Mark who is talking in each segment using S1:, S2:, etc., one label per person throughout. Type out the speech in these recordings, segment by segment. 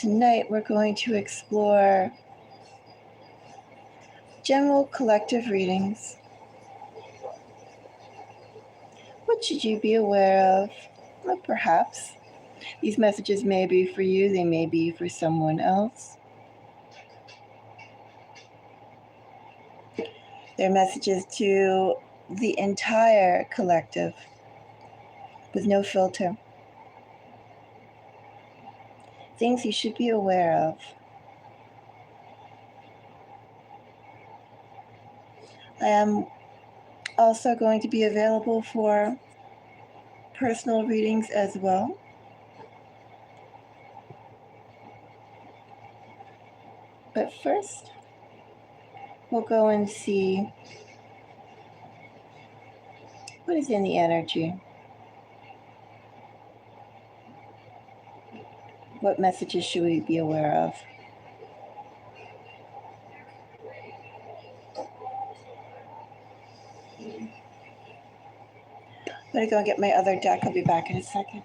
S1: Tonight we're going to explore general collective readings. What should you be aware of? Well, perhaps these messages may be for you, they may be for someone else. They're messages to the entire collective with no filter. Things you should be aware of. I am also going to be available for personal readings as well. But first, we'll go and see what is in the energy. What messages should we be aware of? I'm going to go and get my other deck. I'll be back in a second.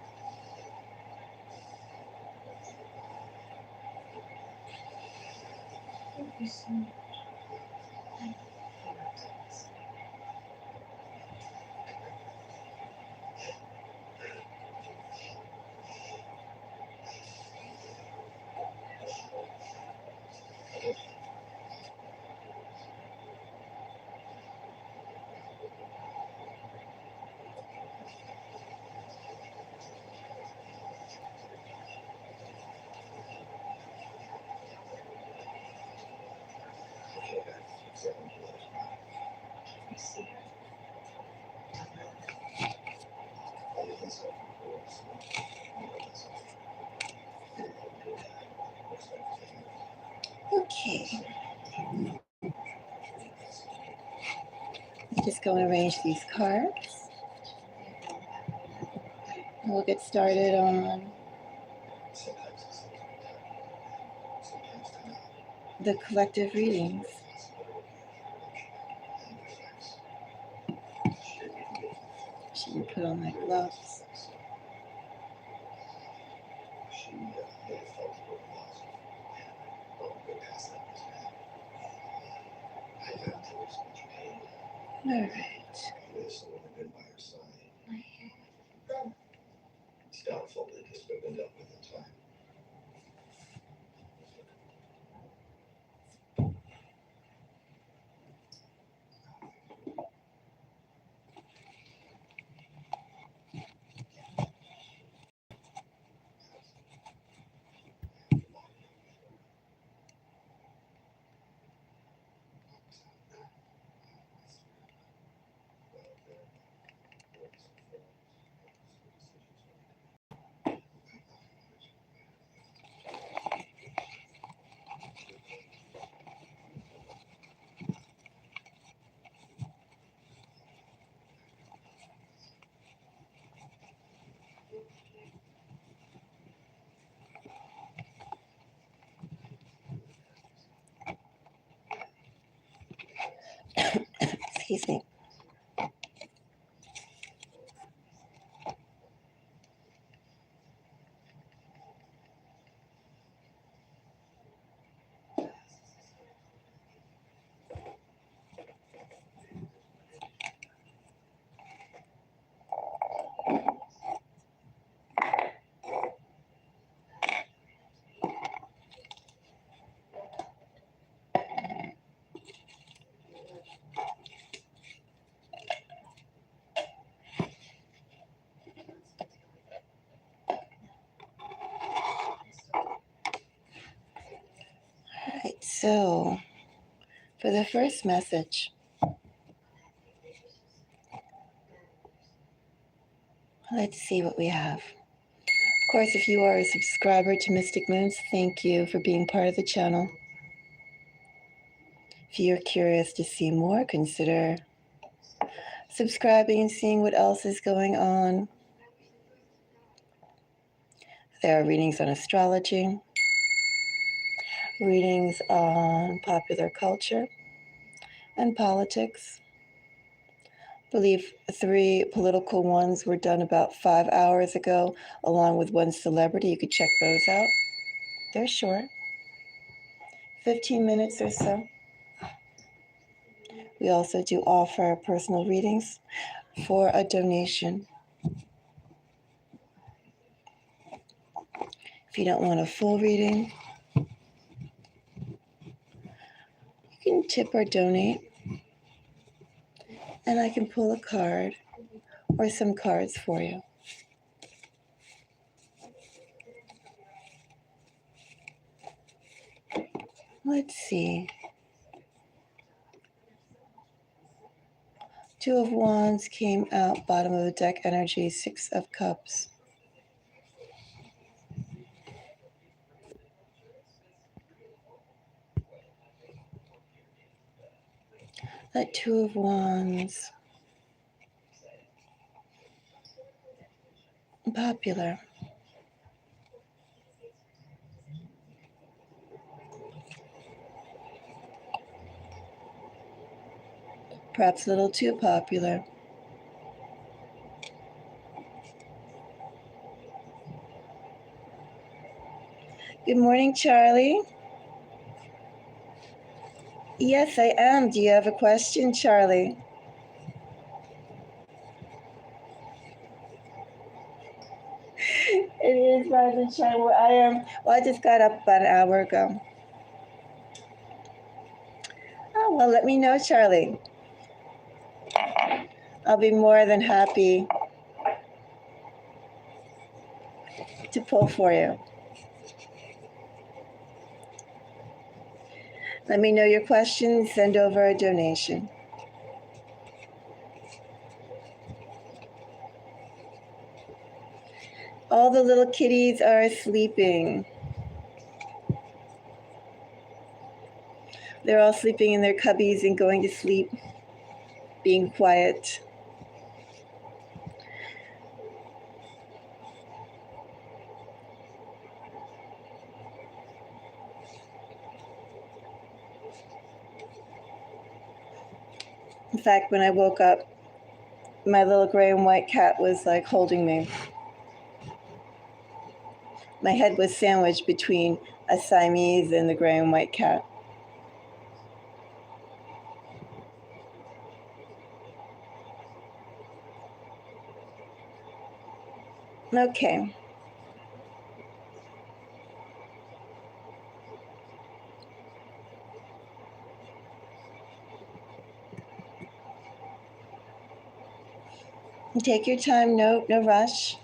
S1: Okay. I'm just going to arrange these cards. We'll get started on the collective readings. Shouldn't put on my gloves. All right.
S2: It's doubtful that this would end up with in time.
S1: Excuse me. All right, so for the first message, let's see what we have. Of course, if you are a subscriber to Mystic Moons, thank you for being part of the channel. If you're curious to see more, consider subscribing and seeing what else is going on. There are readings on astrology, readings on popular culture and politics, believe 3 political ones were done about 5 hours ago, along with one celebrity. You could check those out. They're short, 15 minutes or so. We also do offer personal readings for a donation. If you don't want a full reading, you can tip or donate, and I can pull a card or some cards for you. Let's see. 2 of Wands came out, bottom of the deck energy, 6 of Cups. That 2 of Wands. Popular. Perhaps a little too popular. Good morning, Charlie. Yes, I am. Do you have a question, Charlie? It is Rise and Shine where I am. Well, I just got up about an hour ago. Oh, well, let me know, Charlie. I'll be more than happy to pull for you. Let me know your questions. Send over a donation. All the little kitties are sleeping. They're all sleeping in their cubbies and going to sleep, being quiet. In fact, when I woke up, my little gray and white cat was like holding me. My head was sandwiched between a Siamese and the gray and white cat. Okay. Take your time, no rush.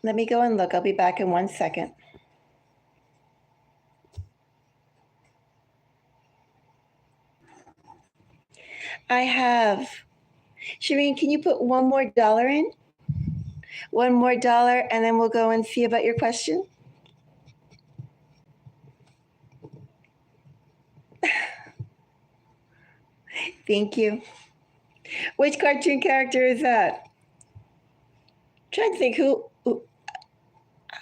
S1: Let me go and look. I'll be back in 1 second. I have. Shireen, can you put one more dollar in? One more dollar, and then we'll go and see about your question. Thank you. Which cartoon character is that? I'm trying to think who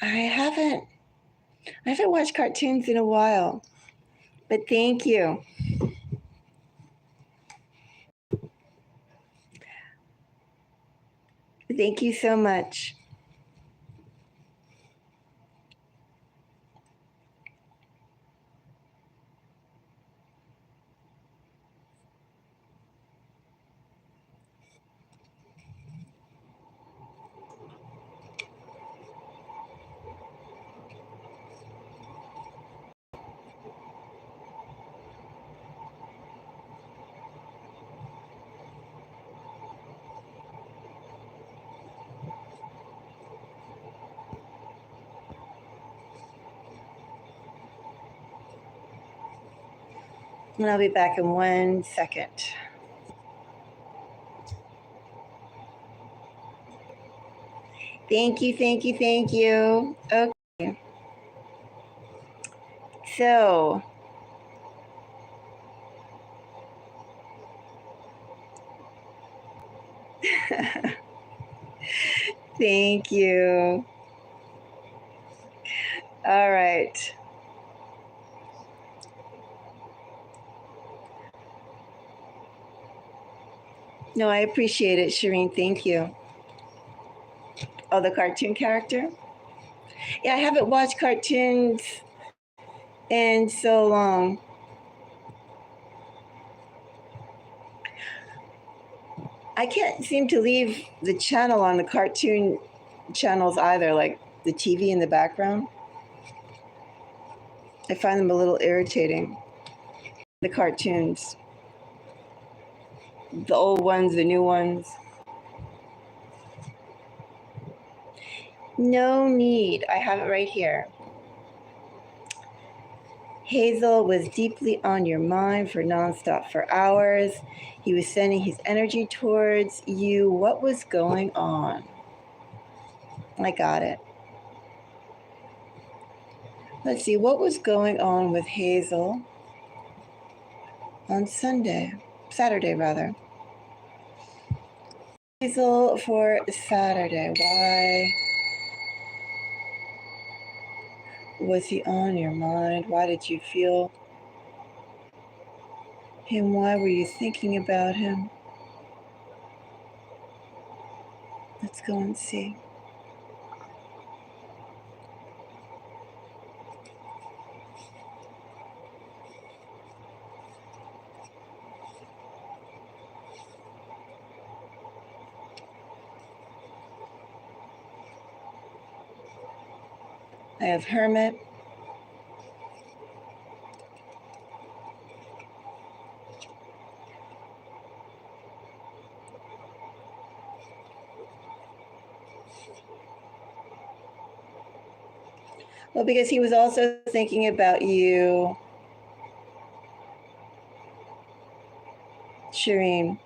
S1: I haven't watched cartoons in a while. But thank you. Thank you so much. And I'll be back in 1 second. Thank you, thank you, thank you. Okay. So, thank you. All right. No, I appreciate it, Shireen. Thank you. Oh, the cartoon character? Yeah, I haven't watched cartoons in so long. I can't seem to leave the channel on the cartoon channels either, like the TV in the background. I find them a little irritating. The cartoons, the old ones, the new ones. No need. I have it right here. Hazel was deeply on your mind for nonstop for hours. He was sending his energy towards you. What was going on? I got it. Let's see, what was going on with Hazel on Saturday rather. Hazel for Saturday. Why was he on your mind? Why did you feel him? Why were you thinking about him? Let's go and see. I have Hermit. Well, because he was also thinking about you, Shireen.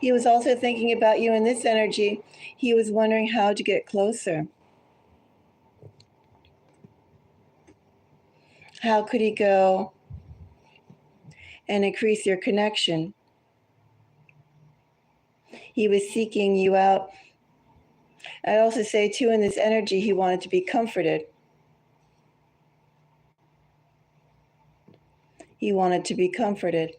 S1: He was also thinking about you in this energy. He was wondering how to get closer. How could he go and increase your connection? He was seeking you out. I also say, too, in this energy, he wanted to be comforted. He wanted to be comforted.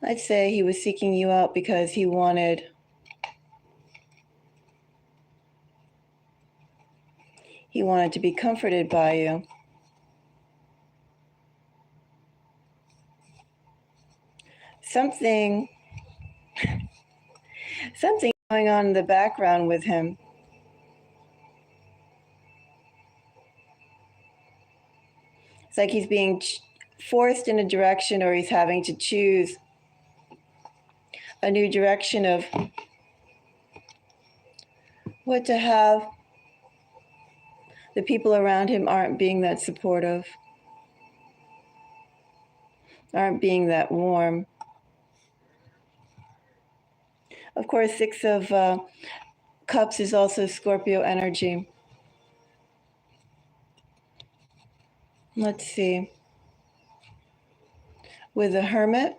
S1: I'd say he was seeking you out because he wanted to be comforted by you. Something going on in the background with him. like he's being forced in a direction, or he's having to choose a new direction of what to have. The people around him aren't being that supportive, aren't being that warm. Of course, Six of Cups is also Scorpio energy. Let's see. With the Hermit,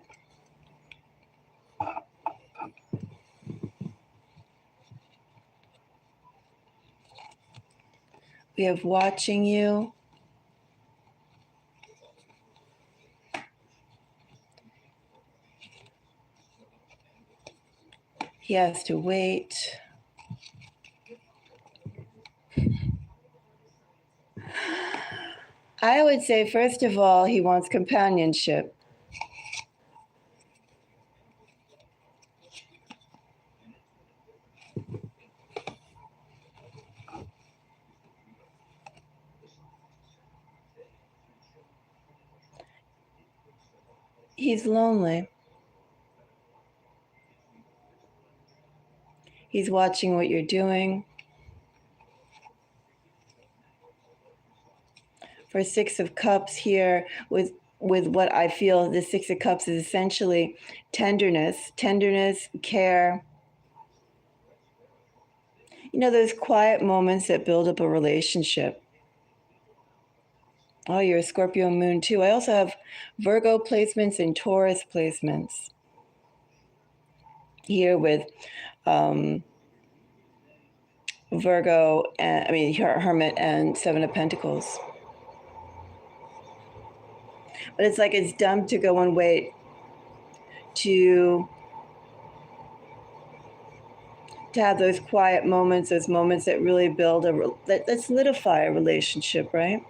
S1: we have watching you. He has to wait. I would say, first of all, he wants companionship. He's lonely. He's watching what you're doing. For Six of Cups here, with what I feel, the Six of Cups is essentially tenderness, care. You know, those quiet moments that build up a relationship. Oh, you're a Scorpio moon too. I also have Virgo placements and Taurus placements here with Virgo, Hermit and Seven of Pentacles. But it's like it's dumb to go and wait to have those quiet moments, those moments that really build that solidify a relationship, right?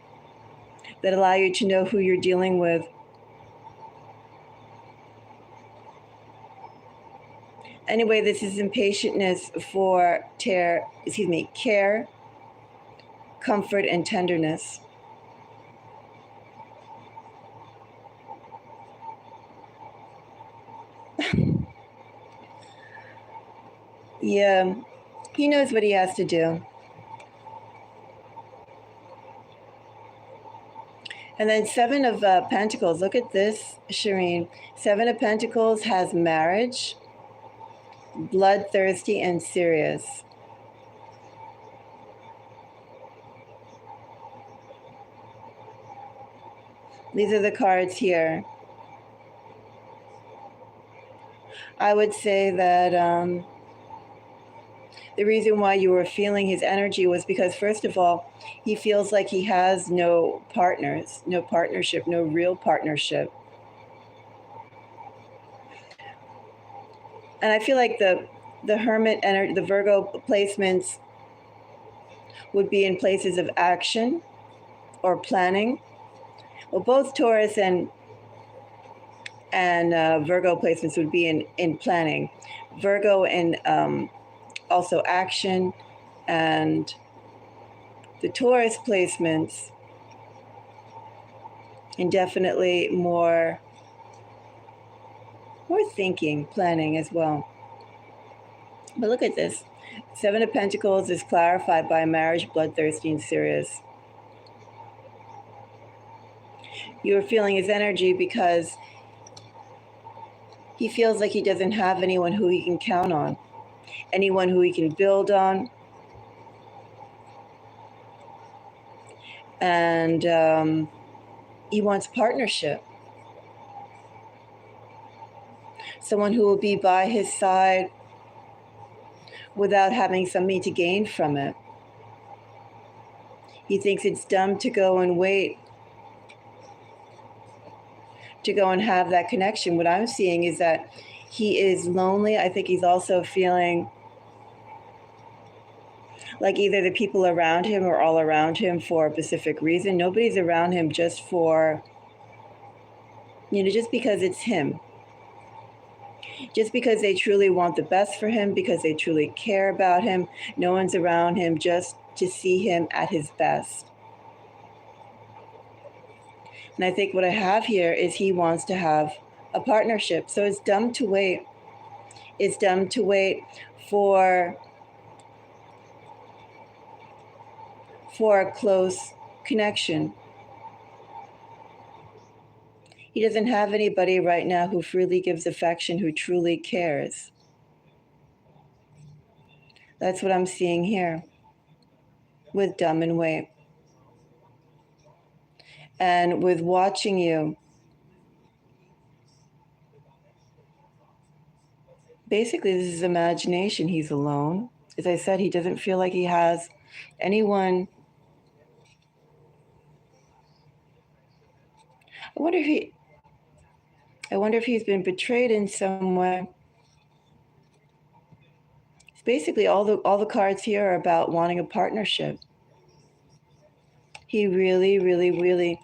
S1: That allow you to know who you're dealing with. Anyway, this is impatientness for care, comfort, and tenderness. Yeah, he knows what he has to do. And then Seven of Pentacles. Look at this, Shireen. Seven of Pentacles has marriage, bloodthirsty, and serious. These are the cards here. I would say that the reason why you were feeling his energy was because, first of all, he feels like he has no partners, no partnership, no real partnership. And I feel like the Hermit energy, the Virgo placements would be in places of action or planning. Well, both Taurus and Virgo placements would be in planning. Virgo and also action, and the Taurus placements indefinitely more thinking, planning as well. But look at this. Seven of Pentacles is clarified by marriage, bloodthirsty, and serious. You're feeling his energy because he feels like he doesn't have anyone who he can count on, anyone who he can build on. And he wants partnership. Someone who will be by his side without having something to gain from it. He thinks it's dumb to go and wait to go and have that connection. What I'm seeing is that he is lonely. I think he's also feeling like either the people around him are all around him for a specific reason. Nobody's around him just for, just because it's him. Just because they truly want the best for him, because they truly care about him. No one's around him just to see him at his best. And I think what I have here is he wants to have a partnership. So it's dumb to wait. It's dumb to wait for a close connection. He doesn't have anybody right now who freely gives affection, who truly cares. That's what I'm seeing here with dumb and wait. And with watching you, basically this is imagination. He's alone. As I said, he doesn't feel like he has anyone. I wonder if he's been betrayed in some way. Basically, all the cards here are about wanting a partnership. He really, really, really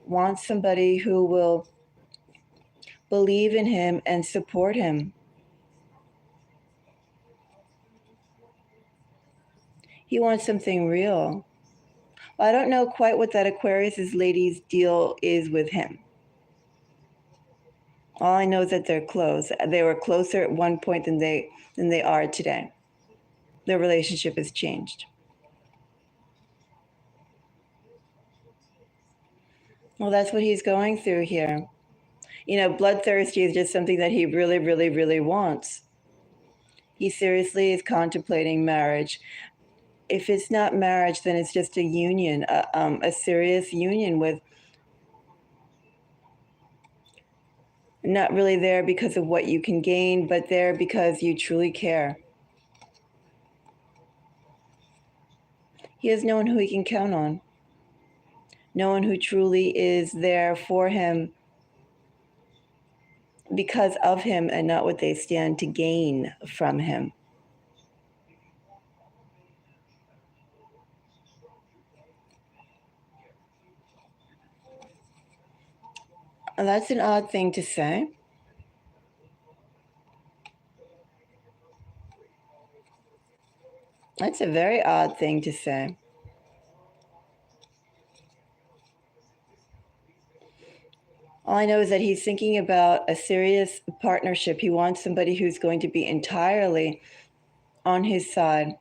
S1: wants somebody who will believe in him and support him. He wants something real. I don't know quite what that Aquarius lady's deal is with him. All I know is that they're close. They were closer at one point than they are today. Their relationship has changed. Well, that's what he's going through here. Bloodthirsty is just something that he really, really, really wants. He seriously is contemplating marriage. If it's not marriage, then it's just a union, a serious union with not really there because of what you can gain, but there because you truly care. He has no one who he can count on. No one who truly is there for him because of him and not what they stand to gain from him. And that's an odd thing to say. That's a very odd thing to say. All I know is that he's thinking about a serious partnership. He wants somebody who's going to be entirely on his side.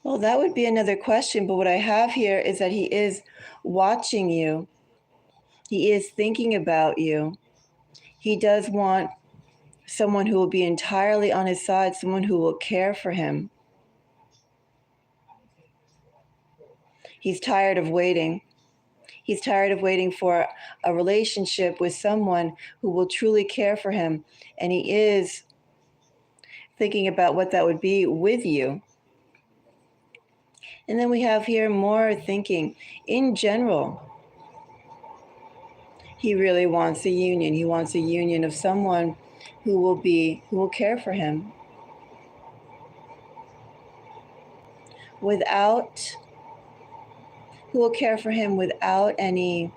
S1: Well, that would be another question, but what I have here is that he is watching you. He is thinking about you. He does want someone who will be entirely on his side, someone who will care for him. He's tired of waiting. He's tired of waiting for a relationship with someone who will truly care for him. And he is thinking about what that would be with you. And then we have here more thinking. In general, he really wants a union. He wants a union of someone who will care for him. Who will care for him without any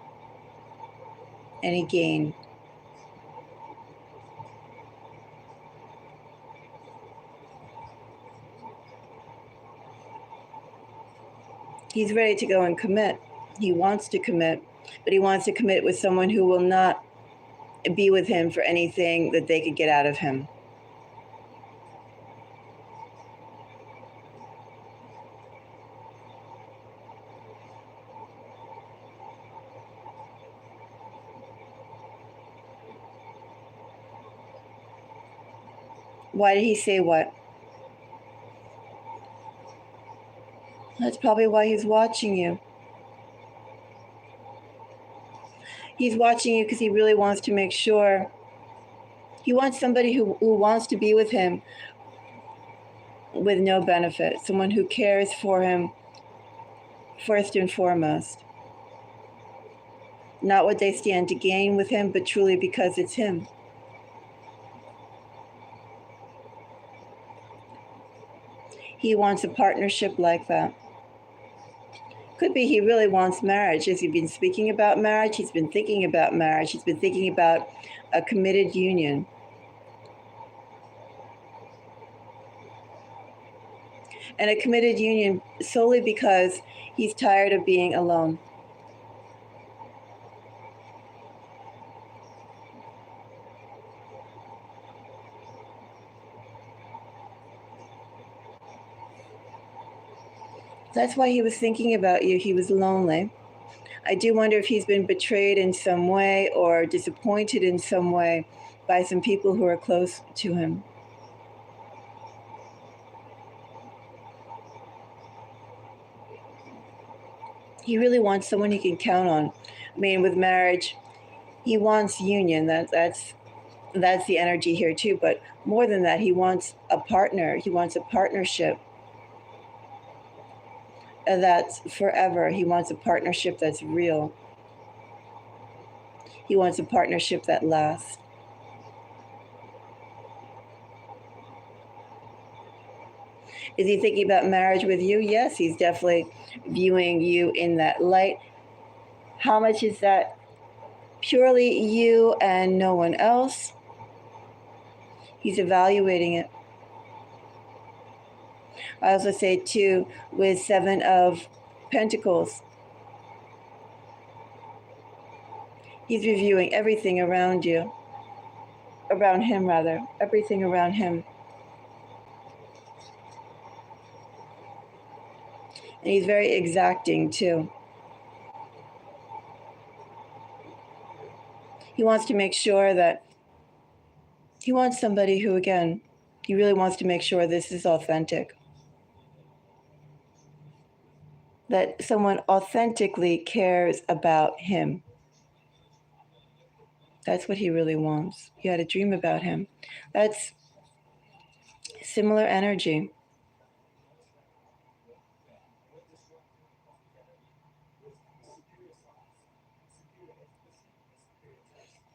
S1: gain. He's ready to go and commit. He wants to commit, but he wants to commit with someone who will not be with him for anything that they could get out of him. Why did he say what? That's probably why he's watching you. He's watching you because he really wants to make sure. He wants somebody who wants to be with him with no benefit, someone who cares for him first and foremost. Not what they stand to gain with him, but truly because it's him. He wants a partnership like that. Could be he really wants marriage. Has he been speaking about marriage? He's been thinking about marriage. He's been thinking about a committed union. and a committed union solely because he's tired of being alone. That's why he was thinking about you. He was lonely. I do wonder if he's been betrayed in some way or disappointed in some way by some people who are close to him. He really wants someone he can count on. I mean, with marriage, he wants union. That's the energy here too. But more than that, he wants a partner. He wants a partnership that's forever. He wants a partnership that's real. He wants a partnership that lasts. Is he thinking about marriage with you? Yes, he's definitely viewing you in that light. How much is that purely you and no one else? He's evaluating it. I also say too, with Seven of Pentacles, he's reviewing everything around you, around him rather, everything around him. And he's very exacting too. He wants to make sure that he wants somebody who, again, he really wants to make sure this is authentic. That someone authentically cares about him. That's what he really wants. You had a dream about him. That's similar energy.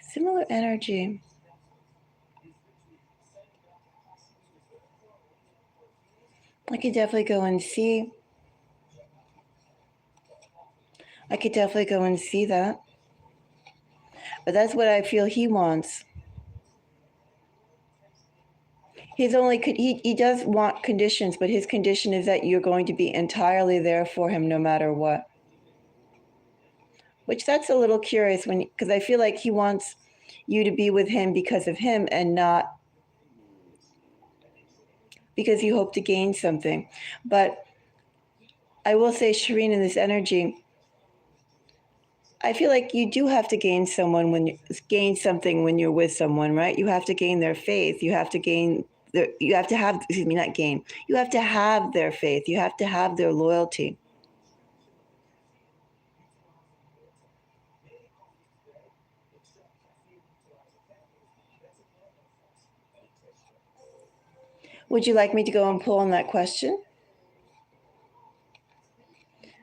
S1: Similar energy. I could definitely go and see. I could definitely go and see that. But that's what I feel he wants. He does want conditions, but his condition is that you're going to be entirely there for him no matter what. Which that's a little curious because I feel like he wants you to be with him because of him and not because you hope to gain something. But I will say, Shireen, in this energy, I feel like you do have to gain something when you're with someone, right? You have to gain their faith. You have to not gain. You have to have their faith. You have to have their loyalty. Would you like me to go and pull on that question?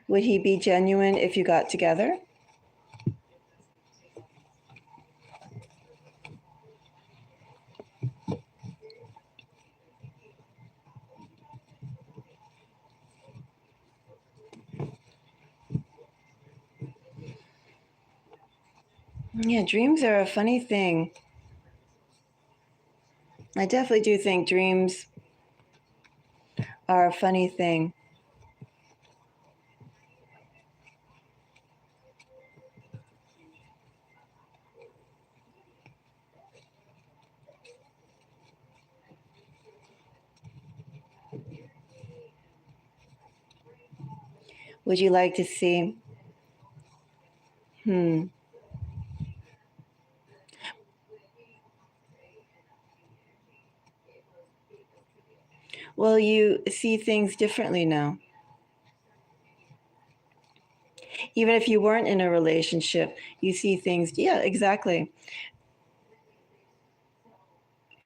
S1: Would he be genuine if you got together? Yeah, dreams are a funny thing. I definitely do think dreams are a funny thing. Would you like to see? Well, you see things differently now. Even if you weren't in a relationship, you see things. Yeah, exactly.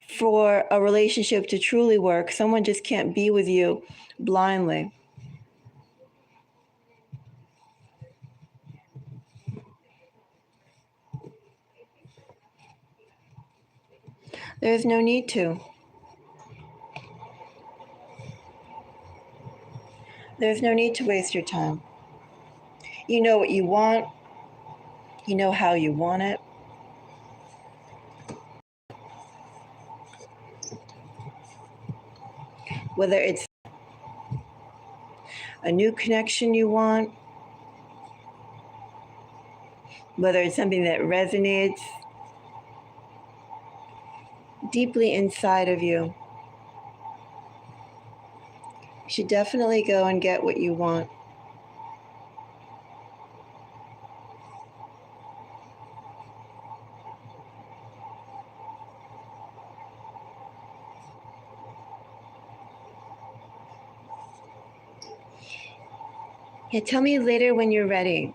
S1: For a relationship to truly work, someone just can't be with you blindly. There's no need to. There's no need to waste your time. You know what you want. You know how you want it. Whether it's a new connection you want, whether it's something that resonates deeply inside of you, you should definitely go and get what you want. Yeah, tell me later when you're ready.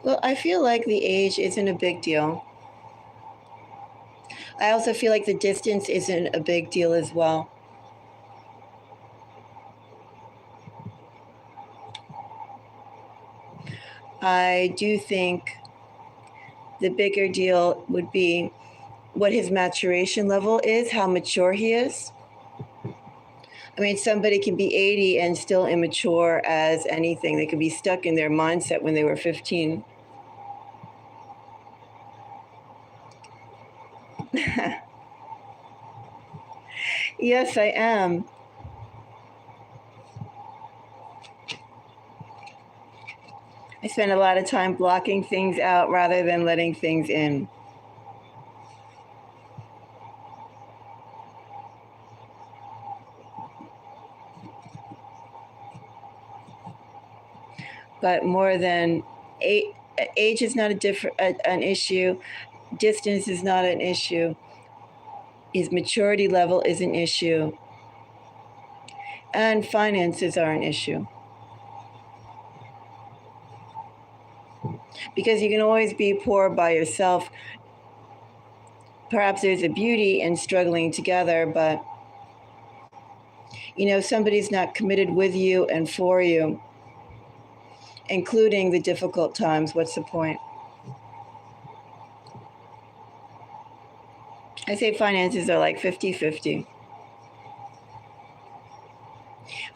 S1: Well, I feel like the age isn't a big deal. I also feel like the distance isn't a big deal as well. I do think the bigger deal would be what his maturation level is, how mature he is. I mean, somebody can be 80 and still immature as anything. They could be stuck in their mindset when they were 15. Yes, I am. I spend a lot of time blocking things out rather than letting things in. But more than age is not an issue. Distance is not an issue. His maturity level is an issue. And finances are an issue. Because you can always be poor by yourself. Perhaps there's a beauty in struggling together, but somebody's not committed with you and for you, including the difficult times. What's the point? I say finances are like 50-50.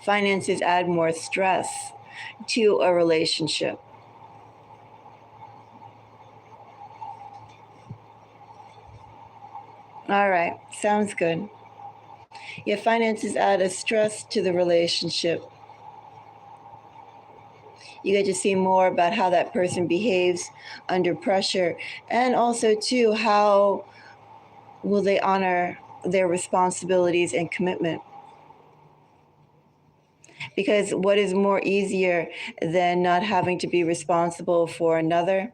S1: Finances add more stress to a relationship. All right, sounds good. Yeah, finances add a stress to the relationship. You get to see more about how that person behaves under pressure, and also too, how will they honor their responsibilities and commitment? Because what is more easier than not having to be responsible for another,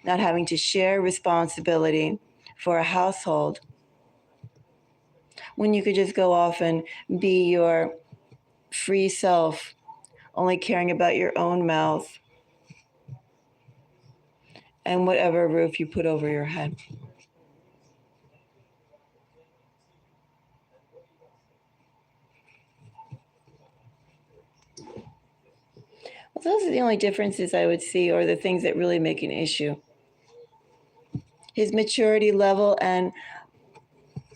S1: not having to share responsibility for a household, when you could just go off and be your free self, only caring about your own mouth and whatever roof you put over your head. Well, those are the only differences I would see, or the things that really make an issue. His maturity level and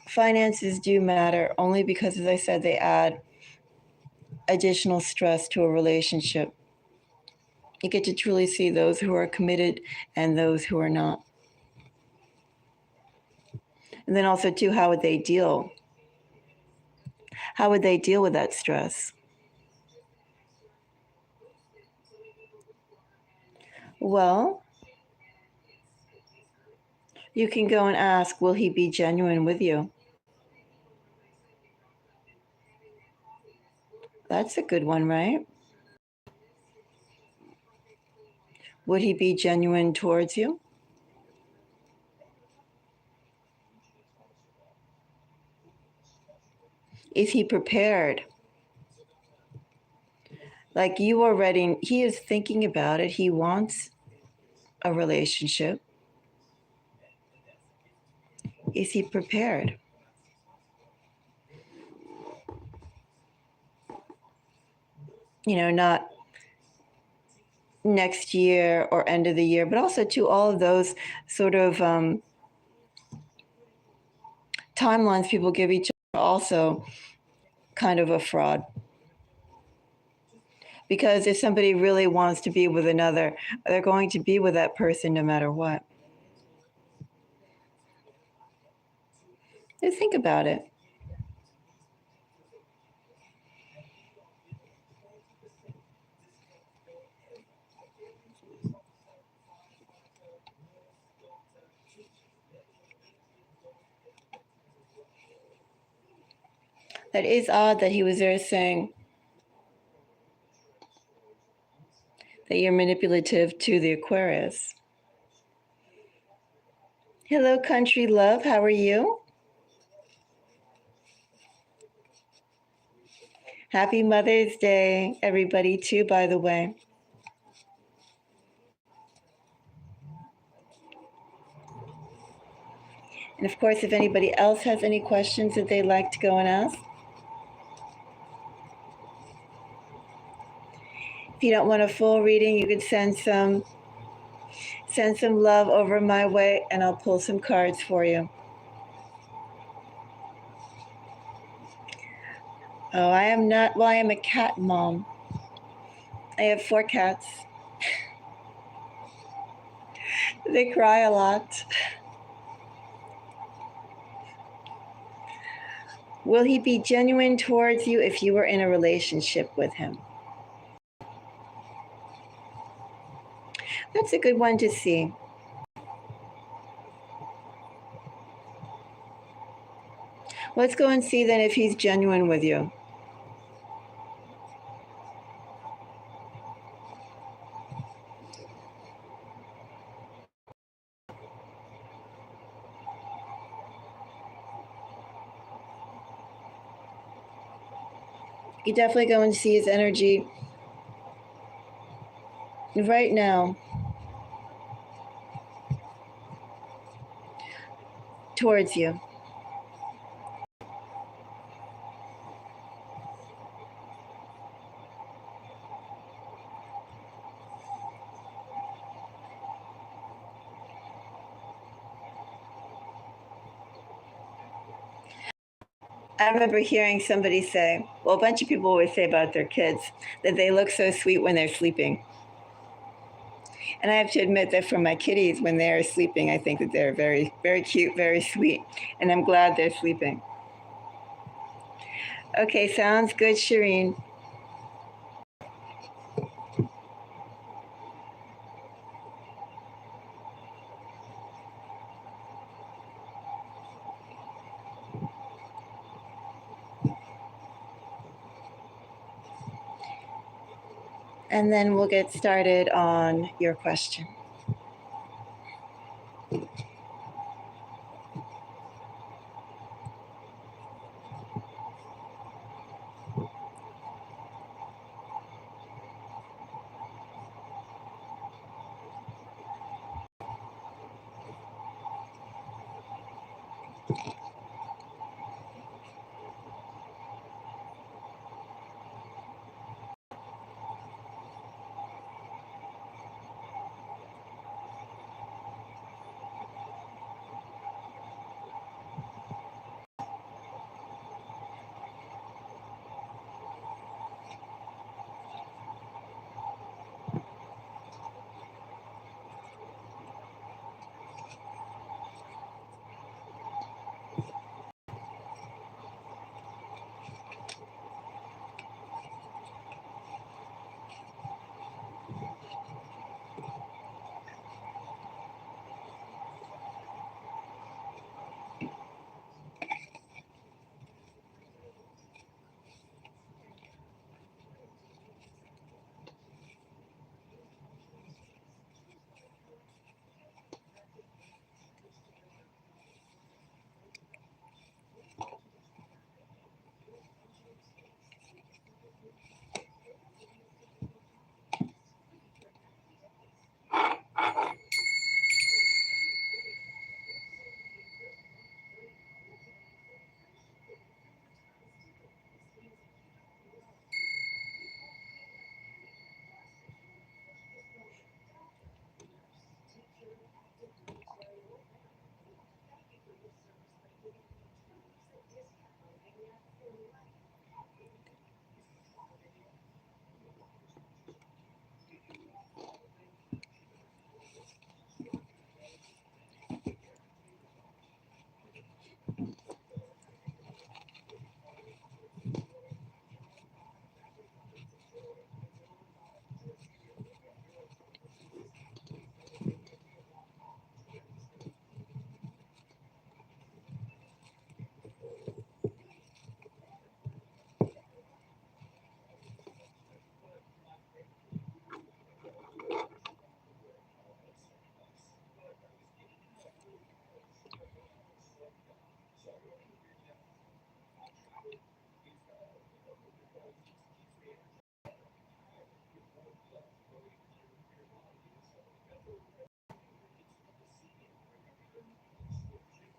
S1: finances do matter, only because, as I said, they add additional stress to a relationship. You get to truly see those who are committed and those who are not. And then also too, how would they deal? How would they deal with that stress? Well, you can go and ask, will he be genuine with you? That's a good one, right? Would he be genuine towards you? Is he prepared? Like you are ready, he is thinking about it. He wants a relationship. Is he prepared? Not next year or end of the year, but also to all of those sort of timelines people give each other also kind of a fraud. Because if somebody really wants to be with another, they're going to be with that person no matter what. Just think about it. That is odd that he was there saying that you're manipulative to the Aquarius. Hello, country love. How are you? Happy Mother's Day, everybody, too, by the way. And of course, if anybody else has any questions that they'd like to go and ask, if you don't want a full reading, you could send some love over my way and I'll pull some cards for you. Oh, I am not, well, I am a cat mom. I have 4 cats. They cry a lot. Will he be genuine towards you if you were in a relationship with him? That's a good one to see. Let's go and see then if he's genuine with you. You definitely go and see his energy right now towards you. I remember hearing somebody say, well, a bunch of people always say about their kids that they look so sweet when they're sleeping. And I have to admit that for my kitties, when they're sleeping, I think that they're very, very cute, very sweet. And I'm glad they're sleeping. Okay, sounds good, Shireen. And then we'll get started on your question.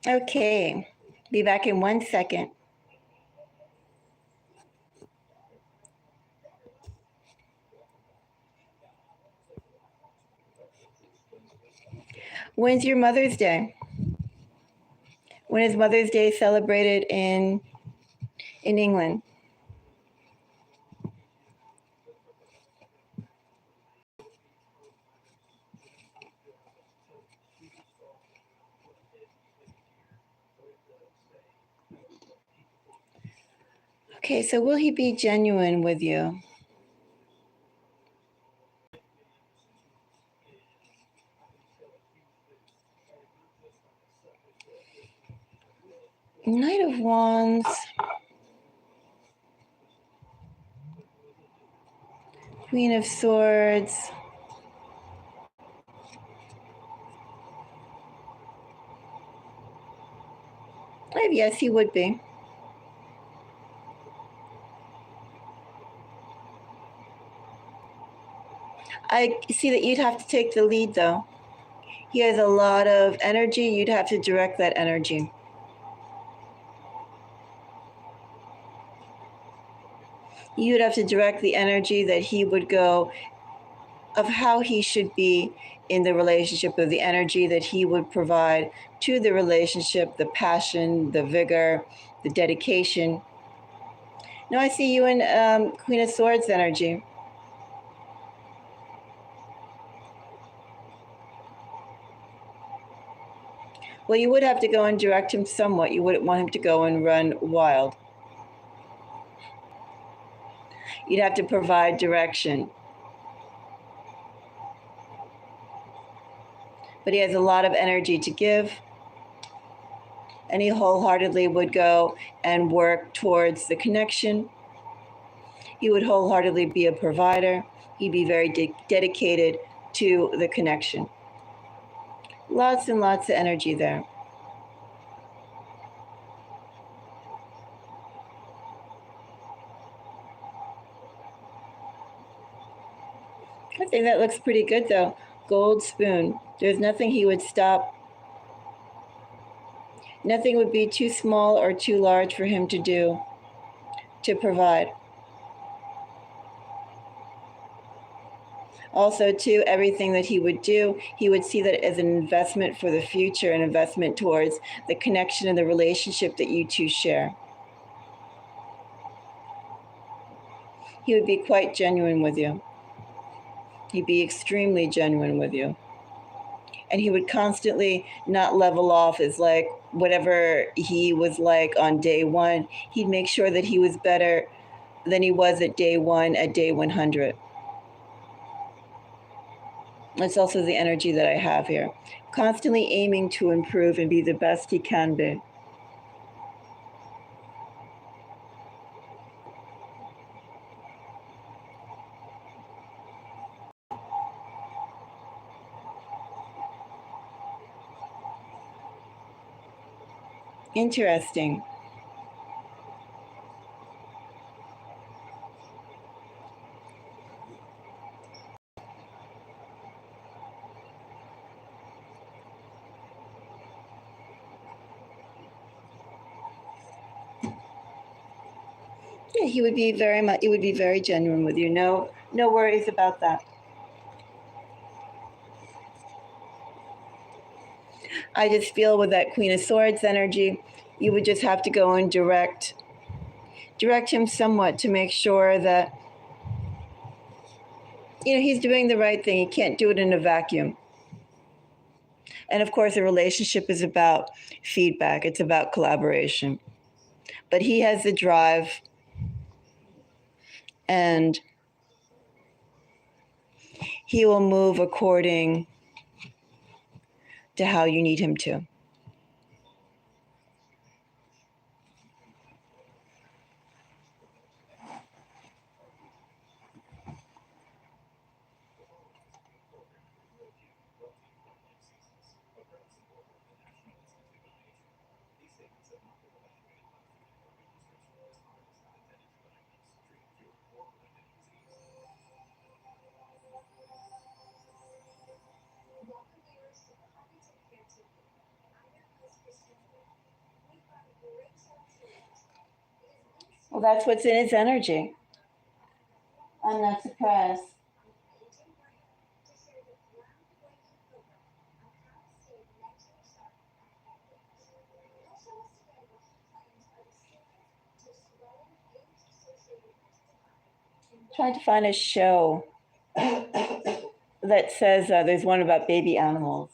S1: Okay, be back in 1 second. When's your Mother's Day? When is Mother's Day celebrated in England? Okay, so will he be genuine with you? Knight of Wands. Queen of Swords. Yes, he would be. I see that you'd have to take the lead, though. He has a lot of energy. You'd have to direct that energy. You'd have to direct the energy that he would go, of how he should be in the relationship, of the energy that he would provide to the relationship, the passion, the vigor, the dedication. No, I see you in Queen of Swords energy. Well, you would have to go and direct him somewhat. You wouldn't want him to go and run wild. You'd have to provide direction. But he has a lot of energy to give, and he wholeheartedly would go and work towards the connection. He would wholeheartedly be a provider. He'd be very dedicated to the connection. Lots and lots of energy there. I think that looks pretty good, though. Gold spoon. There's nothing he would stop. Nothing would be too small or too large for him to do, to provide. Also, too, everything that he would do, he would see that as an investment for the future, an investment towards the connection and the relationship that you two share. He would be quite genuine with you. He'd be extremely genuine with you. And he would constantly not level off as like whatever he was like on day one. He'd make sure that he was better than he was at day one, at day 100. That's also the energy that I have here. Constantly aiming to improve and be the best he can be. Interesting. Yeah, he would be very much. It would be very genuine with you. No worries about that. I just feel with that Queen of Swords energy, you would just have to go and direct him somewhat to make sure that he's doing the right thing. He can't do it in a vacuum. And of course, a relationship is about feedback. It's about collaboration. But he has the drive, and he will move according to how you need him to. Well, that's what's in his energy. I'm not surprised. Trying to find a show that says there's one about baby animals.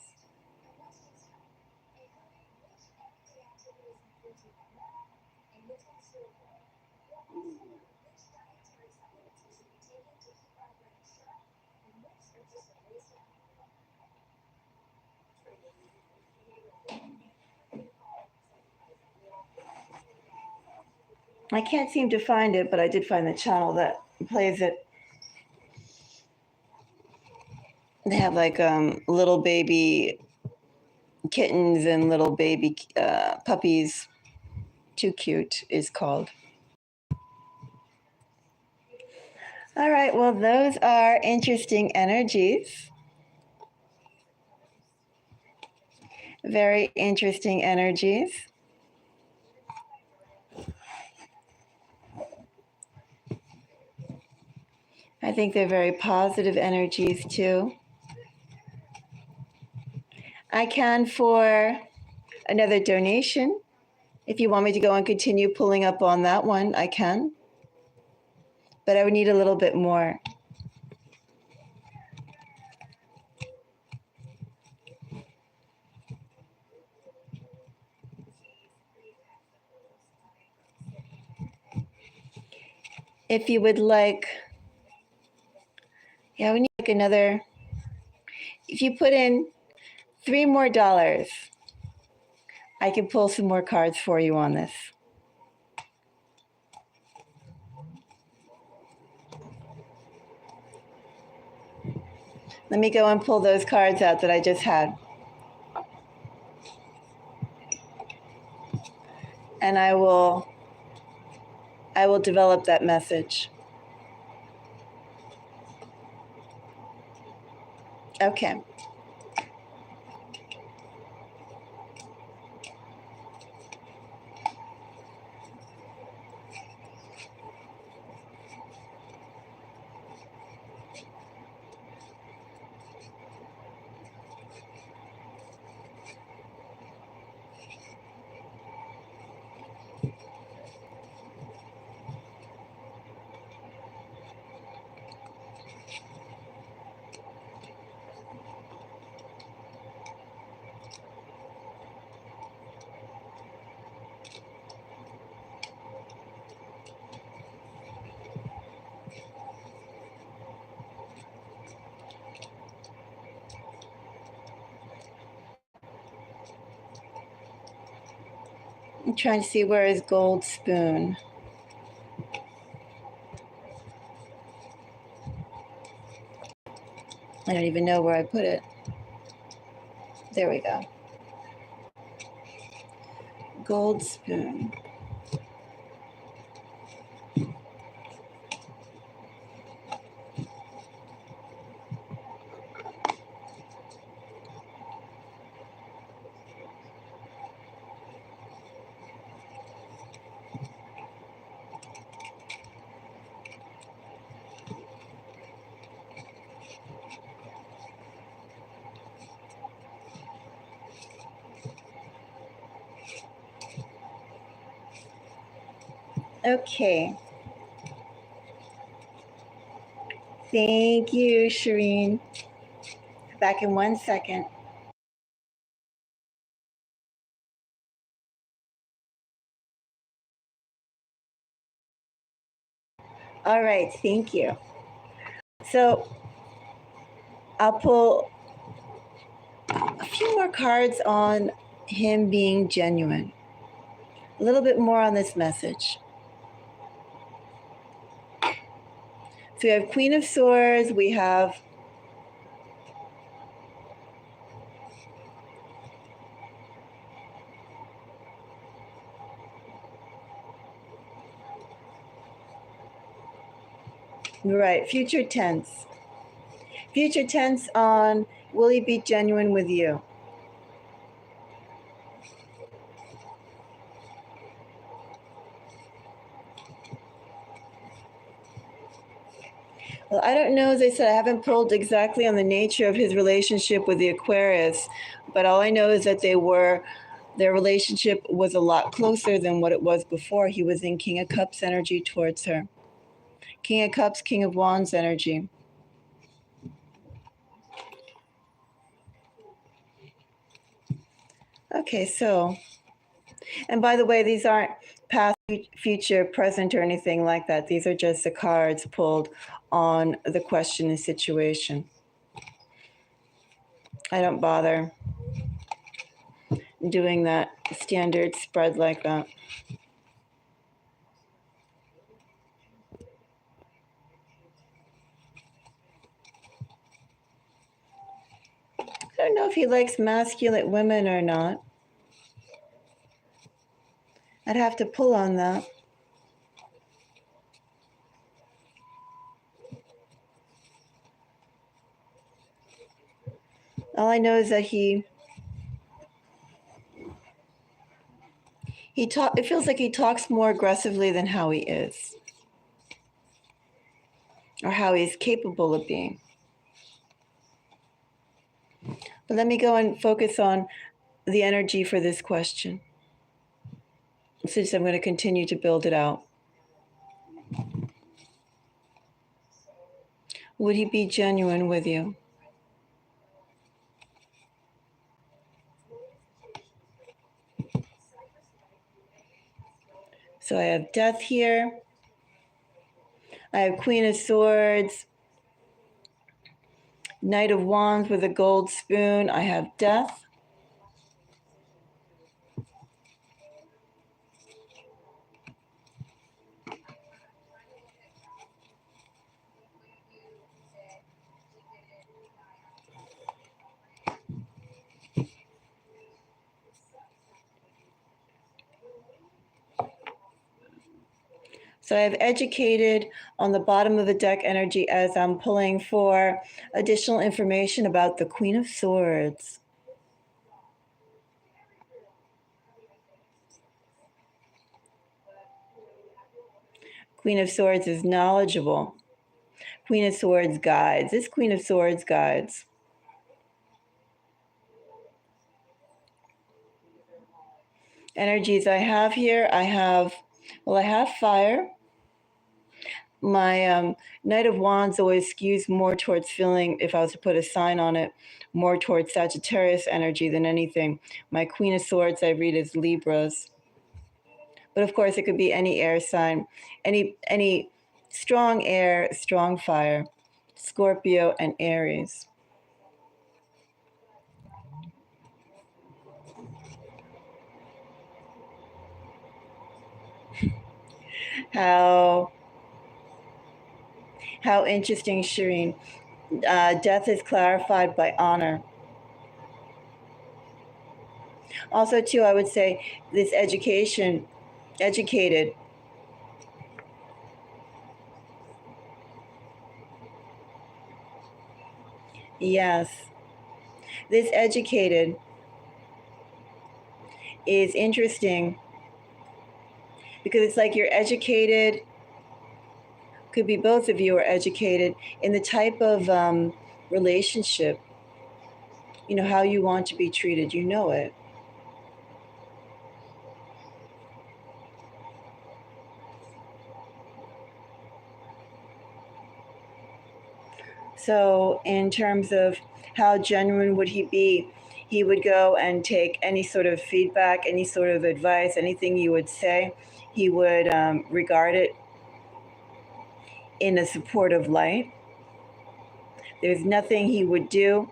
S1: I can't seem to find it, but I did find the channel that plays it. They have like little baby kittens and little baby puppies. Too Cute is called. All right, well, those are interesting energies. Very interesting energies. I think they're very positive energies too. I can for another donation. If you want me to go and continue pulling up on that one, I can. But I would need a little bit more. If you would like, yeah, we need like another, if you put in $3 more, I can pull some more cards for you on this. Let me go and pull those cards out that I just had. And I will develop that message. Okay. I'm trying to see where is Gold Spoon. I don't even know where I put it. There we go. Gold Spoon. Okay. Thank you, Shireen. Back in 1 second. All right, thank you. So I'll pull a few more cards on him being genuine. A little bit more on this message. So we have Queen of Swords, we have right, future tense. Future tense on will he be genuine with you? Well, I don't know, as I said, I haven't pulled exactly on the nature of his relationship with the Aquarius, but all I know is that their relationship was a lot closer than what it was before. He was in King of Cups energy towards her. King of Cups, King of Wands energy. Okay, so, and by the way, these aren't past, future, present, or anything like that. These are just the cards pulled on the question and situation. I don't bother doing that standard spread like that. I don't know if he likes masculine women or not. I'd have to pull on that. All I know is that it feels like he talks more aggressively than how he is, or how he's capable of being. But let me go and focus on the energy for this question, since I'm going to continue to build it out. Would he be genuine with you? So I have Death here. I have Queen of Swords, Knight of Wands with a gold spoon. I have Death. So I have Educated on the bottom of the deck energy as I'm pulling for additional information about the Queen of Swords. Queen of Swords is knowledgeable. Queen of Swords guides. This Queen of Swords guides. Energies I have here, I have fire. My Knight of Wands always skews more towards feeling, if I was to put a sign on it, more towards Sagittarius energy than anything. My Queen of Swords I read as Libras. But of course, it could be any air sign, any strong air, strong fire, Scorpio and Aries. How interesting, Shireen. Death is clarified by honor. Also, too, I would say this educated. Yes. This educated is interesting because it's like you're educated, could be both of you are educated in the type of relationship, how you want to be treated, it. So in terms of how genuine would he be, he would go and take any sort of feedback, any sort of advice, anything you would say, he would regard it in a supportive light. There's nothing he would do.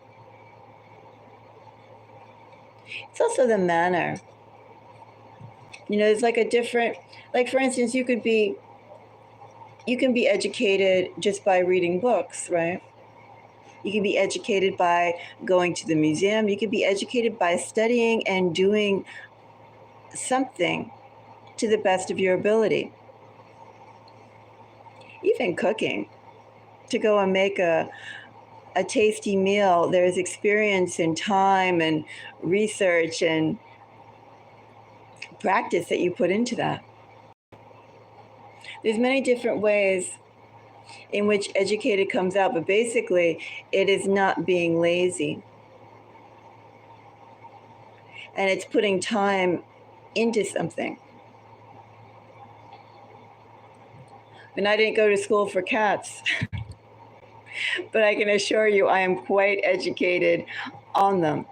S1: It's also the manner. It's like a different, like for instance, you can be educated just by reading books, right? You can be educated by going to the museum. You can be educated by studying and doing something to the best of your ability. Even cooking, to go and make a tasty meal. There's experience and time and research and practice that you put into that. There's many different ways in which educated comes out, but basically it is not being lazy. And it's putting time into something. And I didn't go to school for cats, but I can assure you I am quite educated on them.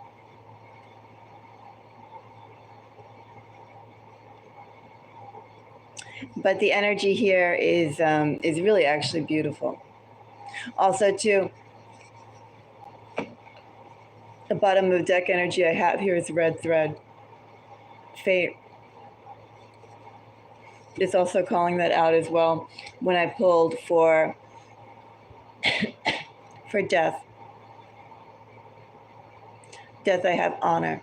S1: But the energy here is really actually beautiful. Also, too, the bottom of deck energy I have here is red thread. Fate. It's also calling that out as well when I pulled for for death. Death, I have honor.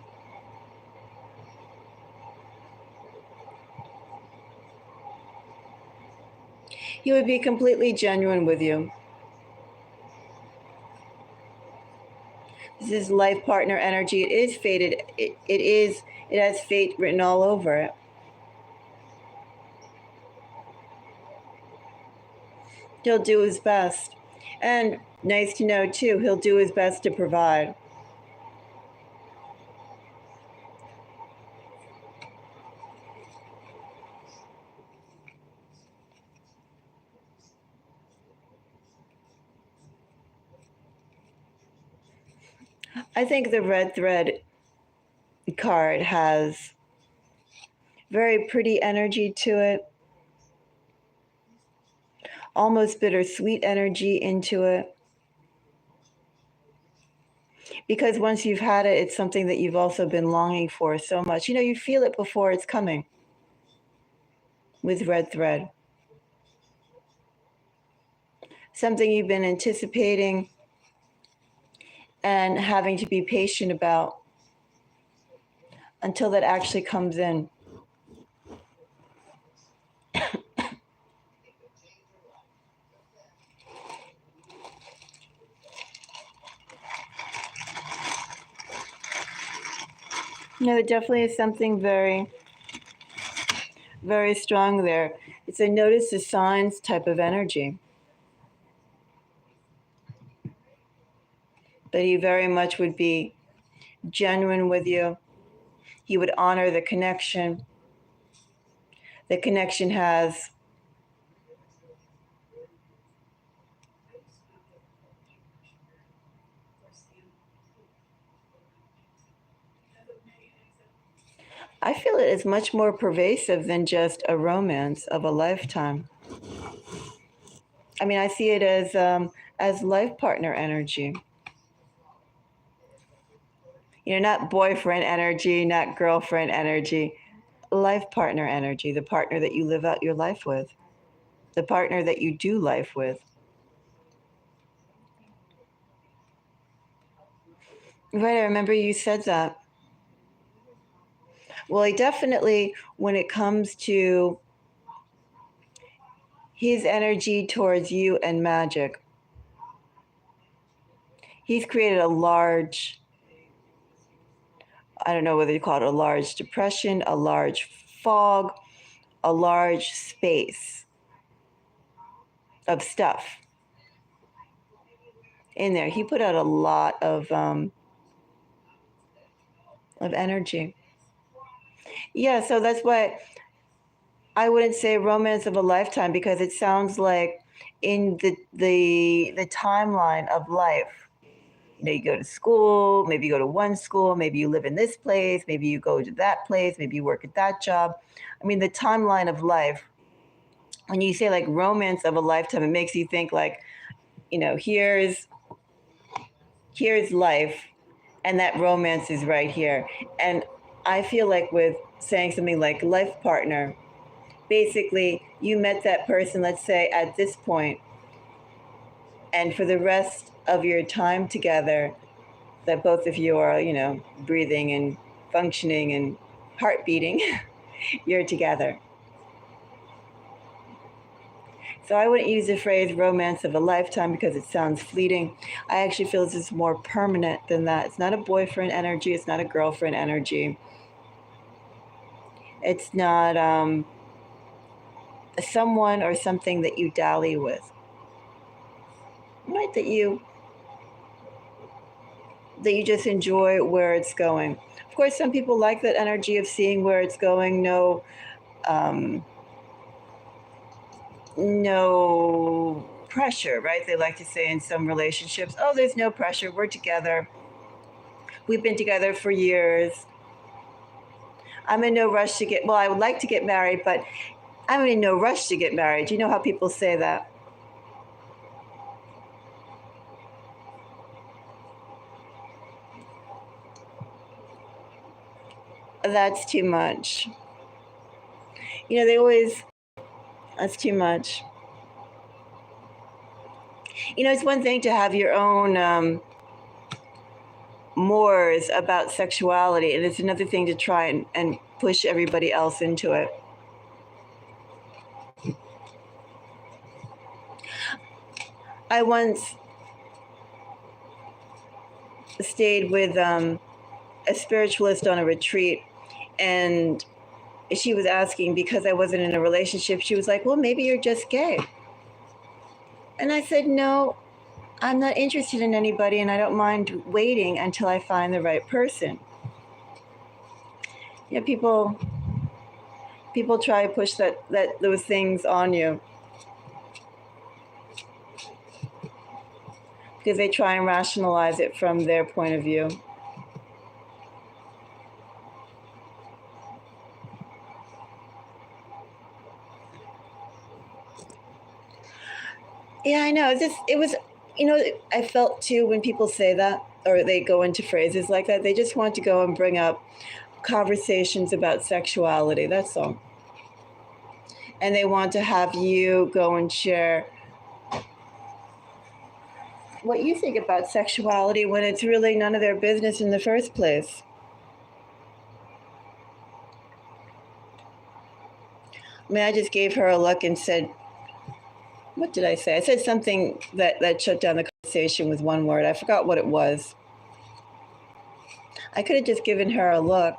S1: He would be completely genuine with you. This is life partner energy. It is fated. It has fate written all over it. He'll do his best. And nice to know, too, he'll do his best to provide. I think the red thread card has very pretty energy to it, almost bittersweet energy into it. Because once you've had it, it's something that you've also been longing for so much. You know, you feel it before it's coming with red thread. Something you've been anticipating and having to be patient about until that actually comes in. No, it definitely is something very, very strong there. It's a notice the signs type of energy. But he very much would be genuine with you. He would honor the connection. The connection has I feel it is much more pervasive than just a romance of a lifetime. I mean, I see it as life partner energy. You know, not boyfriend energy, not girlfriend energy, life partner energy, the partner that you live out your life with, the partner that you do life with. Right, I remember you said that. Well, he definitely, when it comes to his energy towards you and magic, he's created a large, I don't know whether you call it a large depression, a large fog, a large space of stuff in there. He put out a lot of energy. Yeah, so that's why I wouldn't say romance of a lifetime, because it sounds like in the timeline of life. You know, you go to school, maybe you go to one school, maybe you live in this place, maybe you go to that place, maybe you work at that job. I mean, the timeline of life, when you say like romance of a lifetime, it makes you think like, you know, here's life, and that romance is right here. And I feel like with saying something like life partner, basically you met that person, let's say at this point, and for the rest of your time together, that both of you are, you know, breathing and functioning and heart beating, you're together. So I wouldn't use the phrase romance of a lifetime because it sounds fleeting. I actually feel this is more permanent than that. It's not a boyfriend energy. It's not a girlfriend energy. It's not someone or something that you dally with. right, that you just enjoy where it's going. Of course, some people like that energy of seeing where it's going. Um, no pressure, right? They like to say in some relationships, oh, there's no pressure. We're together. We've been together for years. I'm in no rush to get, well, I would like to get married, but I'm in no rush to get married. You know how people say that? That's too much. You know, they always, that's too much. You know, it's one thing to have your own mores about sexuality, and it's another thing to try and push everybody else into it. I once stayed with a spiritualist on a retreat, and she was asking, because I wasn't in a relationship, she was like, well, maybe you're just gay. And I said, no, I'm not interested in anybody, and I don't mind waiting until I find the right person. You know, people try to push those things on you because they try and rationalize it from their point of view. Yeah, I know. It was, you know, I felt too when people say that or they go into phrases like that, they just want to go and bring up conversations about sexuality. That's all. And they want to have you go and share what you think about sexuality when it's really none of their business in the first place. I mean, I just gave her a look and said, what did I say? I said something that shut down the conversation with one word. I forgot what it was. I could have just given her a look.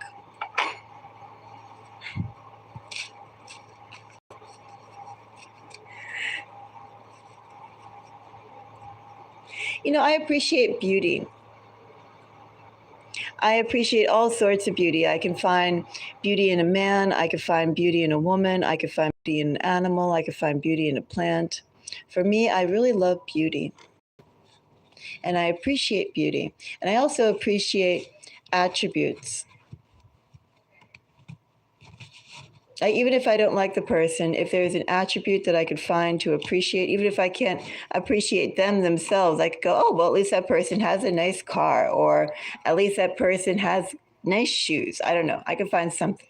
S1: You know, I appreciate beauty. I appreciate all sorts of beauty. I can find beauty in a man. I can find beauty in a woman. I can find beauty in an animal. I can find beauty in a plant. For me, I really love beauty. And I appreciate beauty. And I also appreciate attributes. Even if I don't like the person, if there's an attribute that I could find to appreciate, even if I can't appreciate them themselves, I could go, oh, well, at least that person has a nice car, or at least that person has nice shoes. I don't know. I can find something.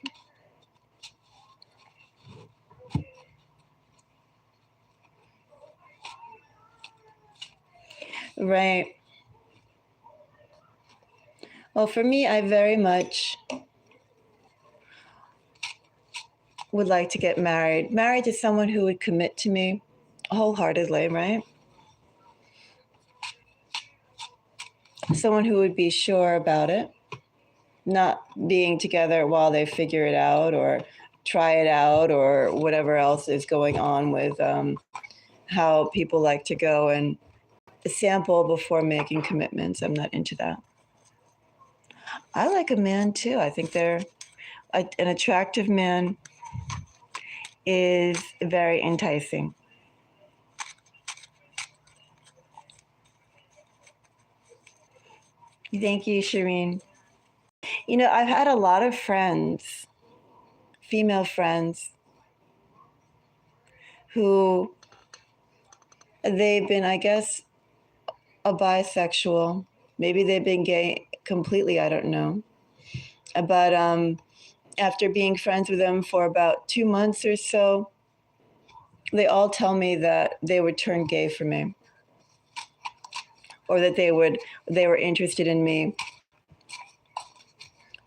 S1: Right. Well, for me, I very much would like to get married. Married to someone who would commit to me wholeheartedly, right? Someone who would be sure about it, not being together while they figure it out or try it out or whatever else is going on with how people like to go and sample before making commitments. I'm not into that. I like a man too. I think an attractive man is very enticing. Thank you, Shireen. You know, I've had a lot of friends, female friends, who they've been, I guess, a bisexual. Maybe they've been gay completely, I don't know. But after being friends with them for about 2 months or so, they all tell me that they would turn gay for me, or that they were interested in me.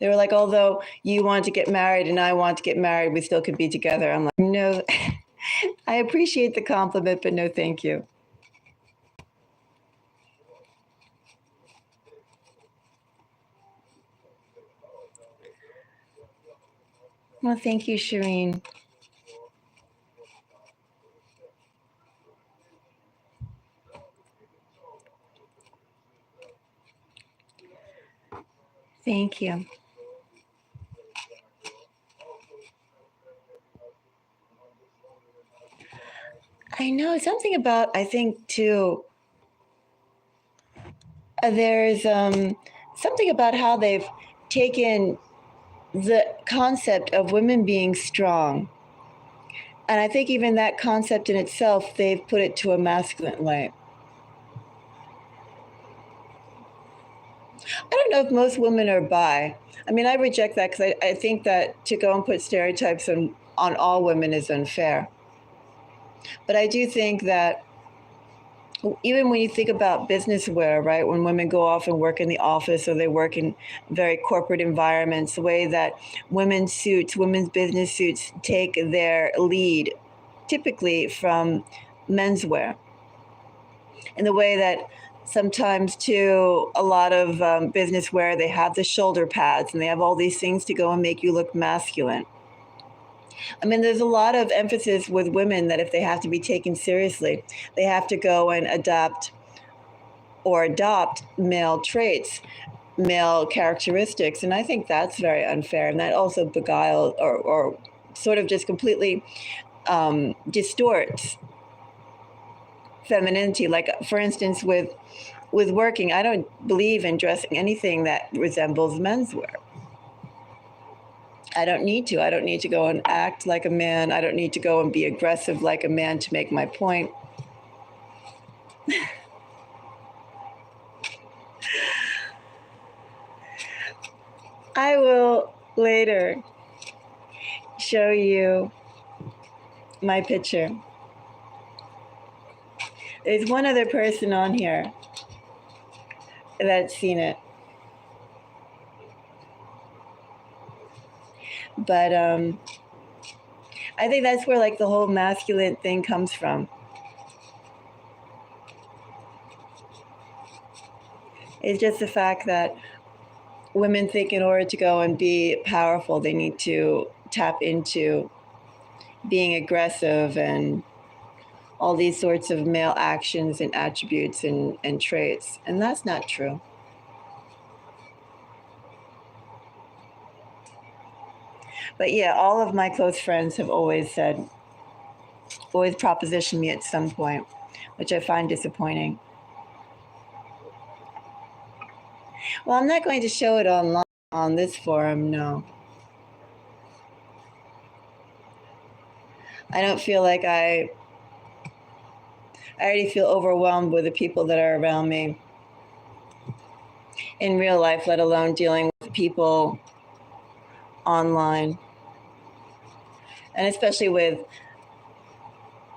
S1: They were like, although you want to get married and I want to get married, we still could be together. I'm like, no, I appreciate the compliment, but no, thank you. Well, thank you, Shireen. Thank you. I know something about, I think, too, there's something about how they've taken the concept of women being strong. And I think even that concept in itself, they've put it to a masculine light. I don't know if most women are bi. I mean, I reject that because I think that to go and put stereotypes on all women is unfair. But I do think that even when you think about business wear, right, when women go off and work in the office or they work in very corporate environments, the way that women's suits, women's business suits take their lead typically from menswear. In the way that sometimes too a lot of business wear, they have the shoulder pads and they have all these things to go and make you look masculine. I mean, there's a lot of emphasis with women that if they have to be taken seriously, they have to go and adopt male traits, male characteristics. And I think that's very unfair. And that also beguiles or sort of just completely distorts femininity. Like, for instance, with working, I don't believe in dressing anything that resembles menswear. I don't need to. I don't need to go and act like a man. I don't need to go and be aggressive like a man to make my point. I will later show you my picture. There's one other person on here that's seen it. But I think that's where like the whole masculine thing comes from. It's just the fact that women think in order to go and be powerful, they need to tap into being aggressive and all these sorts of male actions and attributes and traits. And that's not true. But yeah, all of my close friends have always propositioned me at some point, which I find disappointing. Well, I'm not going to show it online on this forum, no. I don't feel like I already feel overwhelmed with the people that are around me in real life, let alone dealing with people online. And especially with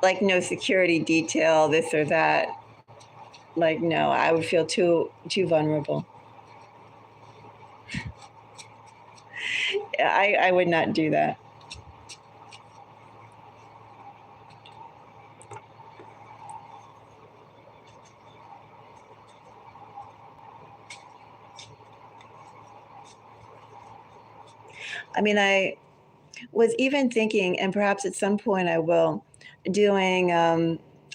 S1: like no security detail, this or that. Like, no, I would feel too vulnerable. I would not do that. I mean, I was even thinking, and perhaps at some point I will, doing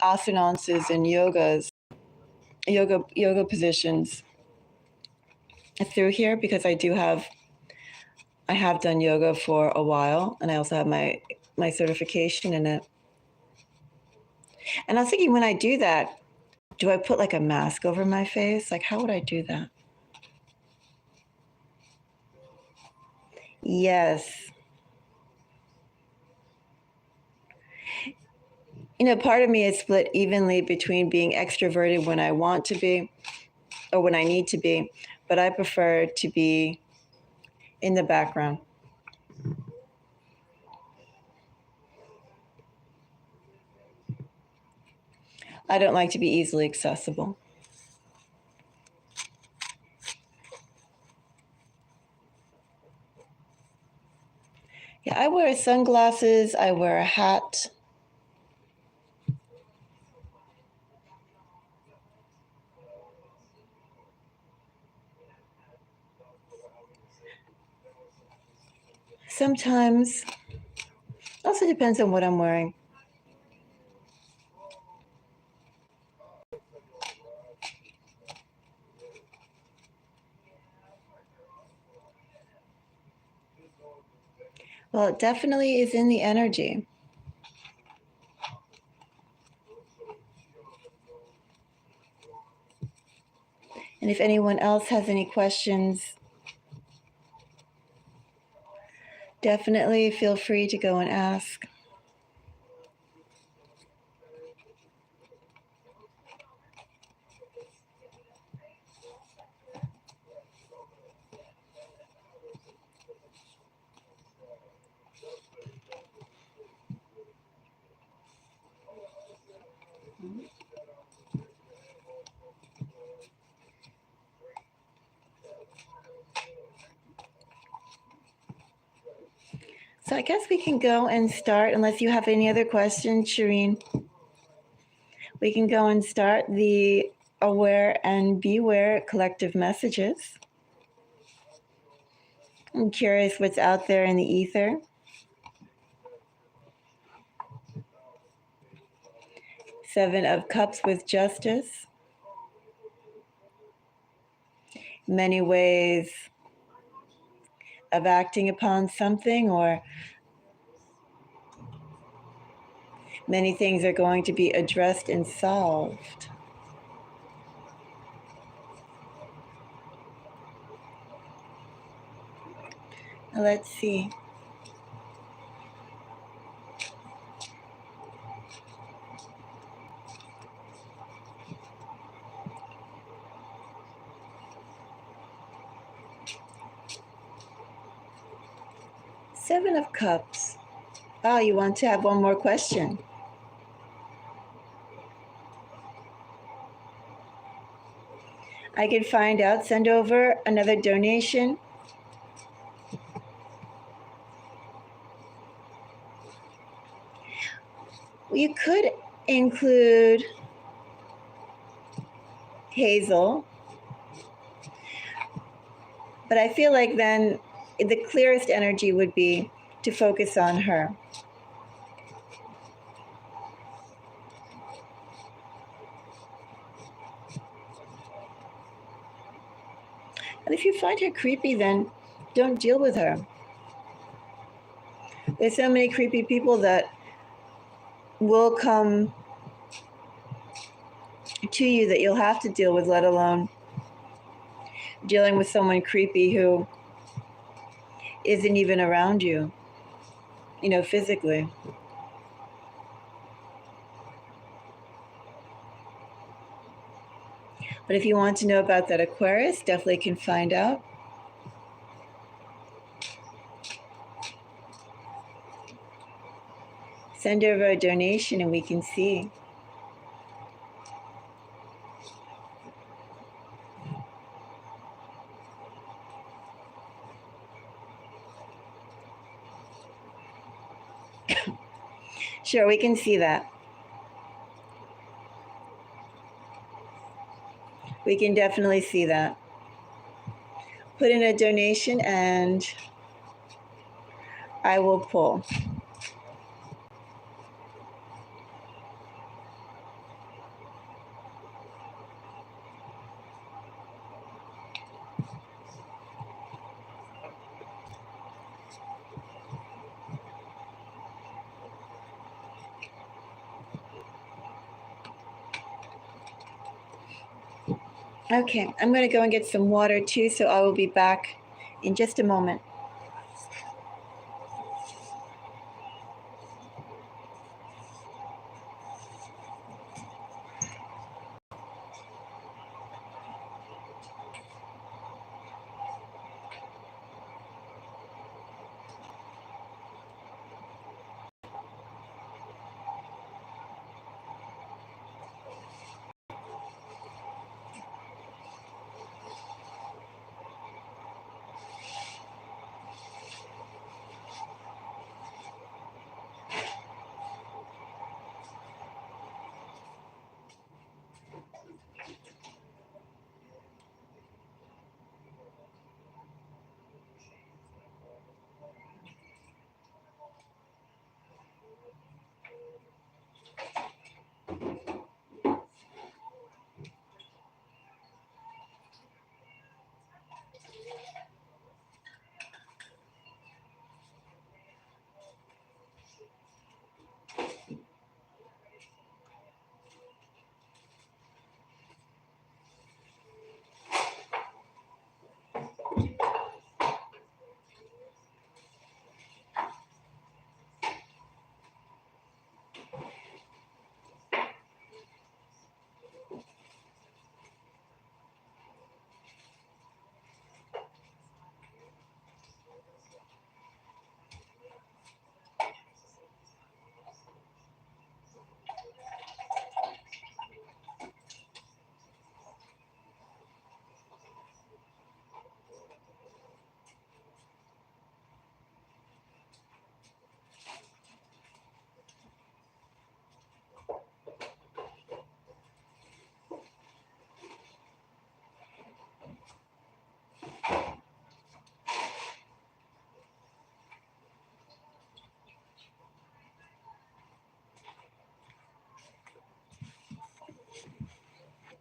S1: asanas and yoga positions through here, because I have done yoga for a while, and I also have my certification in it. And I was thinking, when I do that, do I put like a mask over my face? Like, how would I do that? Yes. You know, part of me is split evenly between being extroverted when I want to be or when I need to be, but I prefer to be in the background. I don't like to be easily accessible. Yeah, I wear sunglasses, I wear a hat. Sometimes, also depends on what I'm wearing. Well, it definitely is in the energy. And if anyone else has any questions, definitely feel free to go and ask. So I guess we can go and start, unless you have any other questions, Shireen. We can go and start the Aware and Beware collective messages. I'm curious what's out there in the ether. Seven of Cups with Justice. Many ways of acting upon something, or many things are going to be addressed and solved. Let's see. Seven of Cups. Oh, you want to have one more question? I can find out. Send over another donation. You could include Hazel, but I feel like then the clearest energy would be to focus on her. And if you find her creepy, then don't deal with her. There's so many creepy people that will come to you that you'll have to deal with, let alone dealing with someone creepy who isn't even around you, physically. But if you want to know about that Aquarius, definitely can find out. Send over a donation and we can see. Sure, we can see that. We can definitely see that. Put in a donation and I will pull. Okay, I'm going to go and get some water too, so I will be back in just a moment.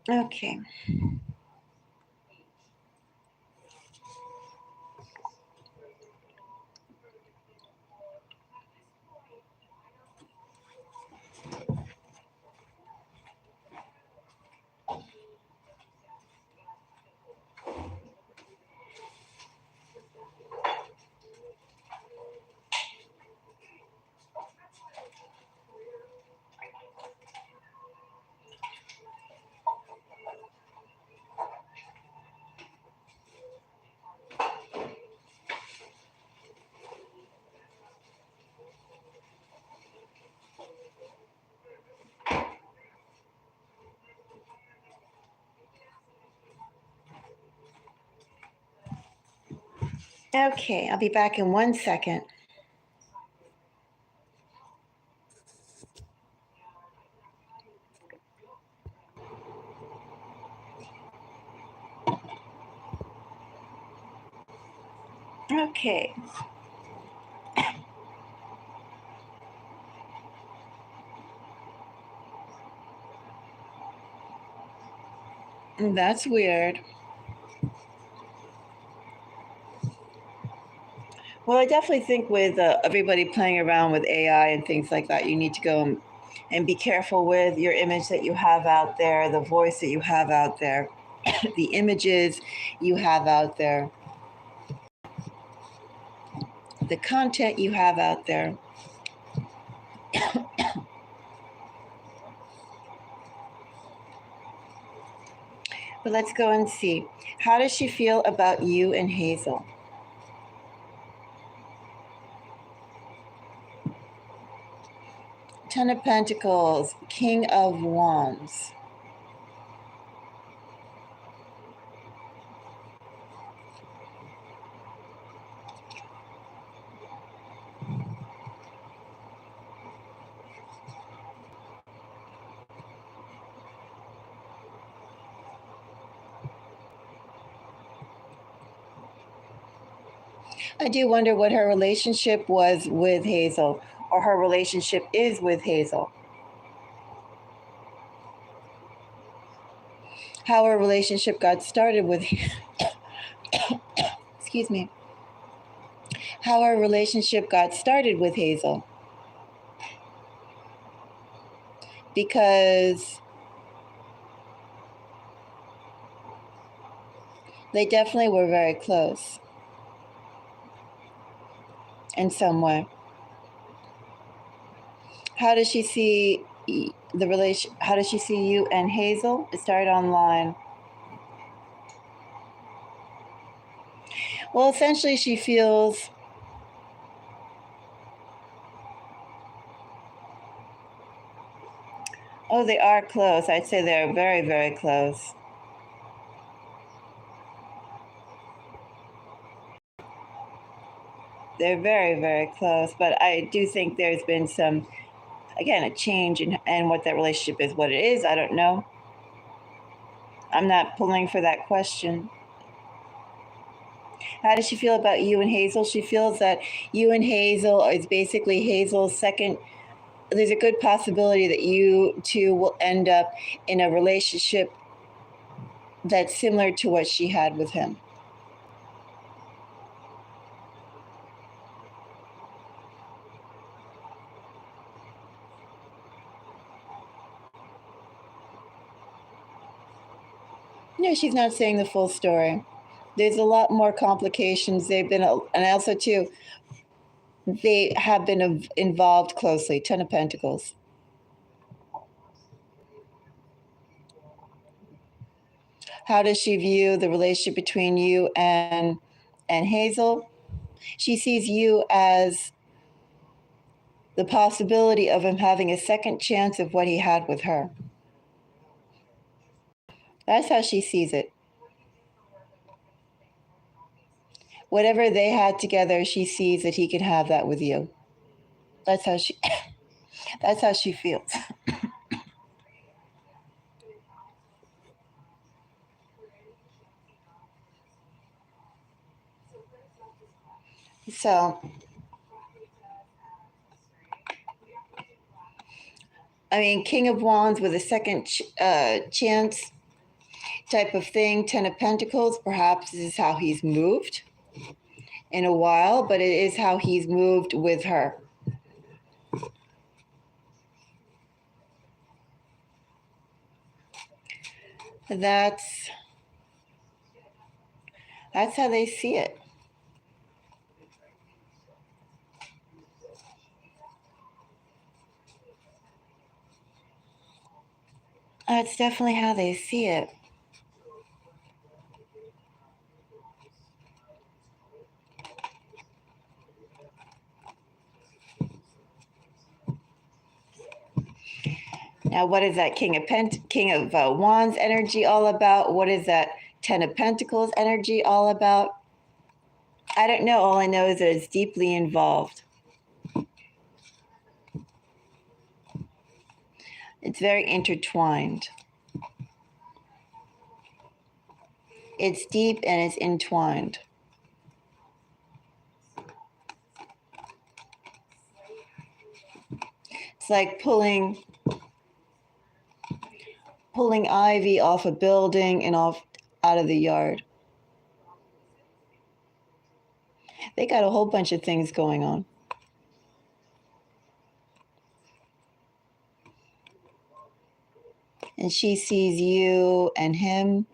S1: Okay. Okay, I'll be back in 1 second. Okay. That's weird. Well, I definitely think with everybody playing around with AI and things like that, you need to go and be careful with your image that you have out there, the voice that you have out there, the images you have out there, the content you have out there. But let's go and see. How does she feel about you and Hazel? Ten of Pentacles, King of Wands. I do wonder what her relationship was with Hazel, or her relationship is with Hazel. How her relationship got started with, excuse me, how her relationship got started with Hazel. Because they definitely were very close in some way. How does she see the relation? How does she see you and Hazel? It started online. Well, essentially, she feels. Oh, they are close. I'd say they're very, very close. They're very, very close. But I do think there's been some, again, a change in what that relationship is. What it is, I don't know. I'm not pulling for that question. How does she feel about you and Hazel? She feels that you and Hazel is basically Hazel's second. There's a good possibility that you two will end up in a relationship that's similar to what she had with him. No, she's not saying the full story. There's a lot more complications. They've been, and also too, they have been involved closely. Ten of Pentacles. How does she view the relationship between you and Hazel? She sees you as the possibility of him having a second chance of what he had with her. That's how she sees it. Whatever they had together, she sees that he can have that with you. That's how she that's how she feels. So, I mean, King of Wands with a second chance. type of thing. 10 of Pentacles, perhaps this is how he's moved in a while, but it is how he's moved with her. That's how they see it. That's definitely how they see it. Now, what is that King of Wands energy all about? What is that 10 of Pentacles energy all about? I don't know. All I know is that it's deeply involved. It's very intertwined. It's deep and it's entwined. It's like pulling ivy off a building and out of the yard. They got a whole bunch of things going on. And she sees you and him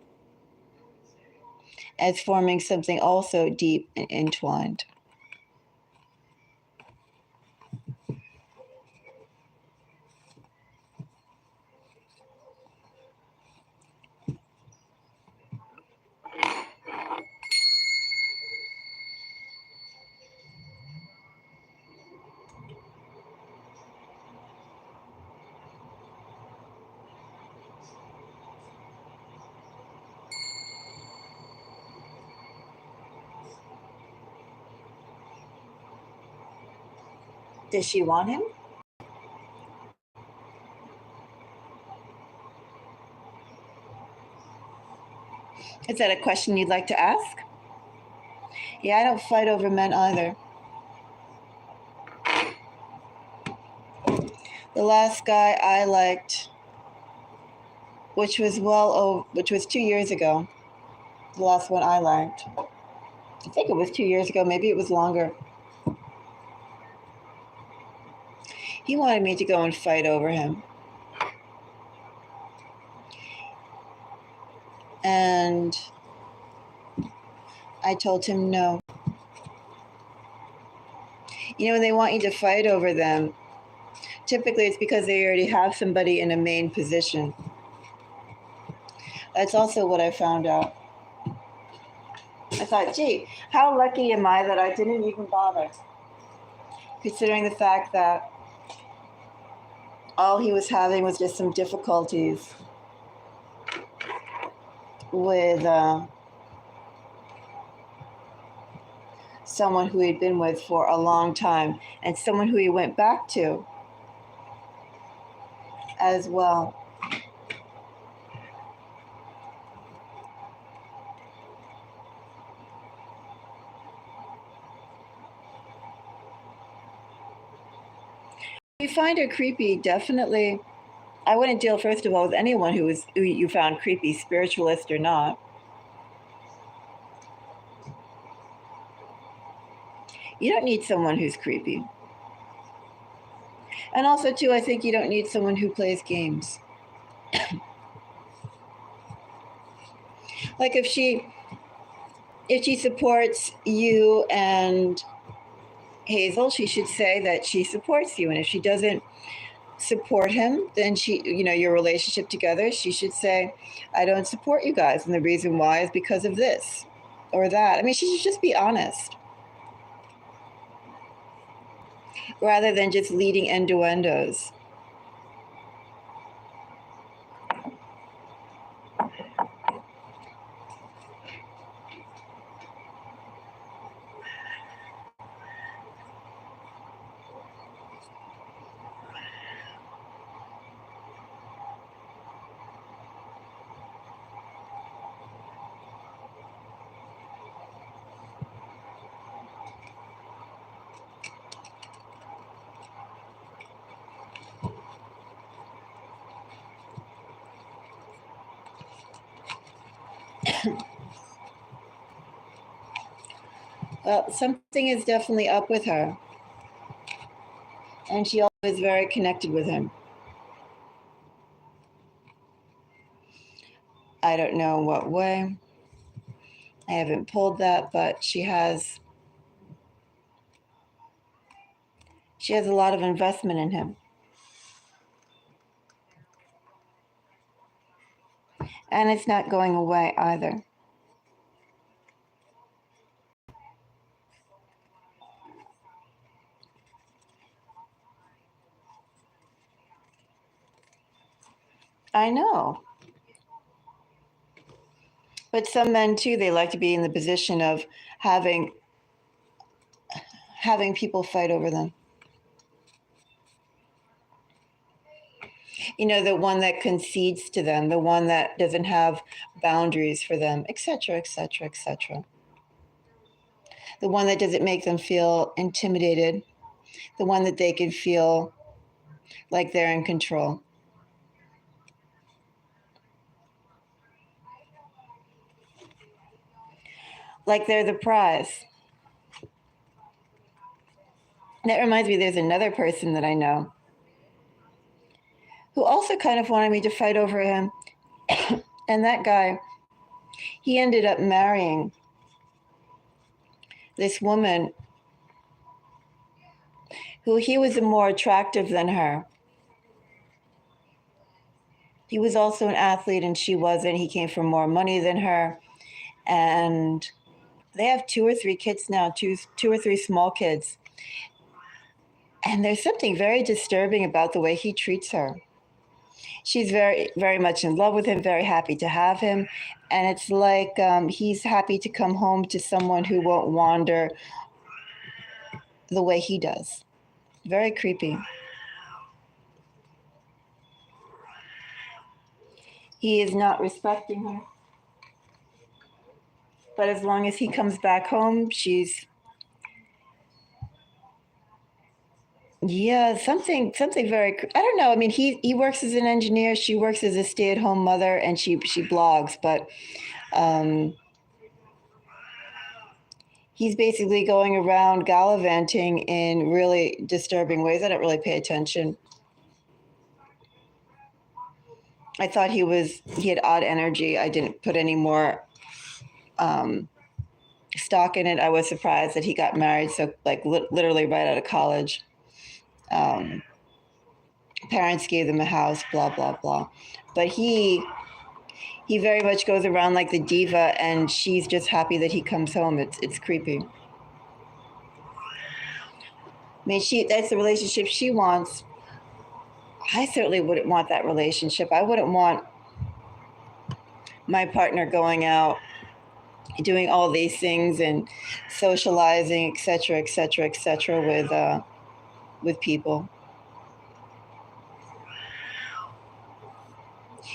S1: as forming something also deep and entwined. Does she want him? Is that a question you'd like to ask? Yeah, I don't fight over men either. The last guy I liked, which was 2 years ago, the last one I liked. I think it was 2 years ago, maybe it was longer. He wanted me to go and fight over him. And I told him no. You know, when they want you to fight over them, typically it's because they already have somebody in a main position. That's also what I found out. I thought, gee, how lucky am I that I didn't even bother? Considering the fact that all he was having was just some difficulties with someone who he'd been with for a long time and someone who he went back to as well. You find her creepy, definitely. I wouldn't deal, first of all, with anyone who you found creepy, spiritualist or not. You don't need someone who's creepy. And also, too, I think you don't need someone who plays games. Like if she supports you and Hazel, she should say that she supports you. And if she doesn't support him, then your relationship together, she should say, I don't support you guys. And the reason why is because of this or that. I mean, she should just be honest rather than just leading innuendos. Well, something is definitely up with her. And she also is very connected with him. I don't know in what way. I haven't pulled that, but she has a lot of investment in him. And it's not going away either. I know. But some men too, they like to be in the position of having people fight over them. You know, the one that concedes to them, the one that doesn't have boundaries for them, etc., etc., etc. The one that doesn't make them feel intimidated, the one that they can feel like they're in control. Like they're the prize. That reminds me, there's another person that I know who also kind of wanted me to fight over him. And that guy, he ended up marrying this woman who he was more attractive than her. He was also an athlete and she wasn't. He came from more money than her. And they have 2 or 3 kids now, two or three small kids. And there's something very disturbing about the way he treats her. She's very, very much in love with him, very happy to have him. And it's like he's happy to come home to someone who won't wander the way he does. Very creepy. He is not respecting her. But as long as he comes back home, she's, yeah, something very, I don't know. I mean, he works as an engineer, she works as a stay-at-home mother, and she blogs, but he's basically going around gallivanting in really disturbing ways. I don't really pay attention. I thought he had odd energy. I didn't put any more stock in it. I was surprised that he got married so like literally right out of college. Parents gave them a house, blah blah blah. But he very much goes around like the diva, and she's just happy that he comes home. It's creepy. I mean, that's the relationship she wants. I certainly wouldn't want that relationship. I wouldn't want my partner going out doing all these things and socializing, etc., etc., etc., with people.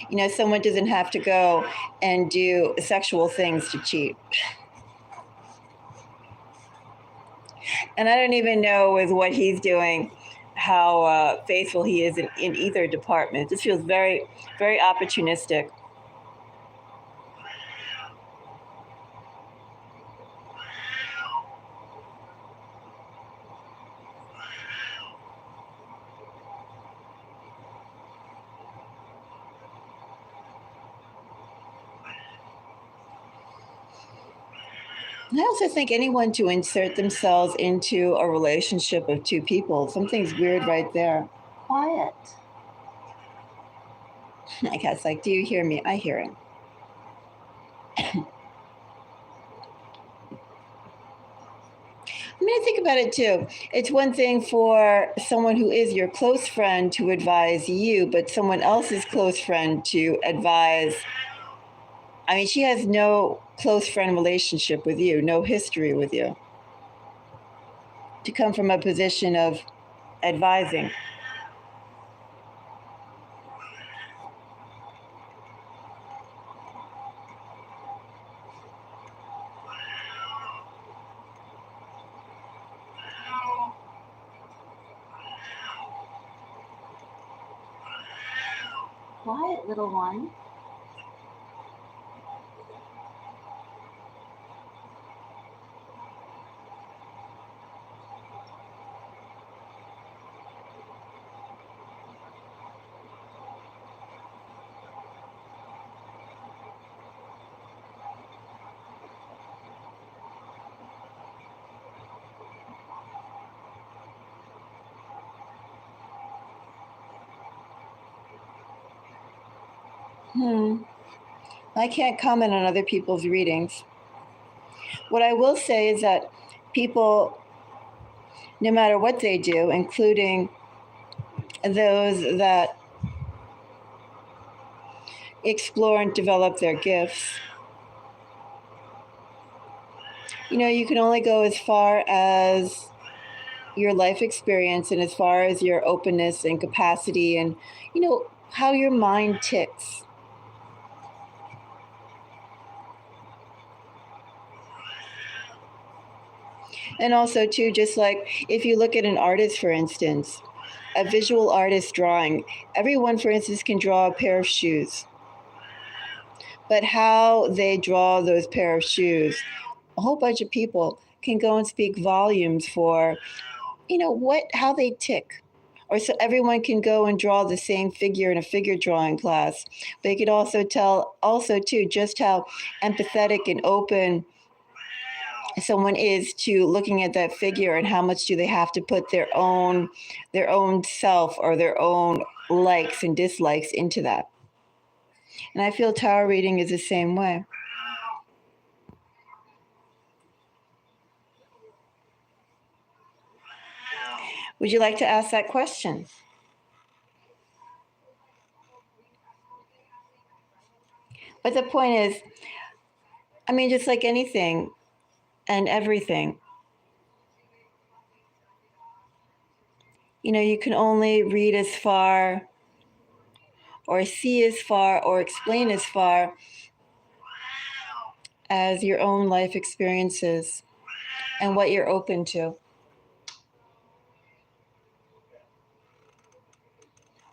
S1: You know, someone doesn't have to go and do sexual things to cheat. And I don't even know with what he's doing how faithful he is in either department. This feels very, very opportunistic. I also think anyone to insert themselves into a relationship of 2 people, something's weird right there. Quiet. I guess, like, do you hear me? I hear him. I mean, I think about it too. It's one thing for someone who is your close friend to advise you, but someone else's close friend to advise. I mean, she has no close friend relationship with you, no history with you. To come from a position of advising. Quiet, little one. I can't comment on other people's readings. What I will say is that people, no matter what they do, including those that explore and develop their gifts, you can only go as far as your life experience and as far as your openness and capacity and, how your mind ticks. And also, too, just like if you look at an artist, for instance, a visual artist drawing, everyone, for instance, can draw a pair of shoes. But how they draw those pair of shoes, a whole bunch of people can go and speak volumes for, how they tick. Or so everyone can go and draw the same figure in a figure drawing class. But it could also tell, too, just how empathetic and open someone is to looking at that figure and how much do they have to put their own self or their own likes and dislikes into that. And I feel tarot reading is the same way. Would you like to ask that question? But the point is, just like anything and everything, you can only read as far or see as far or explain as far as your own life experiences and what you're open to.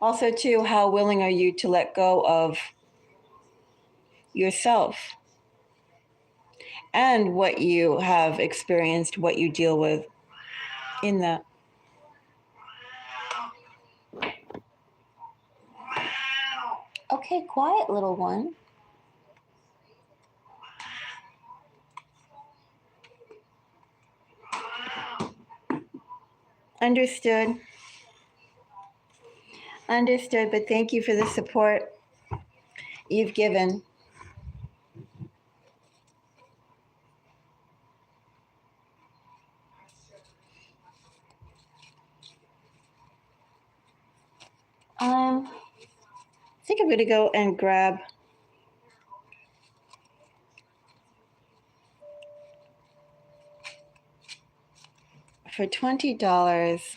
S1: Also, too, how willing are you to let go of yourself and what you have experienced, what you deal with in that. Okay, quiet, little one. Understood. Understood, but thank you for the support you've given. I think I'm going to go and grab for $20.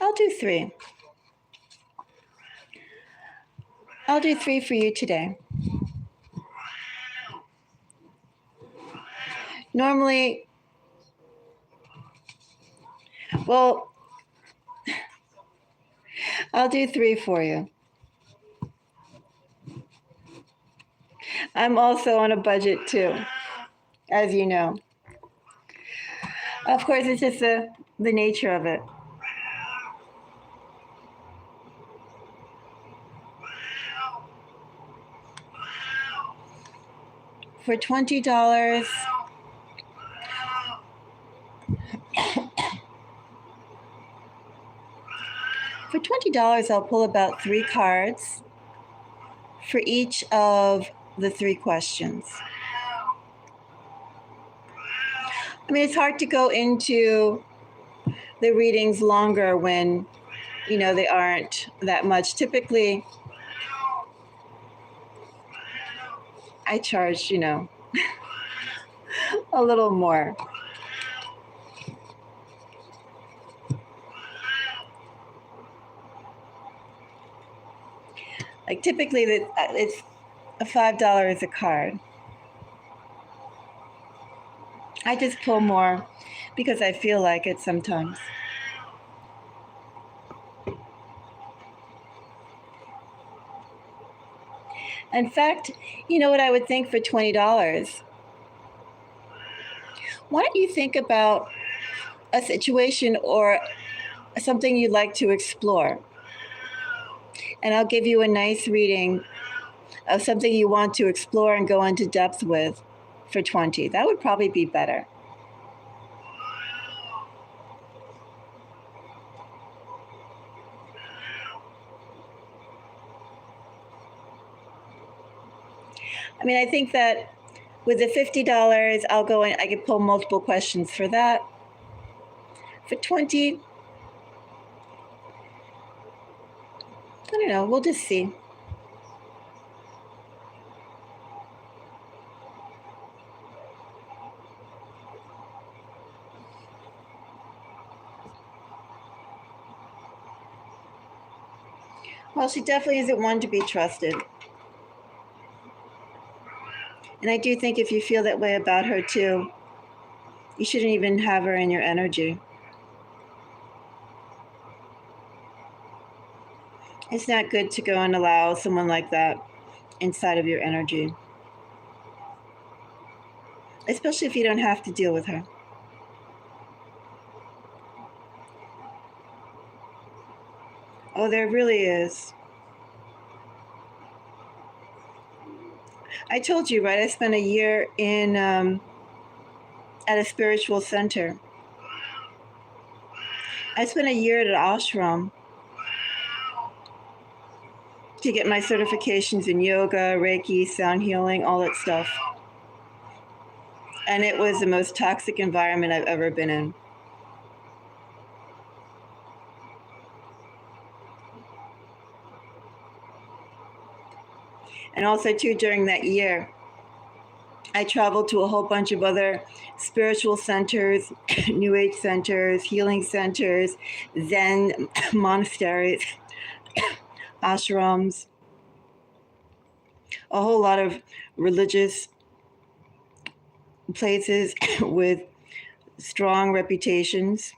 S1: I'll do 3. I'll do 3 for you today. Normally, well, I'll do 3 for you. I'm also on a budget too, as you know. Of course, it's just the nature of it. For $20, I'll pull about 3 cards for each of the 3 questions. It's hard to go into the readings longer when, they aren't that much. Typically, I charge, a little more. Like typically, it's $5 a card. I just pull more because I feel like it sometimes. In fact, you know what I would think for $20? Why don't you think about a situation or something you'd like to explore? And I'll give you a nice reading of something you want to explore and go into depth with for $20. That would probably be better. I mean, I think that with the $50, I'll go and I can pull multiple questions for that. For 20, I don't know, we'll just see. Well, she definitely isn't one to be trusted. And I do think if you feel that way about her too, you shouldn't even have her in your energy. It's not good to go and allow someone like that inside of your energy, especially if you don't have to deal with her. Oh, there really is. I told you, right? I spent a year in at a spiritual center. I spent a year at an ashram to get my certifications in yoga, Reiki, sound healing, all that stuff. And it was the most toxic environment I've ever been in. And also, too, during that year, I traveled to a whole bunch of other spiritual centers, New Age centers, healing centers, Zen monasteries, ashrams, a whole lot of religious places with strong reputations.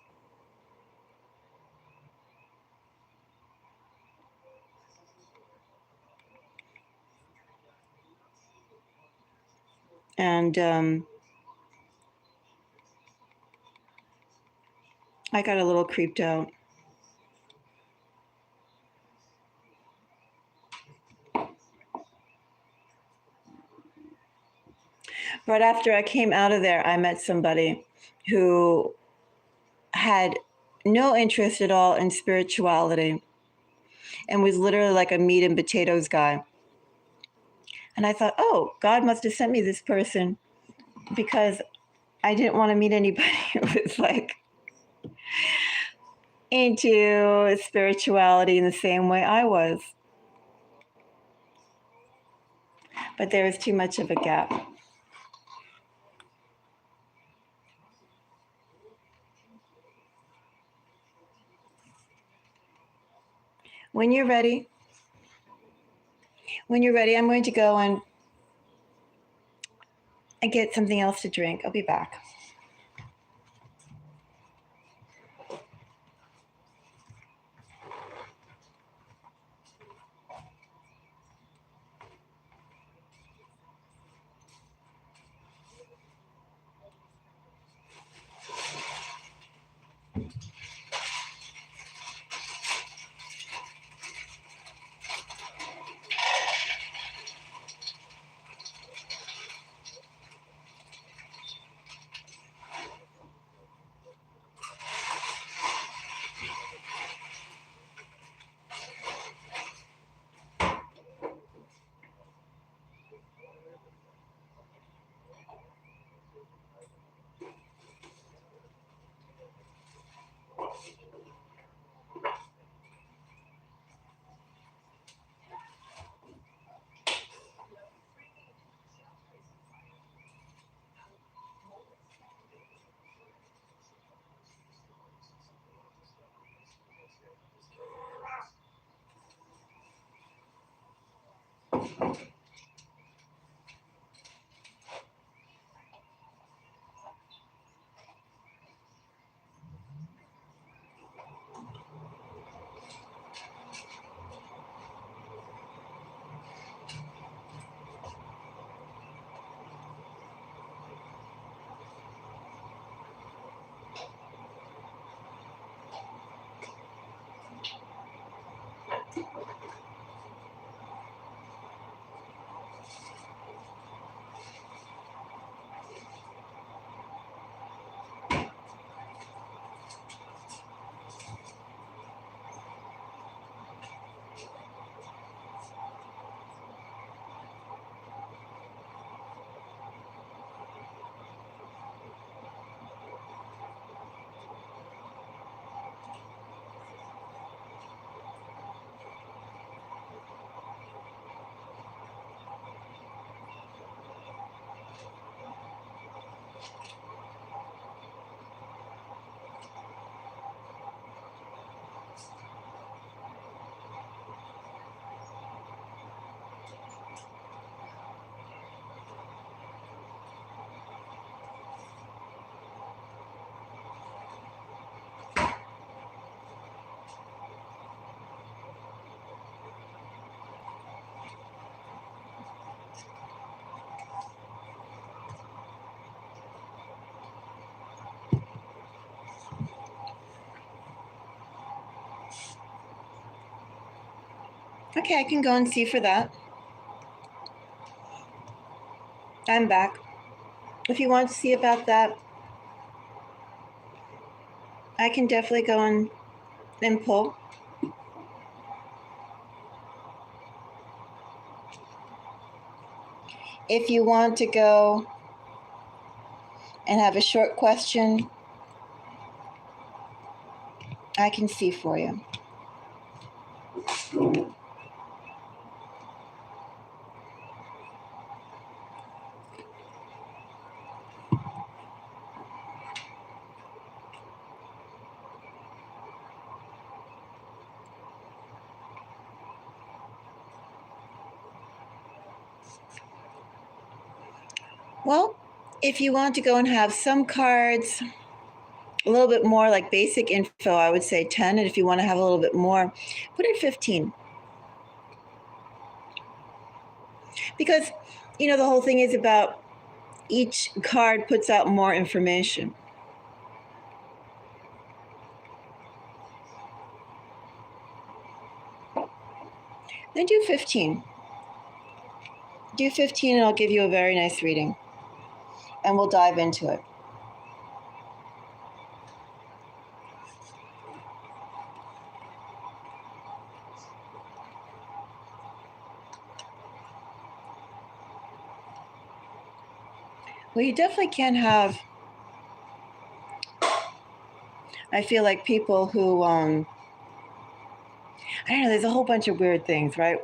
S1: And I got a little creeped out. Right after I came out of there, I met somebody who had no interest at all in spirituality and was literally like a meat and potatoes guy. And I thought, oh, God must have sent me this person because I didn't want to meet anybody who was like into spirituality in the same way I was. But there was too much of a gap. When you're ready, I'm going to go and get something else to drink. I'll be back. Okay, I can go and see for that. I'm back. If you want to see about that, I can definitely go and pull. If you want to go and have a short question, I can see for you. Well, if you want to go and have some cards, a little bit more like basic info, I would say 10. And if you want to have a little bit more, put it 15. Because, the whole thing is about each card puts out more information. Then do 15. Do 15 and I'll give you a very nice reading. And we'll dive into it. Well, you definitely can't have, I feel like people who, I don't know, there's a whole bunch of weird things, right?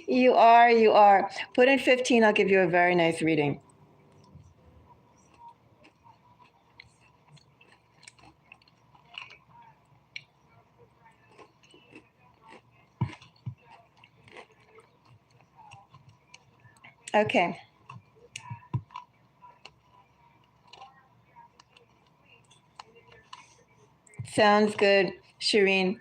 S1: You are. Put in 15, I'll give you a very nice reading. Okay. Sounds good, Shireen.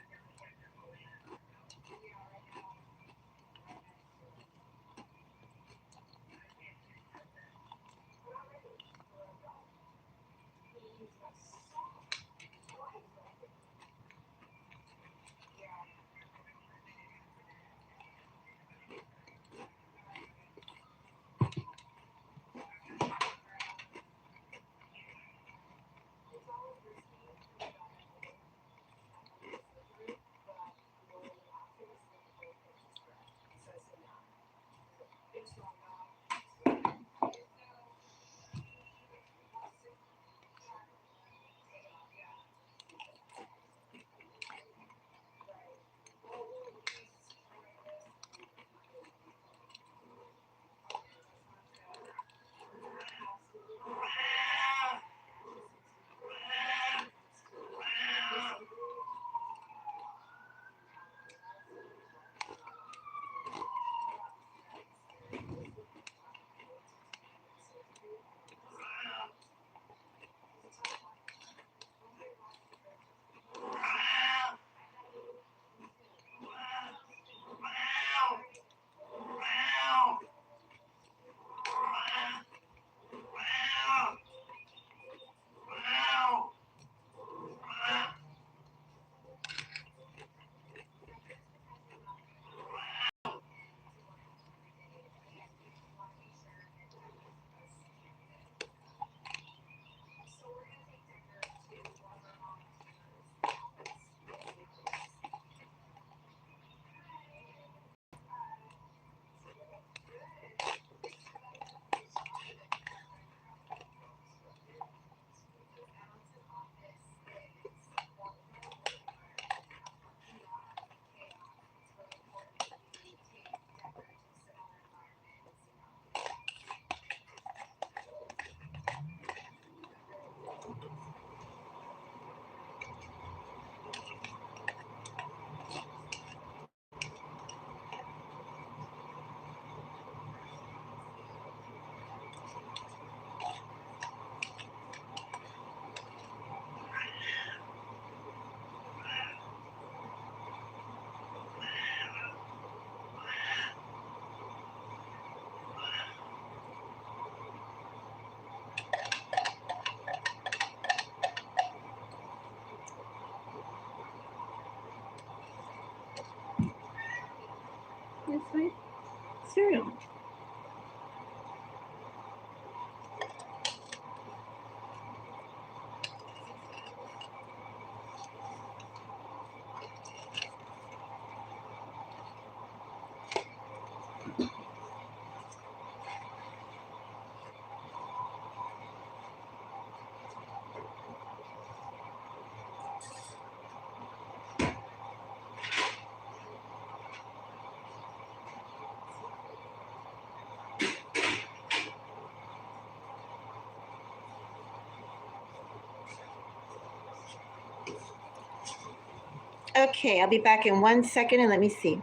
S1: Okay, I'll be back in 1 second and let me see.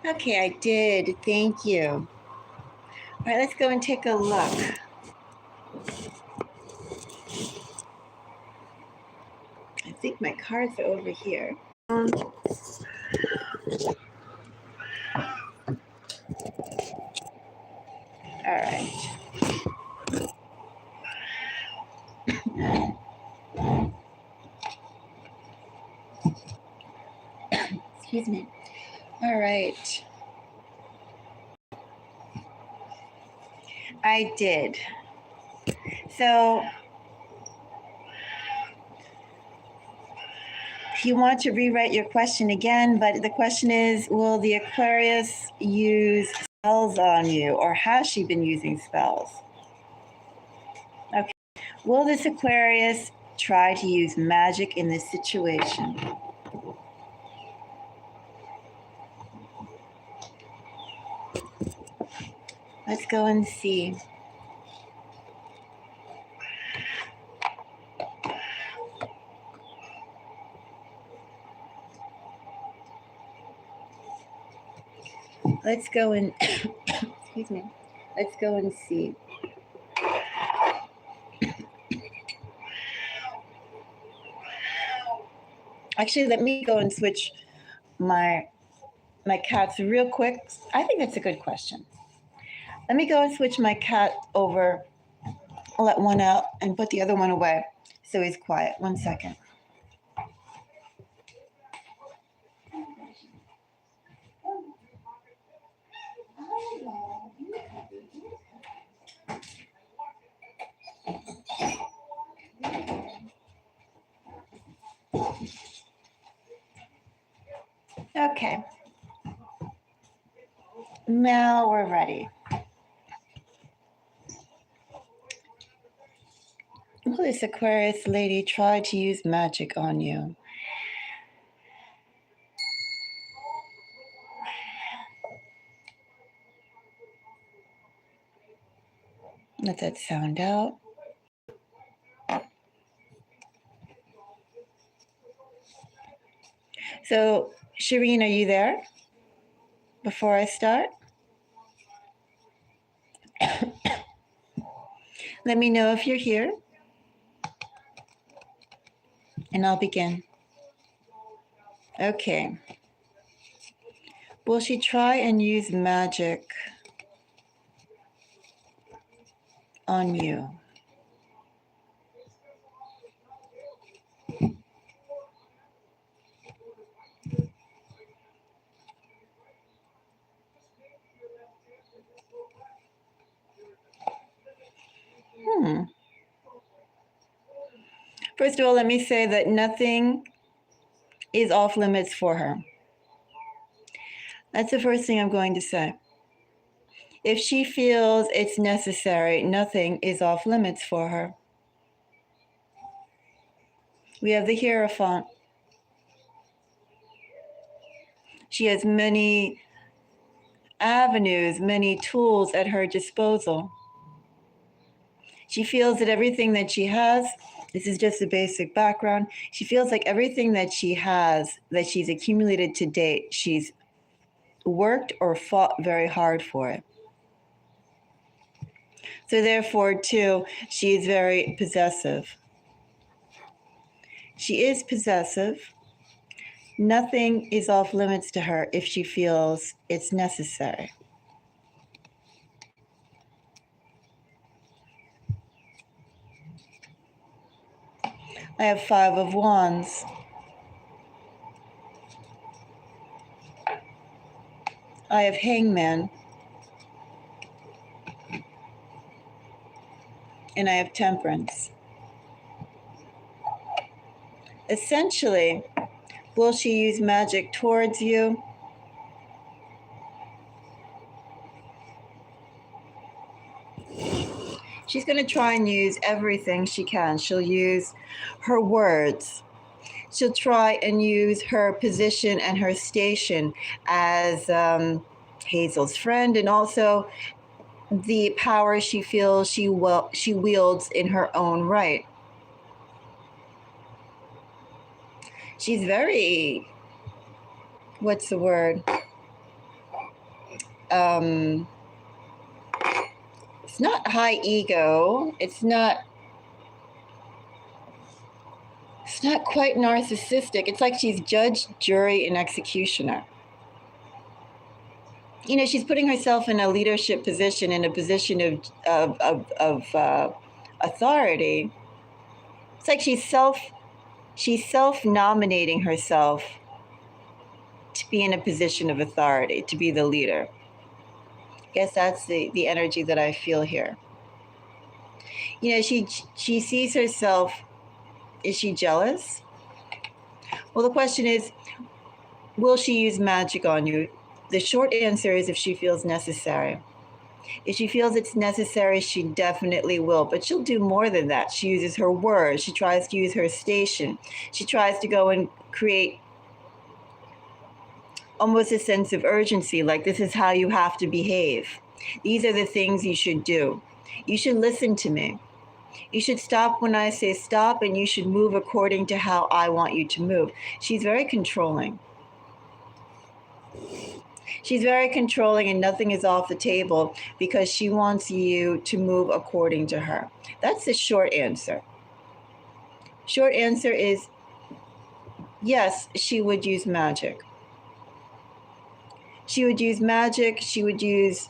S1: Okay, I did. Thank you. All right, let's go and take a look. I think my cards are over here. All right. Excuse me. All right. I did. So if you want to rewrite your question again, but the question is, will the Aquarius use spells on you, or has she been using spells? Okay. Will this Aquarius try to use magic in this situation? Let's go and see. Let's go and excuse me. Let's go and see. Actually, let me go and switch my cats real quick. I think that's a good question. Let me go and switch my cat over. I'll let one out and put the other one away so he's quiet. 1 second. Okay. Now we're ready. Will this Aquarius lady try to use magic on you? Let that sound out. So, Shireen, are you there before I start? Let me know if you're here, and I'll begin. Okay. Will she try and use magic on you? First of all, let me say that nothing is off limits for her. That's the first thing I'm going to say. If she feels it's necessary, nothing is off limits for her. We have the Hierophant. She has many avenues, many tools at her disposal. She feels that everything that she has, this is just a basic background, she feels like everything that she has, that she's accumulated to date, she's worked or fought very hard for it. So therefore, too, she is very possessive. She is possessive. Nothing is off limits to her if she feels it's necessary. I have 5 of Wands. I have Hangman. And I have Temperance. Essentially, will she use magic towards you? She's going to try and use everything she can. She'll use her words. She'll try and use her position and her station as Hazel's friend, and also the power she feels she wields in her own right. She's very, what's the word? It's not high ego. It's not quite narcissistic. It's like she's judge, jury, and executioner. You know, she's putting herself in a leadership position, in a position of authority. It's like she's self-nominating herself to be in a position of authority, to be the leader. I guess that's the energy that I feel here. You know, she sees herself. Is she jealous? Well, the question is, will she use magic on you? The short answer is if she feels necessary. If she feels it's necessary, she definitely will. But she'll do more than that. She uses her words. She tries to use her station. She tries to go and create almost a sense of urgency, like this is how you have to behave. These are the things you should do. You should listen to me. You should stop when I say stop, and you should move according to how I want you to move. She's very controlling. She's very controlling, and nothing is off the table because she wants you to move according to her. That's the short answer. Short answer is yes, she would use magic. She would use magic. She would use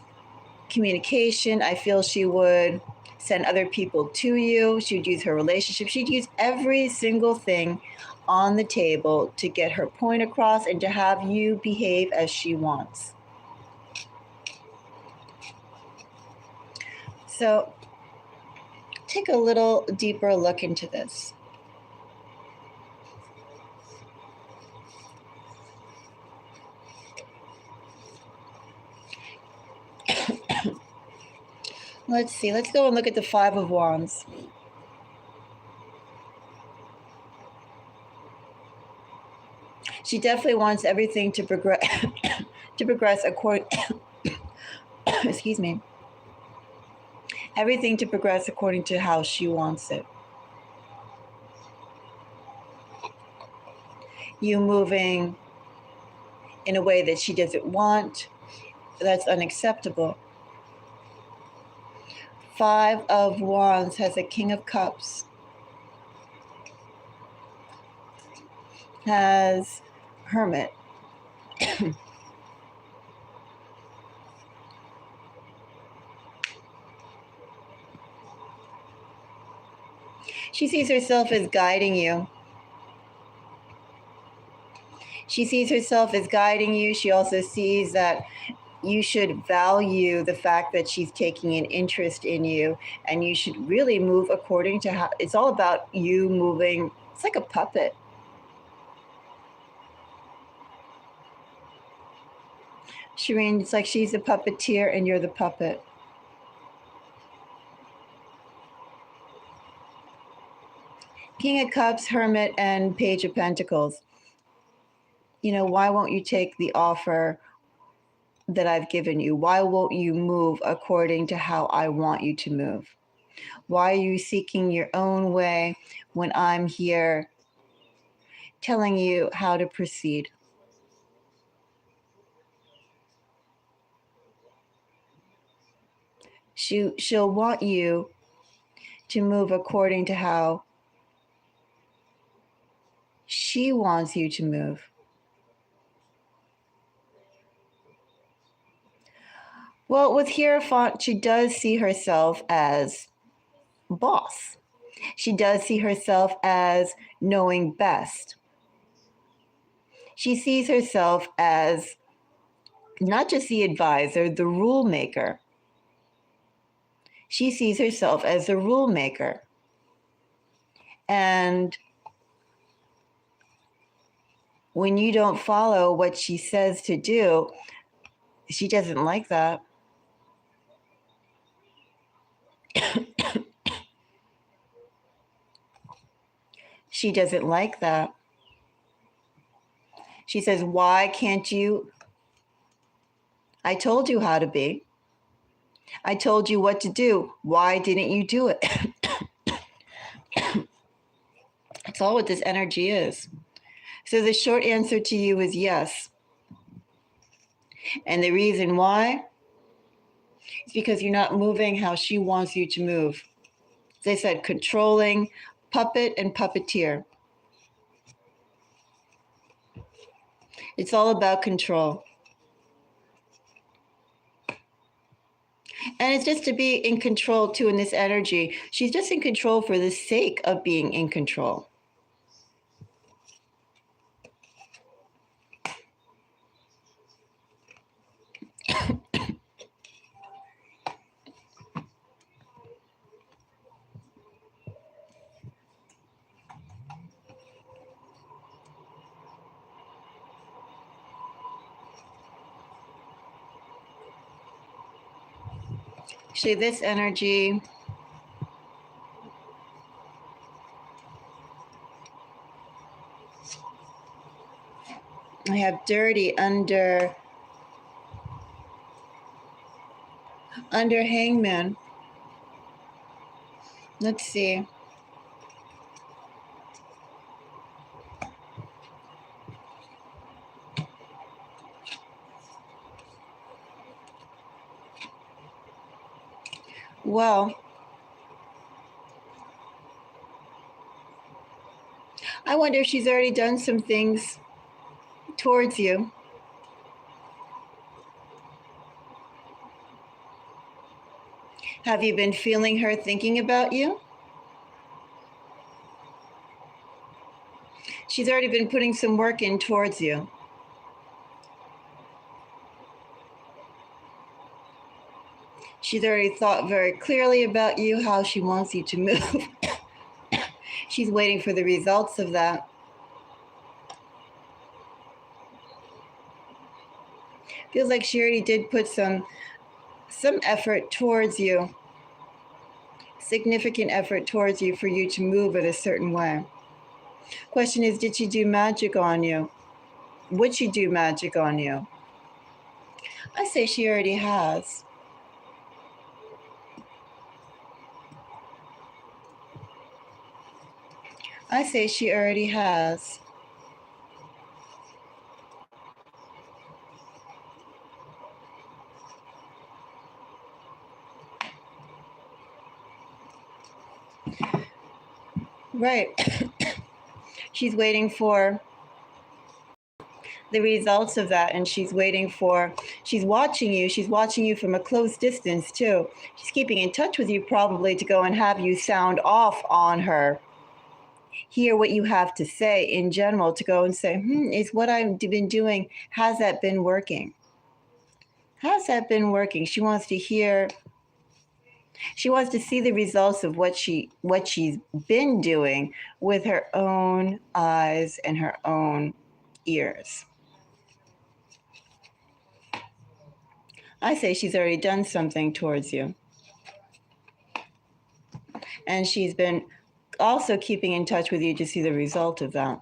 S1: communication. I feel she would send other people to you. She would use her relationship. She'd use every single thing on the table to get her point across and to have you behave as she wants. So take a little deeper look into this. Let's see. Let's go and look at the Five of Wands. She definitely wants everything to progress according excuse me. Everything to progress according to how she wants it. You moving in a way that she doesn't want, that's unacceptable. Five of Wands has a King of Cups, has Hermit. She sees herself as guiding you. She sees herself as guiding you. She also sees that you should value the fact that she's taking an interest in you, and you should really move according to how it's all about you moving. It's like a puppet. Shireen, it's like she's the puppeteer and you're the puppet. King of Cups, Hermit, and Page of Pentacles. You know, why won't you take the offer that I've given you? Why won't you move according to how I want you to move? Why are you seeking your own way when I'm here telling you how to proceed? She'll want you to move according to how she wants you to move. Well, with Hierophant, she does see herself as boss. She does see herself as knowing best. She sees herself as not just the advisor, the rule maker. She sees herself as the rule maker. And when you don't follow what she says to do, she doesn't like that. She doesn't like that. She says, why can't you? I told you how to be. I told you what to do. Why didn't you do it? That's all what this energy is. So the short answer to you is yes. And the reason why is because you're not moving how she wants you to move. As I said, controlling, puppet, and puppeteer. It's all about control. And it's just to be in control too in this energy. She's just in control for the sake of being in control. Actually, this energy, I have dirty under hangman. Let's see. Well, I wonder if she's already done some things towards you. Have you been feeling her thinking about you? She's already been putting some work in towards you. She's already thought very clearly about you, how she wants you to move. She's waiting for the results of that. Feels like she already did put some effort towards you, significant effort towards you for you to move in a certain way. Question is, did she do magic on you? Would she do magic on you? I say she already has. I say she already has. Right. She's waiting for the results of that, and she's watching you from a close distance too. She's keeping in touch with you probably to go and have you sound off on her, hear what you have to say in general, to go and say, is what I've been doing, has that been working? Has that been working? She wants to hear, she wants to see the results of what she's been doing with her own eyes and her own ears. I say she's already done something towards you. And she's been also keeping in touch with you to see the result of that.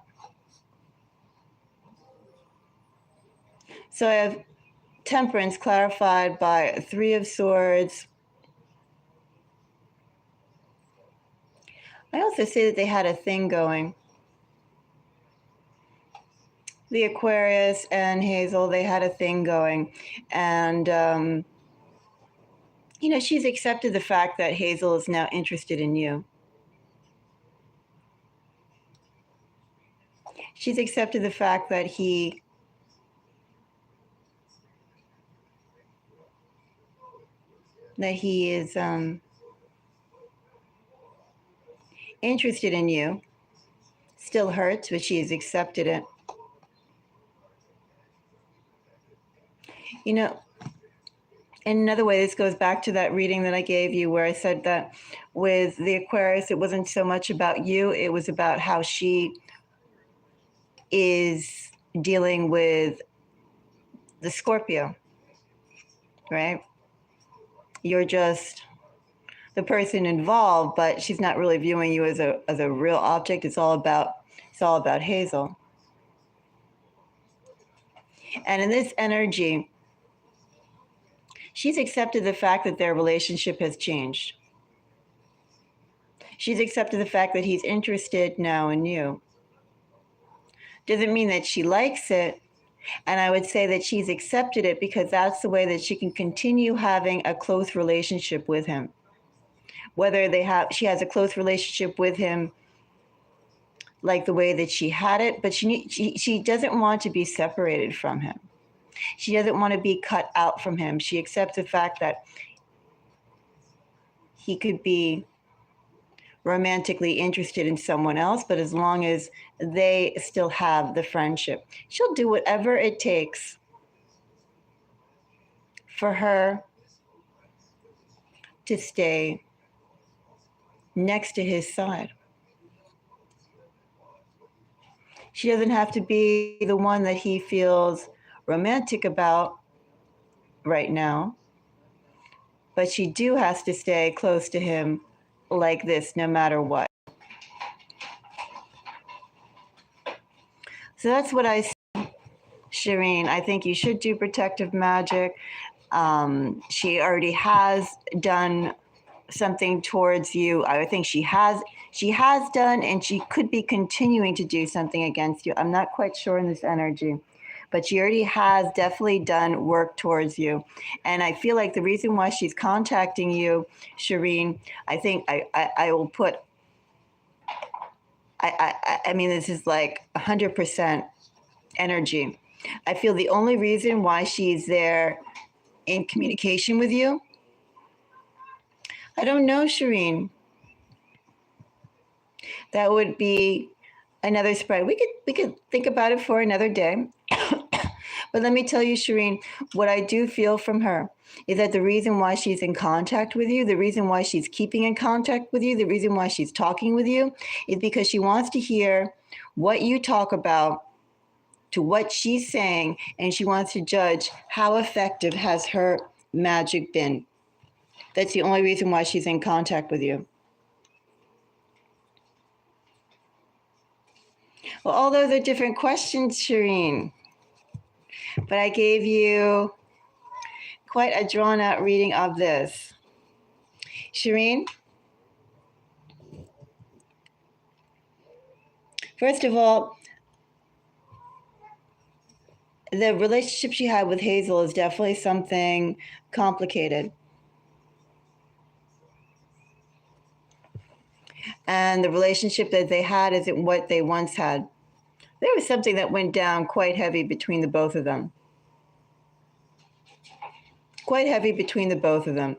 S1: So I have temperance clarified by 3 of Swords. I also say that they had a thing going. The Aquarius and Hazel, they had a thing going. And, she's accepted the fact that Hazel is now interested in you. She's accepted the fact that he is interested in you. Still hurts, but she has accepted it. In another way, this goes back to that reading that I gave you where I said that with the Aquarius, it wasn't so much about you, it was about how she is dealing with the Scorpio, right? You're just the person involved, but she's not really viewing you as a real object. It's all about Hazel. And in this energy, She's accepted the fact that their relationship has changed. She's accepted the fact that he's interested now in you. Doesn't mean that she likes it. And I would say that she's accepted it because that's the way that she can continue having a close relationship with him. Whether she has a close relationship with him like the way that she had it, but she doesn't want to be separated from him. She doesn't want to be cut out from him. She accepts the fact that he could be romantically interested in someone else, but as long as they still have the friendship, she'll do whatever it takes for her to stay next to his side. She doesn't have to be the one that he feels romantic about right now, but she has to stay close to him like this no matter what. So that's what I see, Shireen. I think you should do protective magic. She already has done something towards you. I think she has done, and she could be continuing to do something against you. I'm not quite sure in this energy, but she already has definitely done work towards you. And I feel like the reason why she's contacting you, Shireen, I think I will put, I mean, this is like 100% energy. I feel the only reason why she's there in communication with you, I don't know, Shireen. That would be another spread. We could think about it for another day. But let me tell you, Shireen, what I do feel from her is that the reason why she's in contact with you, the reason why she's keeping in contact with you, the reason why she's talking with you is because she wants to hear what you talk about to what she's saying, and she wants to judge how effective has her magic been. That's the only reason why she's in contact with you. Well, all those are different questions, Shireen. But I gave you quite a drawn-out reading of this. Shireen, first of all, the relationship she had with Hazel is definitely something complicated. And the relationship that they had isn't what they once had. There was something that went down quite heavy between the both of them. Quite heavy between the both of them.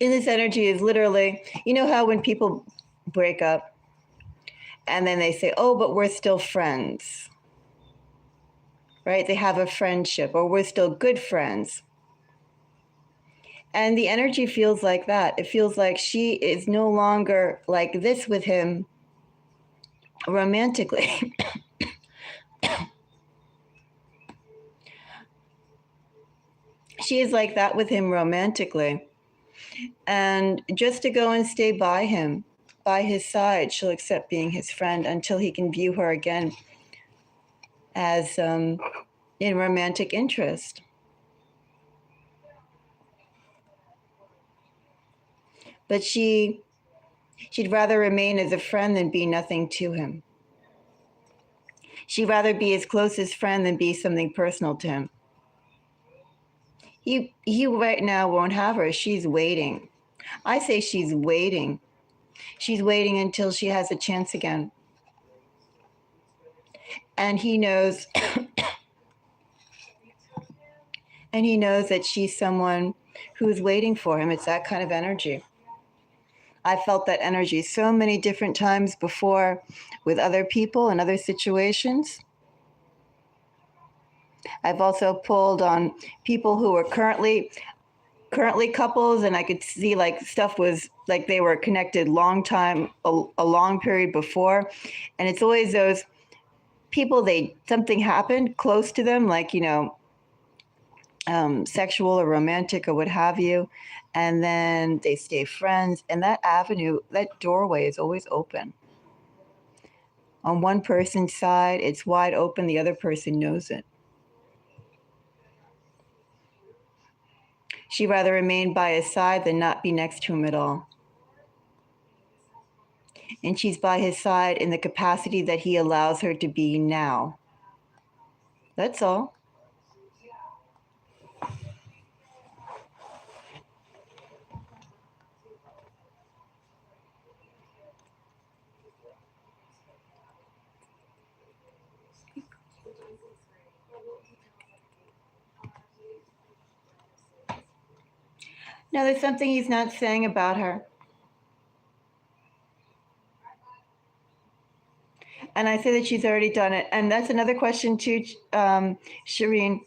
S1: In this energy is literally, you know how when people break up and then they say, oh, but we're still friends, right? They have a friendship, or we're still good friends. And the energy feels like that. It feels like she is no longer like this with him romantically. She is like that with him romantically. And just to go and stay by him, by his side, she'll accept being his friend until he can view her again as in romantic interest. But she'd rather remain as a friend than be nothing to him. She'd rather be his closest friend than be something personal to him. He right now won't have her. She's waiting. I say she's waiting. She's waiting until she has a chance again. And he knows, and he knows that she's someone who's waiting for him. It's that kind of energy. I felt that energy so many different times before with other people and other situations. I've also pulled on people who are currently couples, and I could see like stuff was like they were connected long time, a long period before. And it's always those people, something happened close to them, like, you know, sexual or romantic or what have you, and then they stay friends, and that avenue, that doorway is always open. On one person's side, it's wide open, the other person knows it. She'd rather remain by his side than not be next to him at all. And she's by his side in the capacity that he allows her to be now. That's all. Now, there's something he's not saying about her. And I say that she's already done it. And that's another question too, Shireen.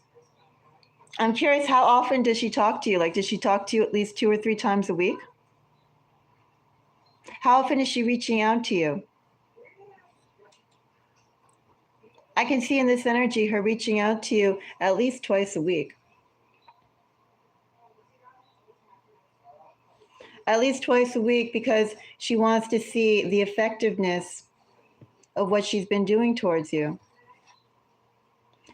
S1: I'm curious, how often does she talk to you? Like, does she talk to you at least 2 or 3 times a week? How often is she reaching out to you? I can see in this energy her reaching out to you at least twice a week. At least twice a week, because she wants to see the effectiveness of what she's been doing towards you.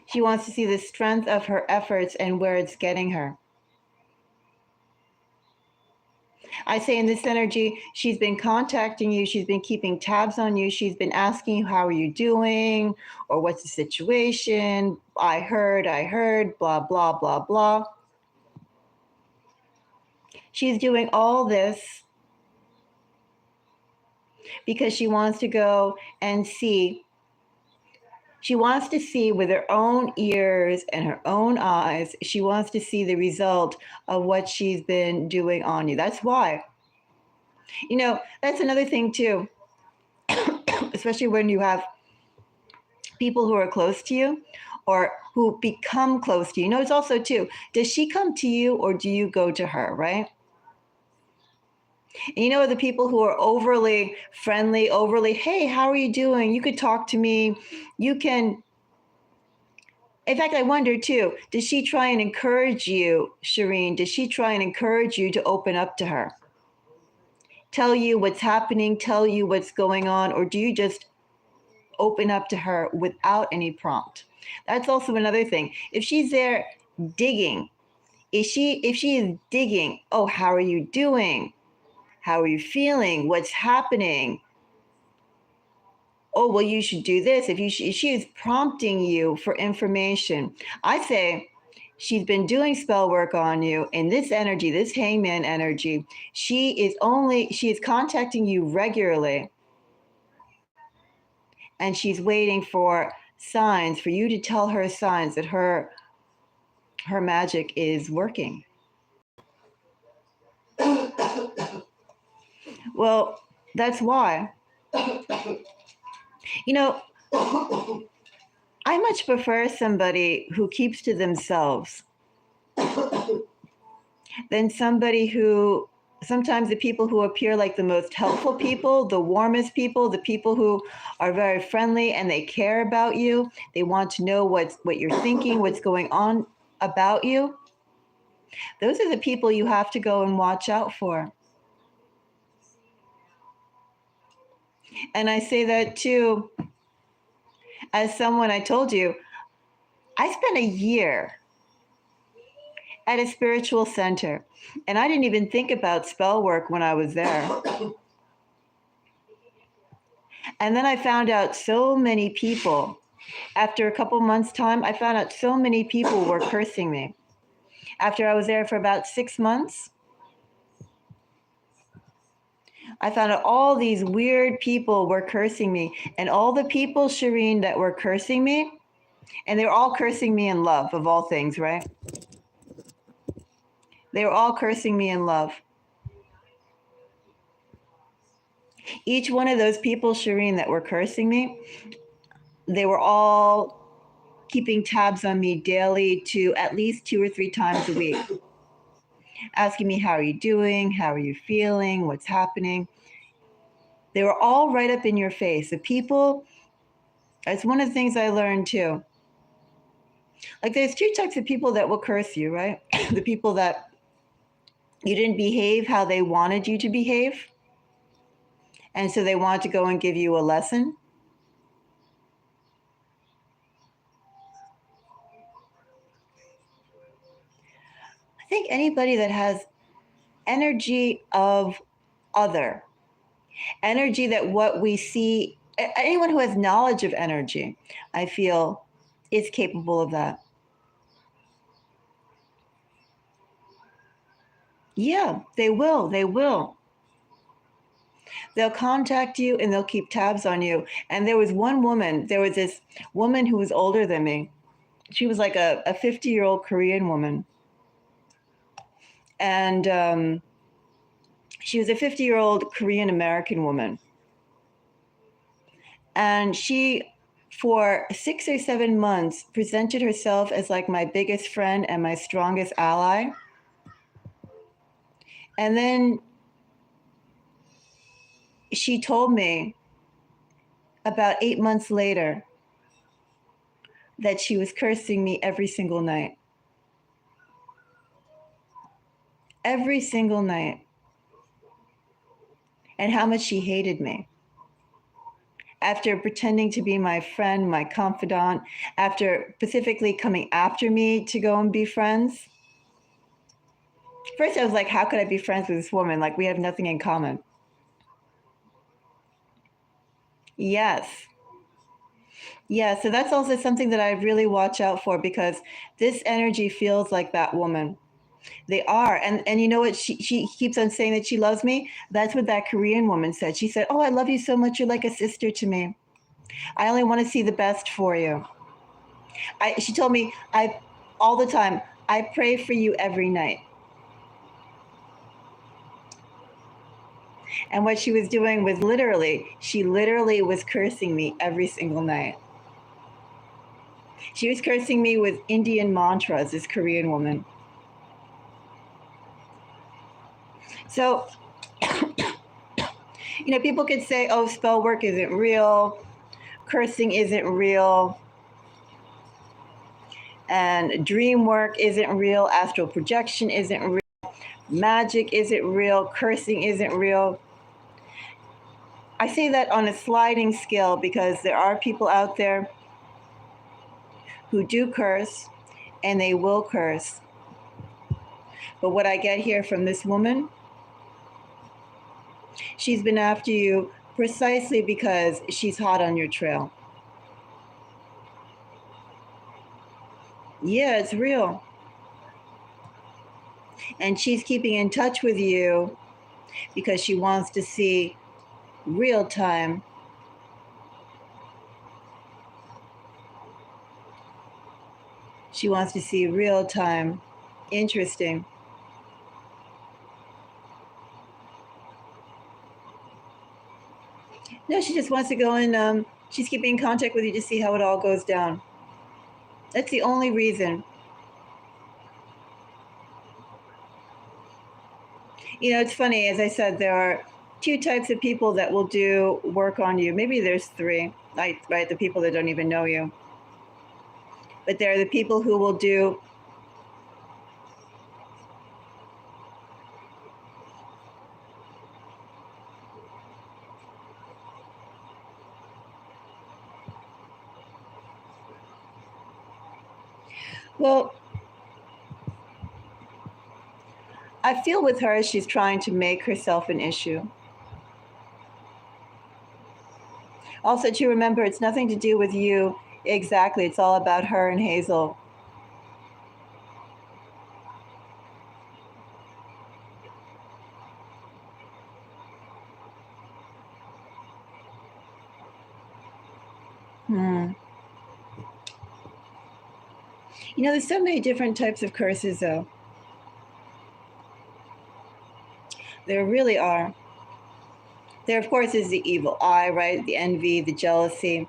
S1: She wants to see the strength of her efforts and where it's getting her. I say in this energy, she's been contacting you, she's been keeping tabs on you, she's been asking you, how are you doing? Or what's the situation? I heard, blah, blah, blah, blah. She's doing all this because she wants to go and see. She wants to see with her own ears and her own eyes. She wants to see the result of what she's been doing on you. That's why. You know, that's another thing too, especially when you have people who are close to you or who become close to you. You know, it's also too, does she come to you or do you go to her, right? And you know, the people who are overly friendly, overly, hey, how are you doing? You could talk to me. You can. In fact, I wonder too, does she try and encourage you, Shireen? Does she try and encourage you to open up to her? Tell you what's happening, tell you what's going on, or do you just open up to her without any prompt? That's also another thing. If she's there digging, if she is digging, oh, how are you doing? How are you feeling? What's happening? Oh, well, you should do this. If she is prompting you for information, I say she's been doing spell work on you in this energy, this hangman energy. She is contacting you regularly, and she's waiting for signs, for you to tell her signs that her magic is working. Well, that's why. You know, I much prefer somebody who keeps to themselves than somebody who, sometimes the people who appear like the most helpful people, the warmest people, the people who are very friendly and they care about you. They want to know what you're thinking, what's going on about you. Those are the people you have to go and watch out for. And I say that too, as someone, I told you, I spent a year at a spiritual center, and I didn't even think about spell work when I was there. And then I found out so many people, after a couple months' time, I found out so many people were cursing me. After I was there for about 6 months, I found out all these weird people were cursing me. And all the people, Shireen, that were cursing me, and they were all cursing me in love, of all things, right? They were all cursing me in love. Each one of those people, Shireen, that were cursing me, they were all keeping tabs on me daily, to at least 2 or 3 times a week, asking me, how are you doing? How are you feeling? What's happening? They were all right up in your face. The people, that's one of the things I learned too. Like, there's 2 types of people that will curse you, right? The people that you didn't behave how they wanted you to behave, and so they want to go and give you a lesson. think anybody that has energy of other, energy that what we see, anyone who has knowledge of energy, I feel is capable of that. Yeah, they will. They will. They'll contact you and they'll keep tabs on you. And there was this woman who was older than me. She was like a 50-year-old Korean woman. And she was a 50-year-old Korean American woman. And she, for 6 or 7 months, presented herself as like my biggest friend and my strongest ally. And then she told me about 8 months later that she was cursing me every single night. Every single night. And how much she hated me. After pretending to be my friend, my confidant, after specifically coming after me to go and be friends. First, I was like, how could I be friends with this woman? Like, we have nothing in common. Yes. Yeah, so that's also something that I really watch out for, because this energy feels like that woman. They are. And you know what? She keeps on saying that she loves me. That's what that Korean woman said. She said, oh, I love you so much. You're like a sister to me. I only want to see the best for you. She told me, all the time, I pray for you every night. And what she was doing was she literally was cursing me every single night. She was cursing me with Indian mantras, this Korean woman. So, people could say, oh, spell work isn't real, cursing isn't real, and dream work isn't real, astral projection isn't real, magic isn't real, cursing isn't real. I say that on a sliding scale because there are people out there who do curse and they will curse. But what I get here from this woman, she's been after you precisely because she's hot on your trail. Yeah, it's real. And she's keeping in touch with you because she wants to see real time. She wants to see real time. Interesting. No, she just wants to go and she's keeping in contact with you to see how it all goes down. That's the only reason. It's funny, as I said, there are two types of people that will do work on you. Maybe there's three, right? The people that don't even know you. But there are the people who will do well, I feel with her she's trying to make herself an issue. Also, to remember, it's nothing to do with you exactly. It's all about her and Hazel. There's so many different types of curses, though. There really are. There, of course, is the evil eye, right? The envy, the jealousy.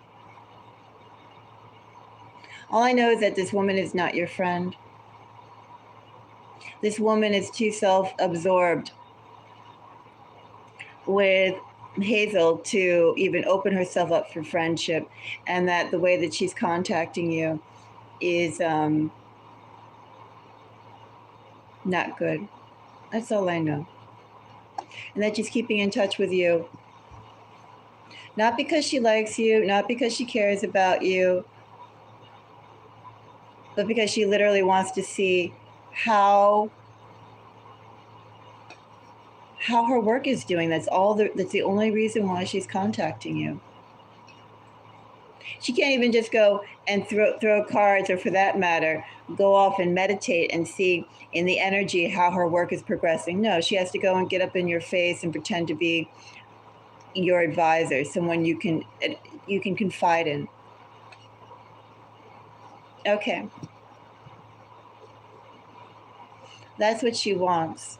S1: All I know is that this woman is not your friend. This woman is too self-absorbed with Hazel to even open herself up for friendship, and that the way that she's contacting you is not good. That's all I know. And that she's keeping in touch with you. Not because she likes you, not because she cares about you, but because she literally wants to see how how her work is doing. That's the only reason why she's contacting you. She can't even just go and throw cards, or for that matter, go off and meditate and see in the energy how her work is progressing. No, she has to go and get up in your face and pretend to be your advisor, someone you can confide in. Okay. That's what she wants.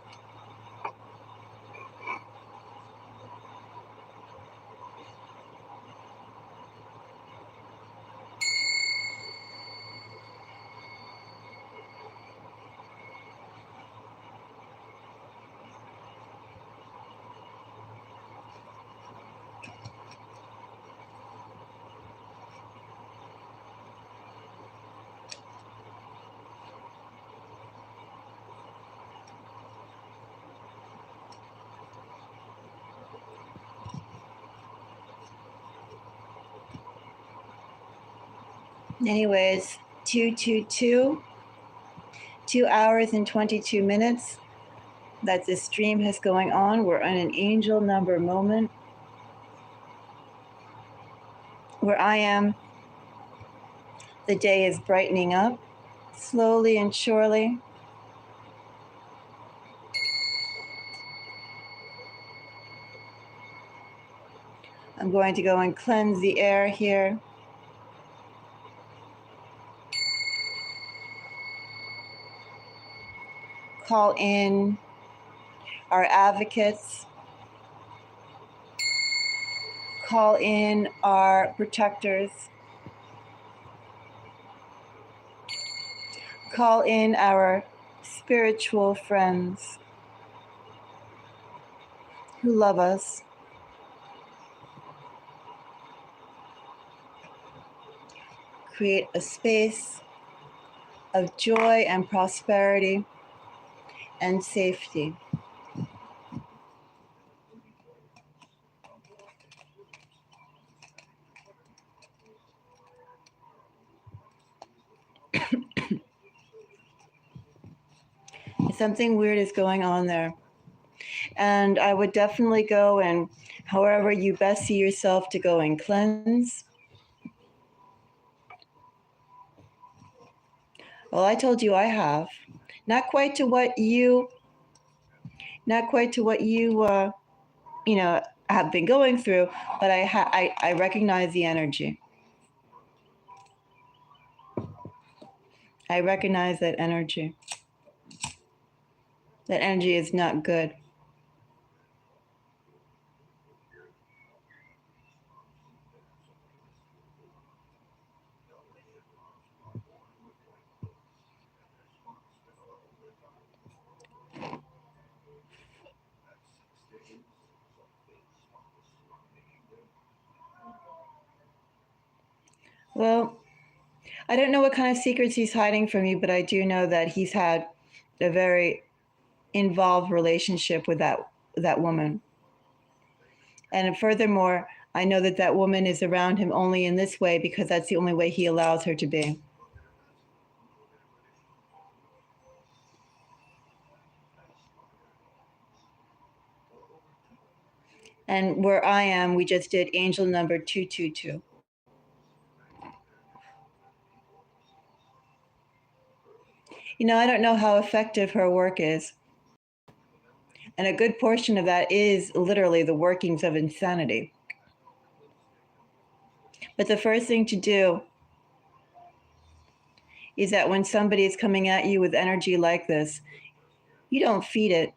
S1: Anyways, 222, 2 hours and 22 minutes that this stream has going on. We're on an angel number moment where I am. The day is brightening up slowly and surely. I'm going to go and cleanse the air here. Call in our advocates. Call in our protectors. Call in our spiritual friends who love us. Create a space of joy and prosperity and safety. Something weird is going on there. And I would definitely go and, however you best see yourself, to go and cleanse. Well, I told you I have. Not quite to what you have been going through, but I recognize the energy. I recognize that energy. That energy is not good. Well, I don't know what kind of secrets he's hiding from you, but I do know that he's had a very involved relationship with that woman. And furthermore, I know that that woman is around him only in this way because that's the only way he allows her to be. And where I am, we just did angel number 222. I don't know how effective her work is. And a good portion of that is literally the workings of insanity. But the first thing to do is that when somebody is coming at you with energy like this, you don't feed it.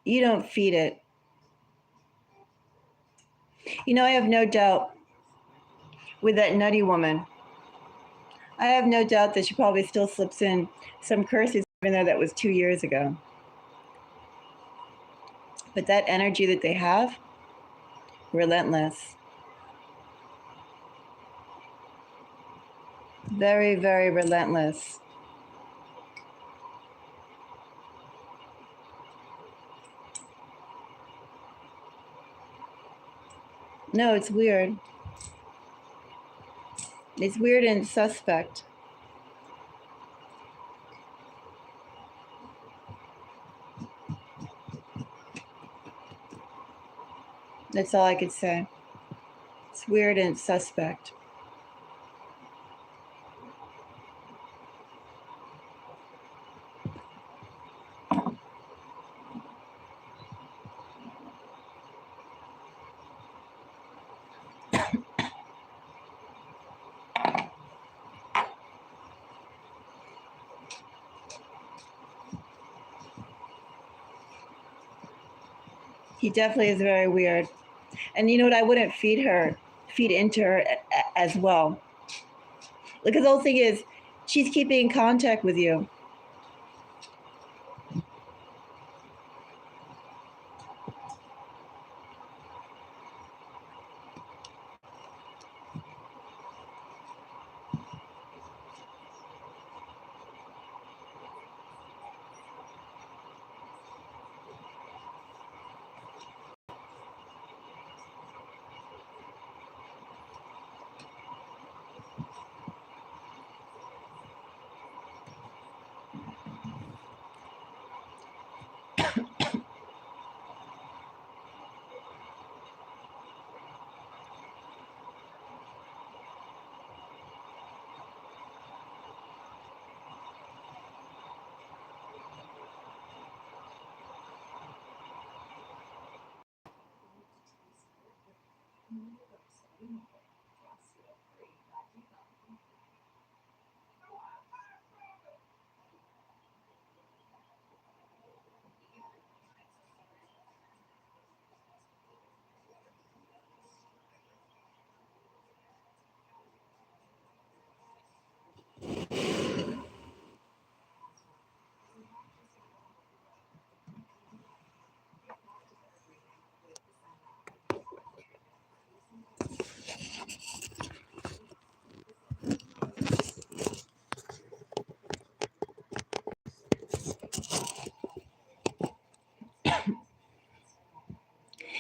S1: You don't feed it. I have no doubt with that nutty woman. I have no doubt that she probably still slips in some curses in there that was 2 years ago. But that energy that they have, relentless. Very, very relentless. No, it's weird. It's weird and suspect. That's all I could say. It's weird and suspect. He definitely is very weird. And you know what? I wouldn't feed into her as well. Because the whole thing is, she's keeping in contact with you.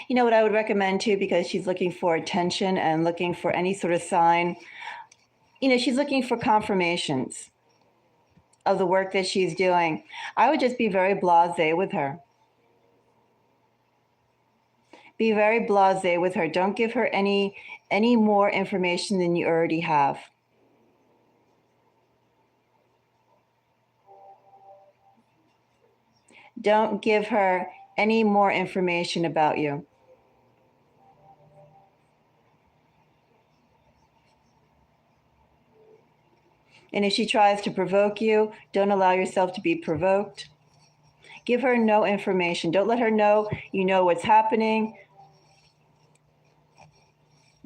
S1: You know what I would recommend too, because she's looking for attention and looking for any sort of sign. You know, she's looking for confirmations of the work that she's doing. I would just be very blasé with her. Be very blasé with her. Don't give her any more information than you already have. Don't give her any more information about you. And if she tries to provoke you, don't allow yourself to be provoked. Give her no information. Don't let her know you know what's happening.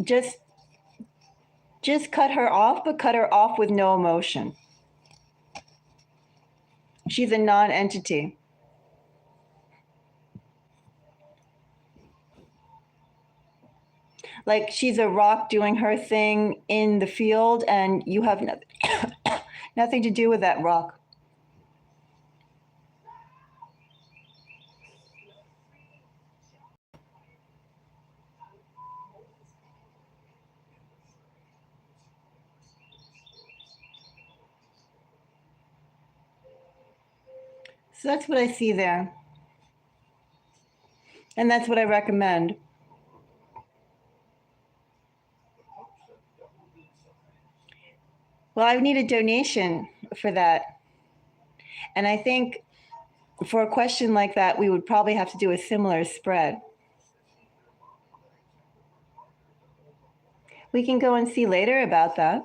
S1: Just cut her off, but cut her off with no emotion. She's a non-entity. Like she's a rock doing her thing in the field, and you have nothing to do with that rock. So that's what I see there. And that's what I recommend. Well, I need a donation for that. And I think for a question like that, we would probably have to do a similar spread. We can go and see later about that.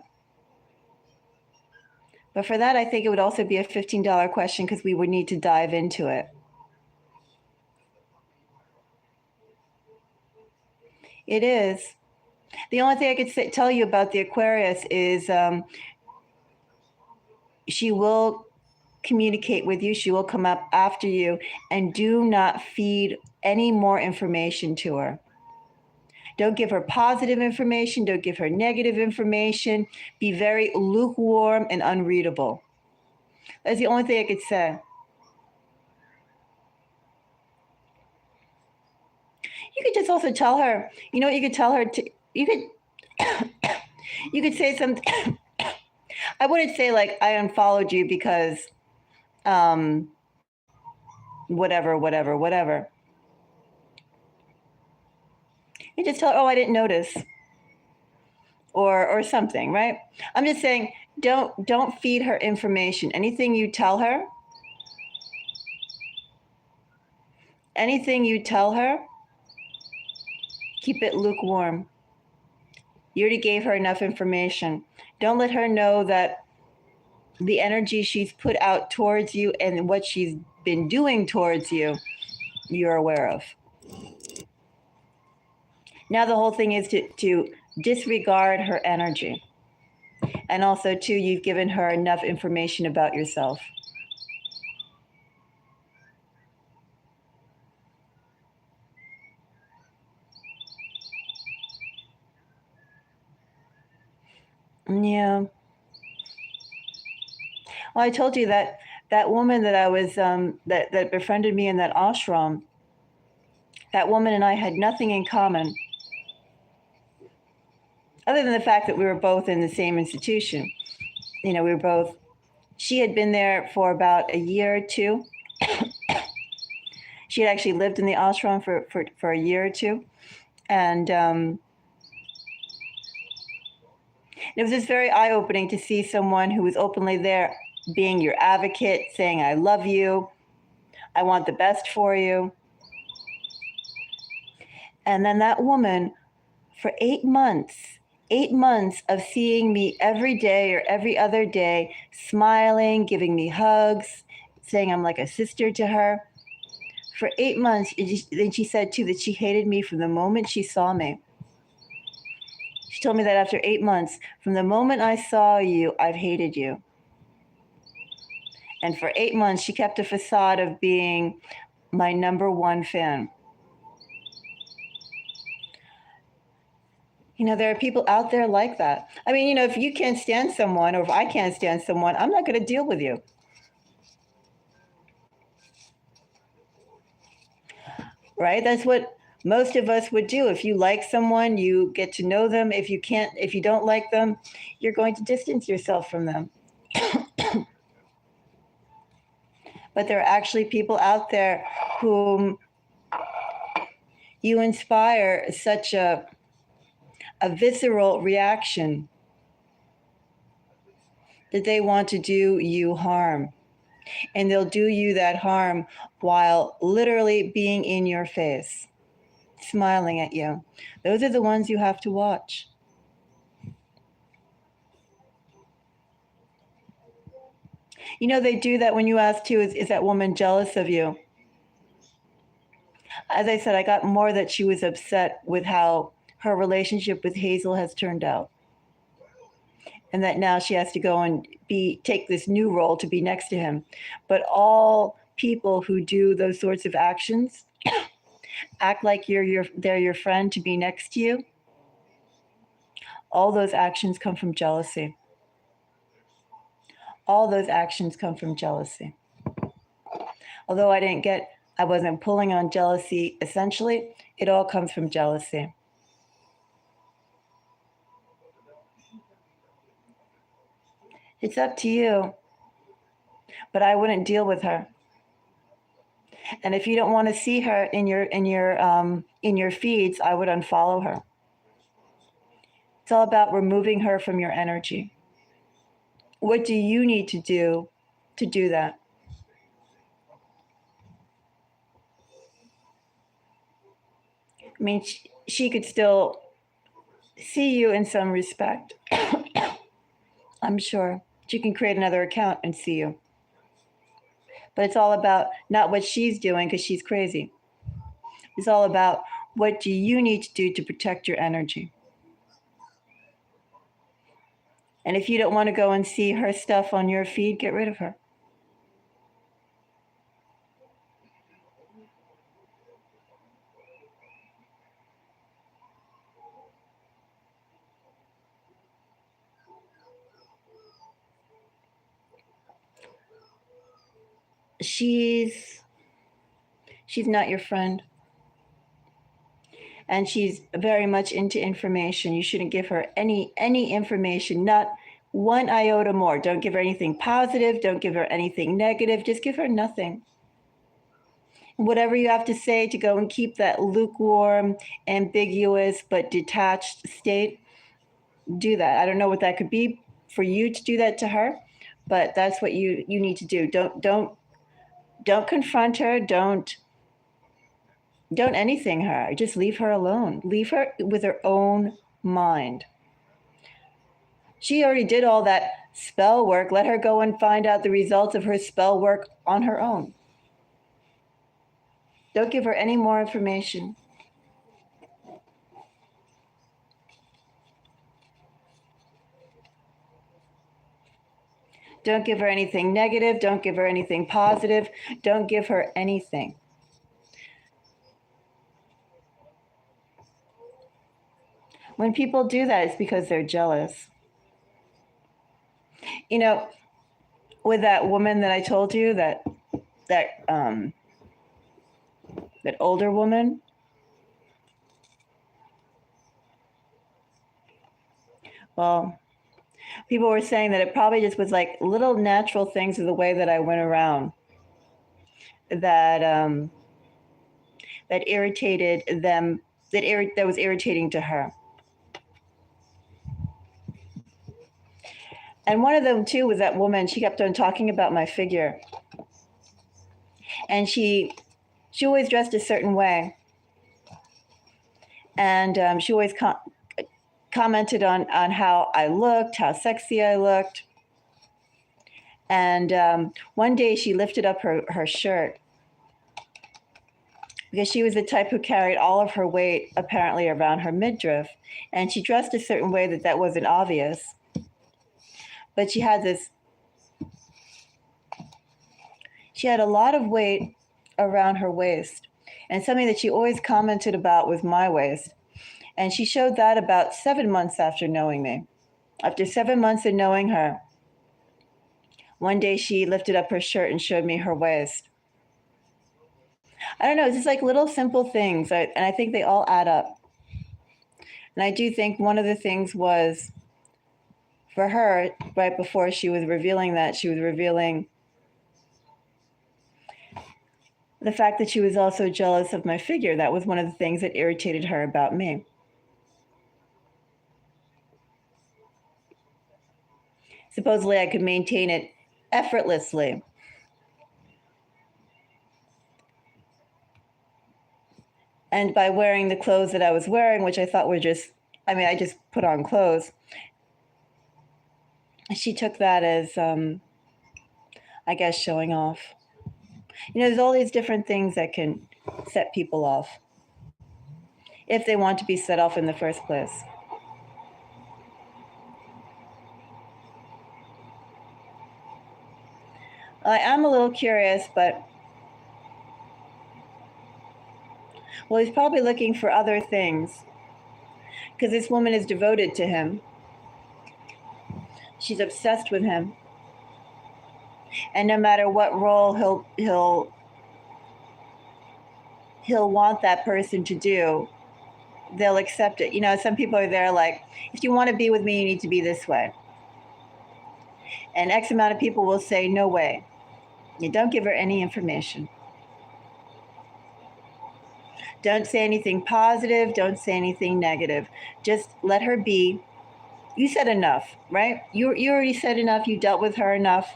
S1: But for that, I think it would also be a $15 question because we would need to dive into it. It is. The only thing I could tell you about the Aquarius is she will communicate with you. She will come up after you, and do not feed any more information to her. Don't give her positive information. Don't give her negative information. Be very lukewarm and unreadable. That's the only thing I could say. You could just also tell her, you know what you could tell her to, you could say something. I wouldn't say like, I unfollowed you because whatever. You just tell her, oh, I didn't notice, or something, right? I'm just saying, don't feed her information. Anything you tell her, keep it lukewarm. You already gave her enough information. Don't let her know that the energy she's put out towards you and what she's been doing towards you, you're aware of. Now the whole thing is to disregard her energy. And also, too, you've given her enough information about yourself. Yeah. Well, I told you that woman that I was that befriended me in that ashram. That woman and I had nothing in common, other than the fact that we were both in the same institution. We were both. She had been there for about a year or two. She had actually lived in the ashram for a year or two, and it was just very eye-opening to see someone who was openly there, being your advocate, saying, I love you, I want the best for you. And then that woman, for 8 months of seeing me every day or every other day, smiling, giving me hugs, saying I'm like a sister to her. For 8 months, then she said too that she hated me from the moment she saw me. She told me that after 8 months, from the moment I saw you, I've hated you. And for 8 months, she kept a facade of being my number one fan. There are people out there like that. I mean, if you can't stand someone, or if I can't stand someone, I'm not going to deal with you. Right? That's what most of us would do. If you like someone, you get to know them. If you don't like them, you're going to distance yourself from them. But there are actually people out there whom you inspire such a visceral reaction that they want to do you harm. And they'll do you that harm while literally being in your face, smiling at you. Those are the ones you have to watch. They do that when you ask too, is that woman jealous of you? As I said, I got more that she was upset with how her relationship with Hazel has turned out. And that now she has to go and take this new role to be next to him. But all people who do those sorts of actions act like they're your friend to be next to you. All those actions come from jealousy. All those actions come from jealousy. Although I wasn't pulling on jealousy, essentially, it all comes from jealousy. It's up to you, but I wouldn't deal with her. And if you don't want to see her in your feeds, I would unfollow her. It's all about removing her from your energy. What do you need to do that? I mean, she could still see you in some respect. I'm sure. She can create another account and see you. But it's all about not what she's doing because she's crazy. It's all about what do you need to do to protect your energy. And if you don't want to go and see her stuff on your feed, get rid of her. She's not your friend. And she's very much into information. You shouldn't give her any information, not one iota more. Don't give her anything positive. Don't give her anything negative. Just give her nothing. whatever you have to say to go and keep that lukewarm, ambiguous, but detached state, do that. I don't know what that could be for you to do that to her, but that's what you need to do. Don't confront her. Don't anything her. Just leave her alone. Leave her with her own mind. She already did all that spell work. Let her go and find out the results of her spell work on her own. Don't give her any more information. Don't give her anything negative. Don't give her anything positive. Don't give her anything. When people do that, it's because they're jealous. You know, with that woman that I told you, that older woman, well, people were saying that it probably just was like little natural things of the way that I went around that that irritated them, that was irritating to her. And one of them too was that woman. She kept on talking about my figure, and she always dressed a certain way, and she always commented on how I looked, how sexy I looked. And one day she lifted up her shirt, because she was the type who carried all of her weight apparently around her midriff, and she dressed a certain way that wasn't obvious. But she had a lot of weight around her waist, and something that she always commented about was my waist. And she showed that about 7 months after knowing me. After 7 months of knowing her, one day she lifted up her shirt and showed me her waist. I don't know, it's just like little simple things, and I think they all add up. And I do think one of the things was, for her, right before she was revealing that, she was revealing the fact that she was also jealous of my figure. That was one of the things that irritated her about me. Supposedly I could maintain it effortlessly. And by wearing the clothes that I was wearing, which I thought were I just put on clothes. She took that as, I guess, showing off. There's all these different things that can set people off, if they want to be set off in the first place. I am a little curious, but, well, he's probably looking for other things, because this woman is devoted to him. She's obsessed with him. And no matter what role he'll want that person to do, they'll accept it. Some people are there like, if you want to be with me, you need to be this way. And X amount of people will say, no way. You don't give her any information. Don't say anything positive. Don't say anything negative. Just let her be. You said enough, right? You already said enough. You dealt with her enough.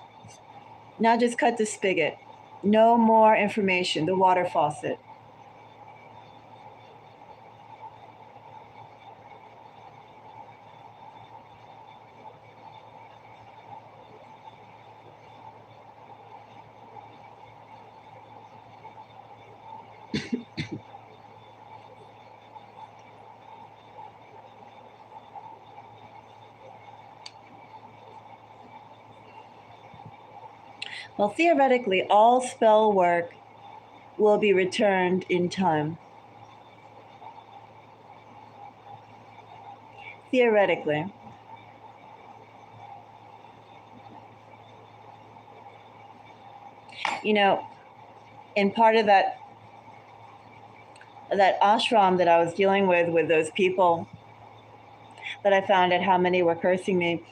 S1: Now just cut the spigot. No more information. The water faucet. Well, theoretically, all spell work will be returned in time. Theoretically. In part of that ashram that I was dealing with those people that I found out how many were cursing me,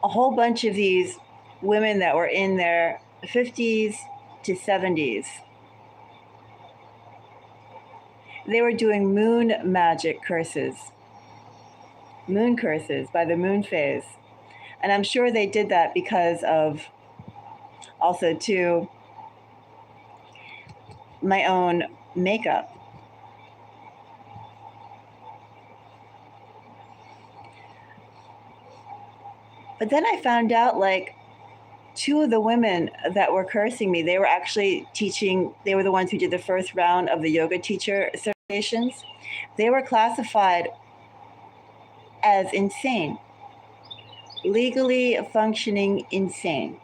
S1: a whole bunch of these women that were in their 50s to 70s, they were doing moon magic curses, moon curses by the moon phase. And I'm sure they did that because of also too my own makeup. But then I found out like two of the women that were cursing me, they were actually teaching, they were the ones who did the first round of the yoga teacher certifications. They were classified as insane, legally functioning insane,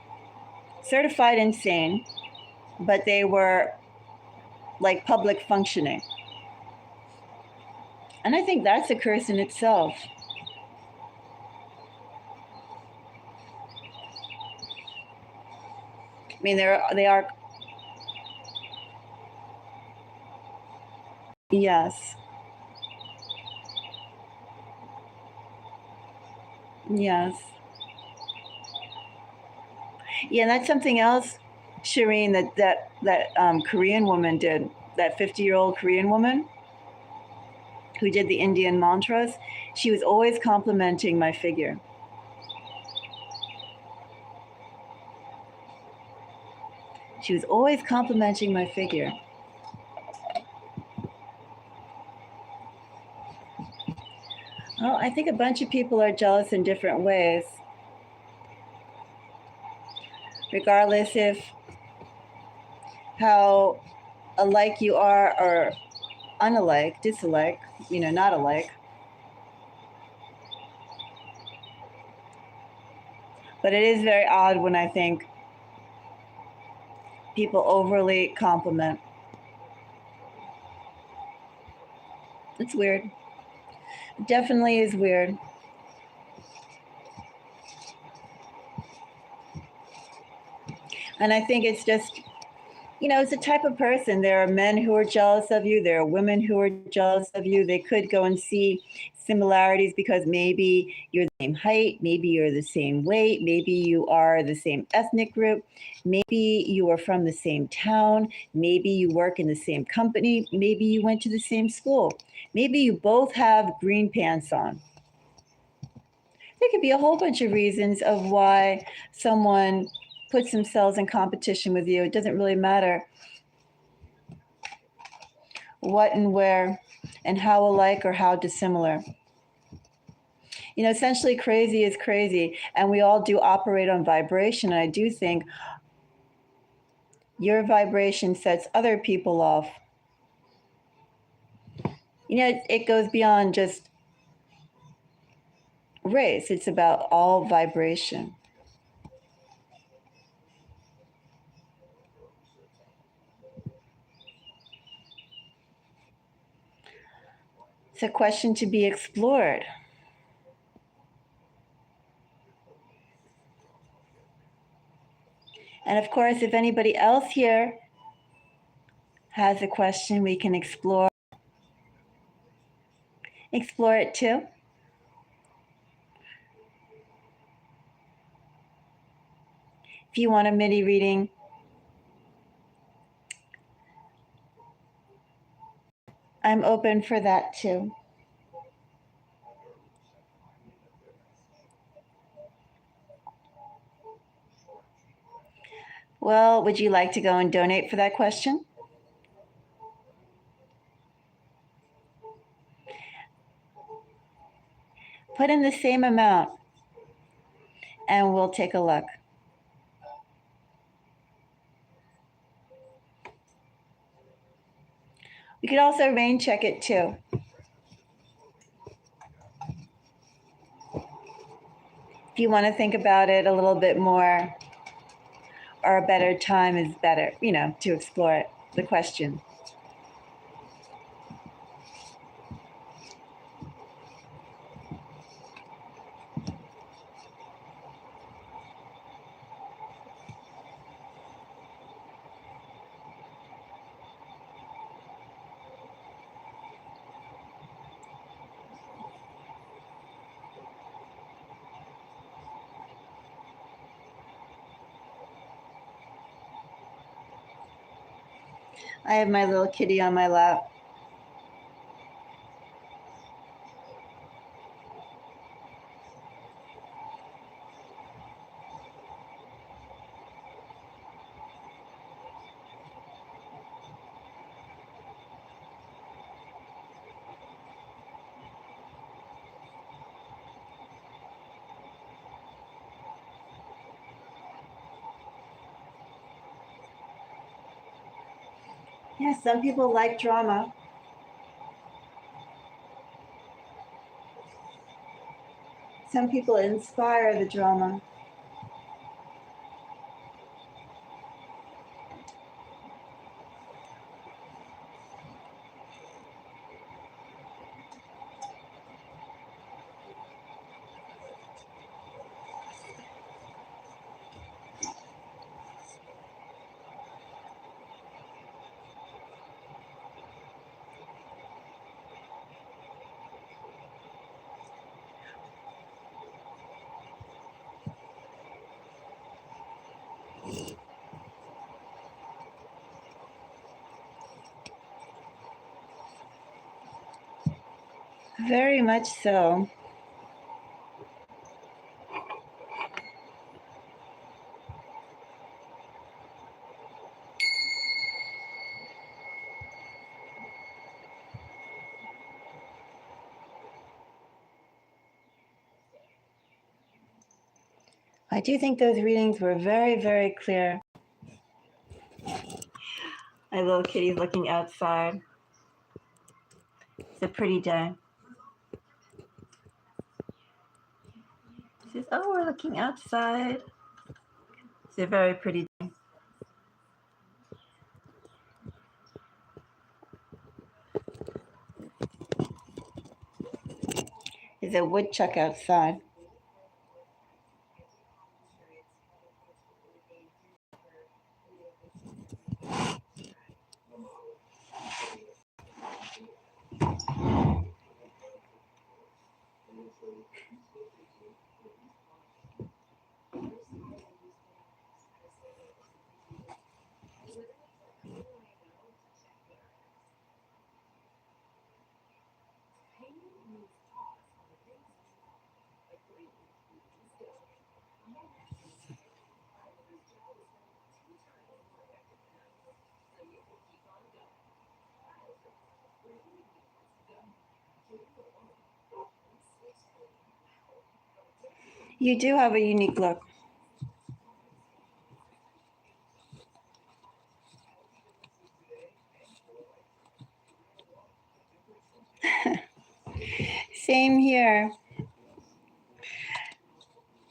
S1: certified insane, but they were like public functioning. And I think that's a curse in itself. I mean, they are, yes, yes. Yeah, and that's something else, Shireen, that Korean woman did, that 50-year-old Korean woman who did the Indian mantras. She was always complimenting my figure. She was always complimenting my figure. Well, I think a bunch of people are jealous in different ways. Regardless if how alike you are or unalike, disalike, not alike. But it is very odd when I think people overly compliment. It's weird. It definitely is weird. And I think it's just, it's a type of person. There are men who are jealous of you. There are women who are jealous of you. They could go and see similarities because maybe you're the same height, maybe you're the same weight, maybe you are the same ethnic group, maybe you are from the same town, maybe you work in the same company, maybe you went to the same school, maybe you both have green pants on. There could be a whole bunch of reasons of why someone puts themselves in competition with you. It doesn't really matter what and where and how alike or how dissimilar. Essentially crazy is crazy, and we all do operate on vibration. And I do think your vibration sets other people off. It goes beyond just race. It's about all vibration. It's a question to be explored. And of course, if anybody else here has a question, we can explore it too. If you want a mini reading, I'm open for that too. Well, would you like to go and donate for that question? Put in the same amount and we'll take a look. We could also rain check it too. If you want to think about it a little bit more, or a better time is better, to explore it, the question. I have my little kitty on my lap. Yeah, some people like drama. Some people inspire the drama. Very much so. I do think those readings were very, very clear. My little kitty's looking outside. It's a pretty day. She says, "Oh, we're looking outside." It's a very pretty day. There's a woodchuck outside. You do have a unique look. Same here.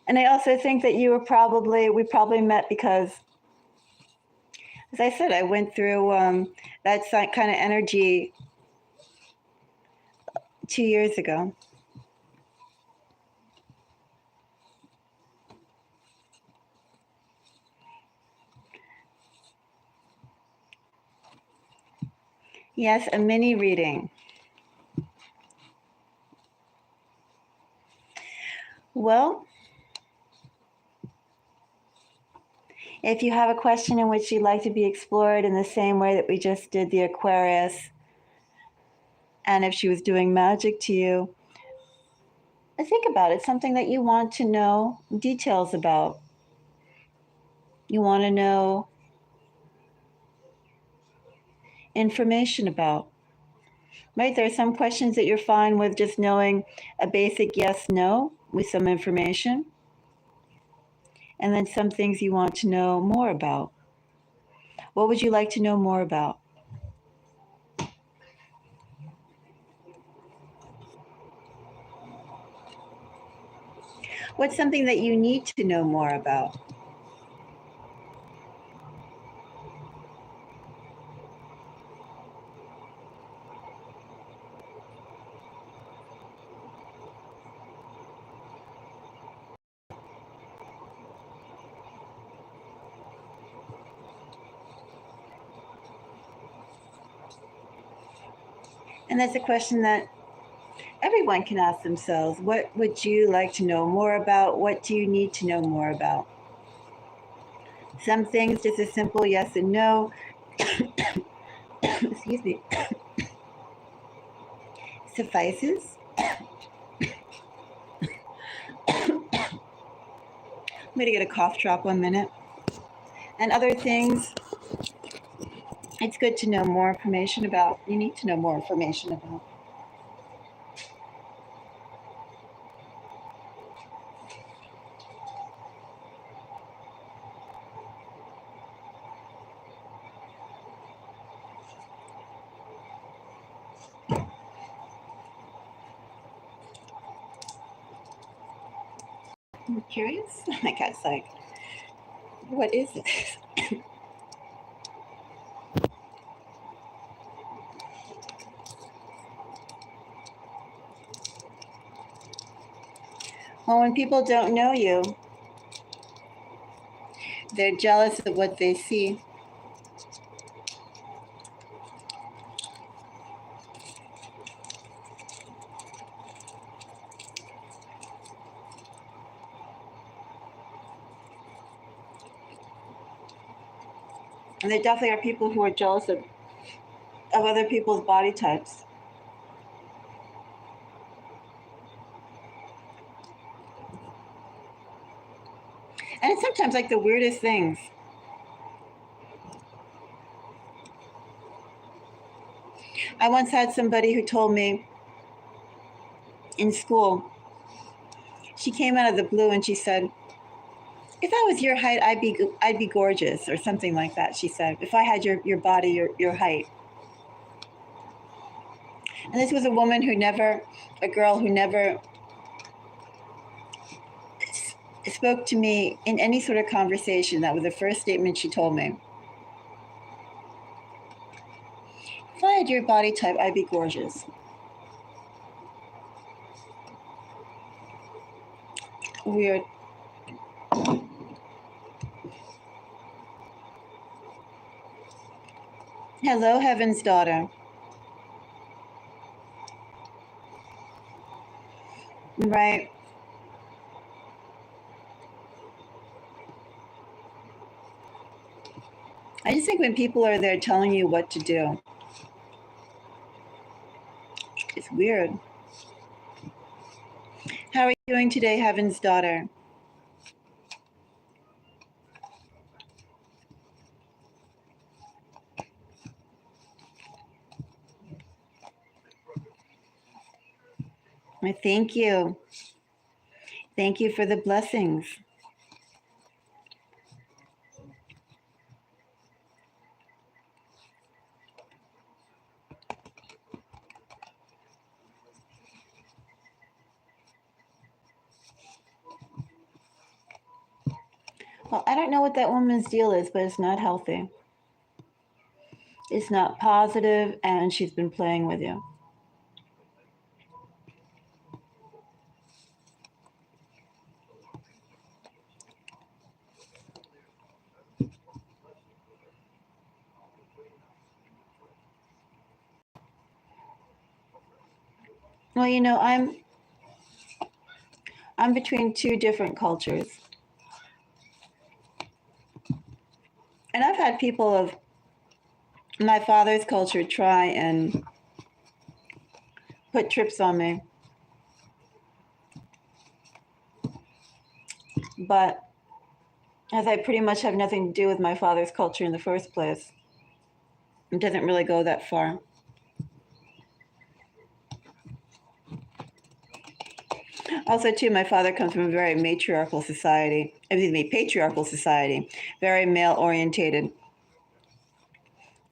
S1: And I also think that we probably met because, as I said, I went through that kind of energy 2 years ago. Yes, a mini reading. Well, if you have a question in which you'd like to be explored in the same way that we just did the Aquarius, and if she was doing magic to you, think about it, something that you want to know details about. You want to know information about. Right? There are some questions that you're fine with just knowing a basic yes, no with some information. And then some things you want to know more about. What would you like to know more about? What's something that you need to know more about? And that's a question that everyone can ask themselves. What would you like to know more about? What do you need to know more about? Some things, just a simple yes and no, excuse me, suffices. I'm going to get a cough drop 1 minute. And other things, it's good to know more information about. You need to know more information about. I'm curious. My cat's like, what is this? Well, when people don't know you, they're jealous of what they see. And there definitely are people who are jealous of other people's body types. And it's sometimes like the weirdest things. I once had somebody who told me in school, she came out of the blue and she said, if I was your height, I'd be gorgeous, or something like that. She said, if I had your body, your height. And this was a woman a girl who never spoke to me in any sort of conversation. That was the first statement she told me. If I had your body type, I'd be gorgeous. Weird. Hello, Heaven's Daughter. Right. I just think when people are there telling you what to do, it's weird. How are you doing today, Heaven's Daughter? I thank you. Thank you for the blessings. Well, I don't know what that woman's deal is, but it's not healthy. It's not positive, and she's been playing with you. Well, I'm between two different cultures. And I've had people of my father's culture try and put trips on me. But as I pretty much have nothing to do with my father's culture in the first place, it doesn't really go that far. Also, too, my father comes from a very patriarchal society, very male orientated.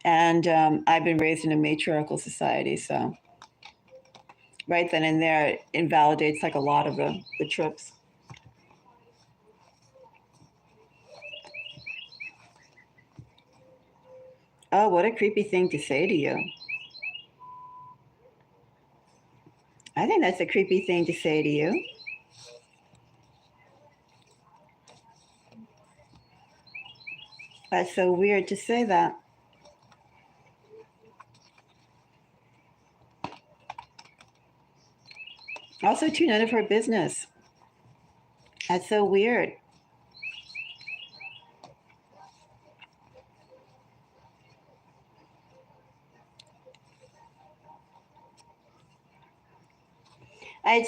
S1: And I've been raised in a matriarchal society, so right then and there, it invalidates like a lot of the trips. Oh, what a creepy thing to say to you. I think that's a creepy thing to say to you. That's so weird to say that. Also, too, none of her business. That's so weird. I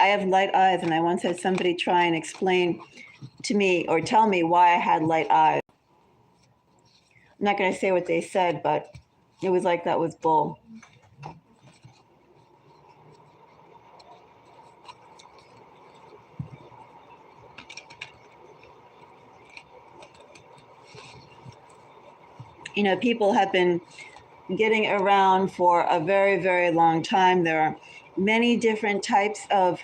S1: have light eyes, and I once had somebody try and explain to me or tell me why I had light eyes. I'm not going to say what they said, but it was like that was bull. People have been getting around for a very, very long time. There are many different types of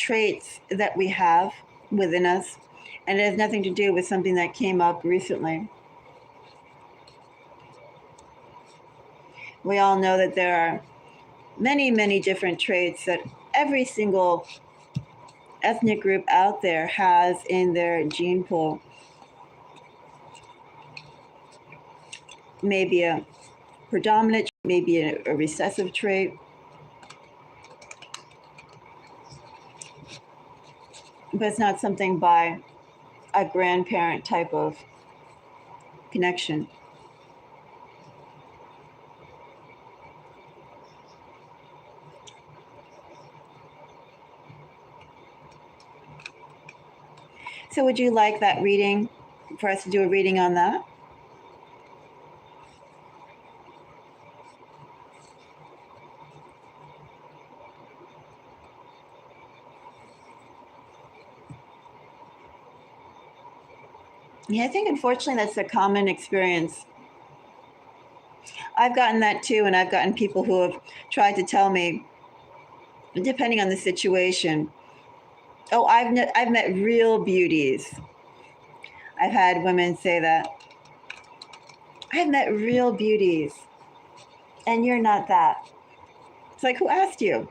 S1: traits that we have within us, and it has nothing to do with something that came up recently. We all know that there are many, many different traits that every single ethnic group out there has in their gene pool. Maybe a predominant, maybe a recessive trait. But it's not something by a grandparent type of connection. So would you like that reading, for us to do a reading on that? Yeah, I think unfortunately that's a common experience. I've gotten that too, and I've gotten people who have tried to tell me, depending on the situation, oh, I've met real beauties. I've had women say that. I've met real beauties, and you're not that. It's like, who asked you?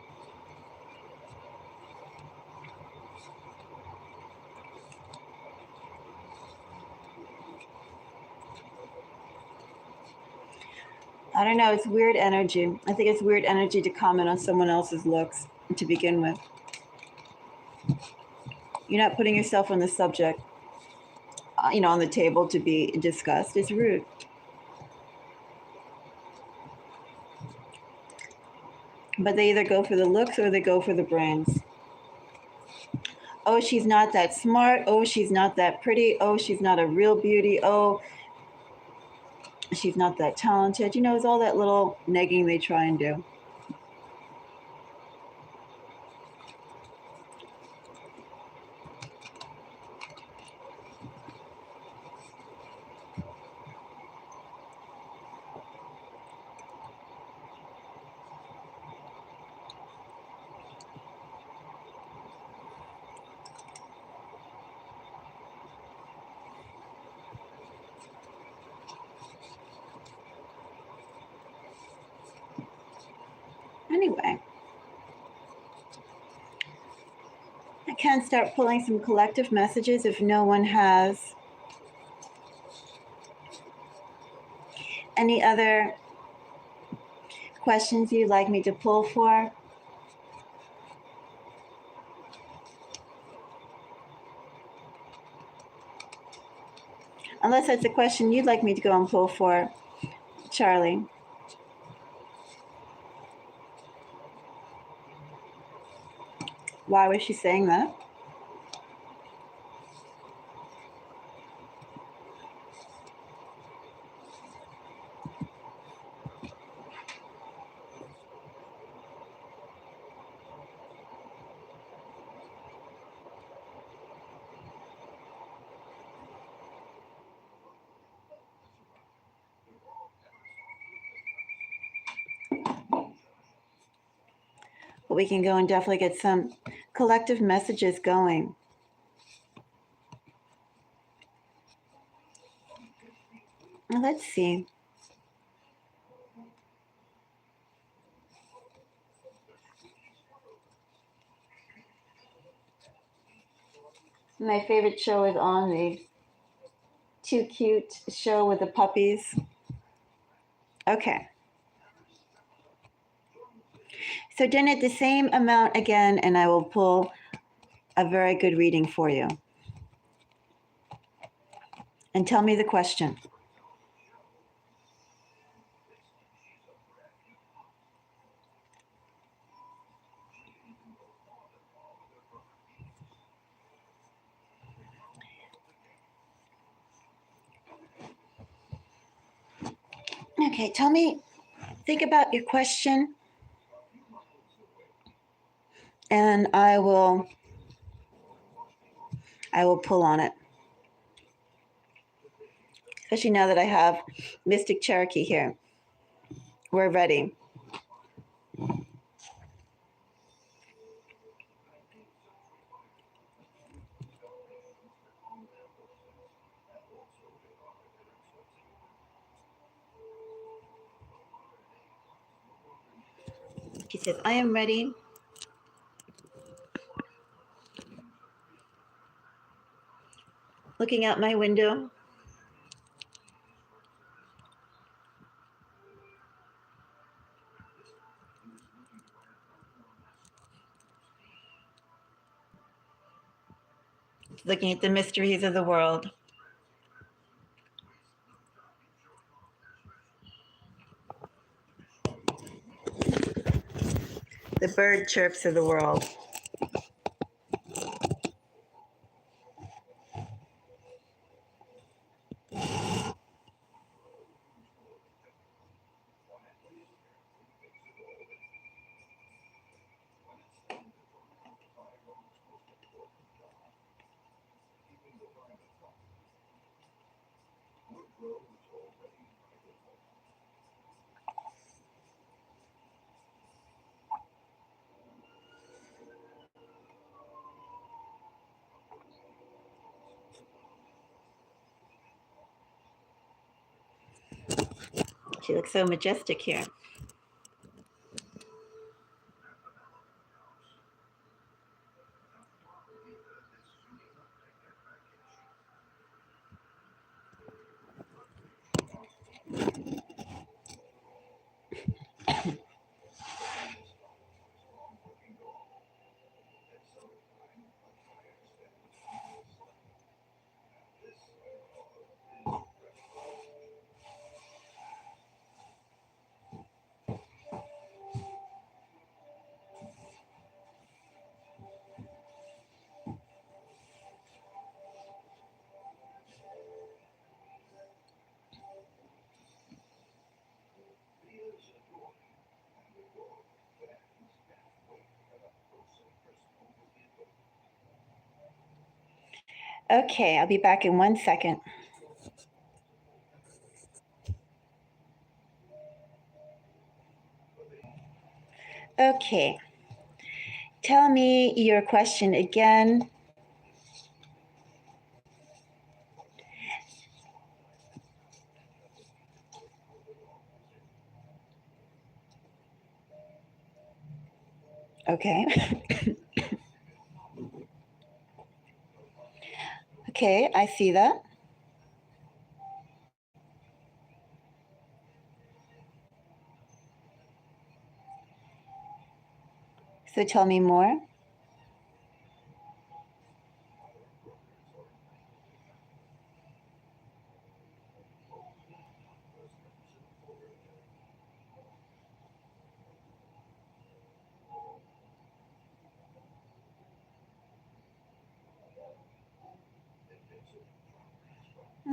S1: I don't know. It's weird energy. I think it's weird energy to comment on someone else's looks to begin with. You're not putting yourself on the subject, on the table to be discussed. It's rude. But they either go for the looks or they go for the brains. Oh, she's not that smart. Oh, she's not that pretty. Oh, she's not a real beauty. Oh, she's not that talented. It's all that little negging they try and do. Anyway, I can start pulling some collective messages if no one has any other questions you'd like me to pull for. Unless that's a question you'd like me to go and pull for, Charlie. Why was she saying that? But we can go and definitely get some collective messages going. Let's see. My favorite show is on, the Too Cute show with the puppies. Okay. So donate the same amount again, and I will pull a very good reading for you. And tell me the question. Okay, think about your question, and I will pull on it. Especially now that I have Mystic Cherokee here. We're ready. She says, I am ready. Looking out my window. Looking at the mysteries of the world. The bird chirps of the world. She looks so majestic here. Okay, I'll be back in 1 second. Okay. Tell me your question again. Okay. Okay, I see that. So tell me more.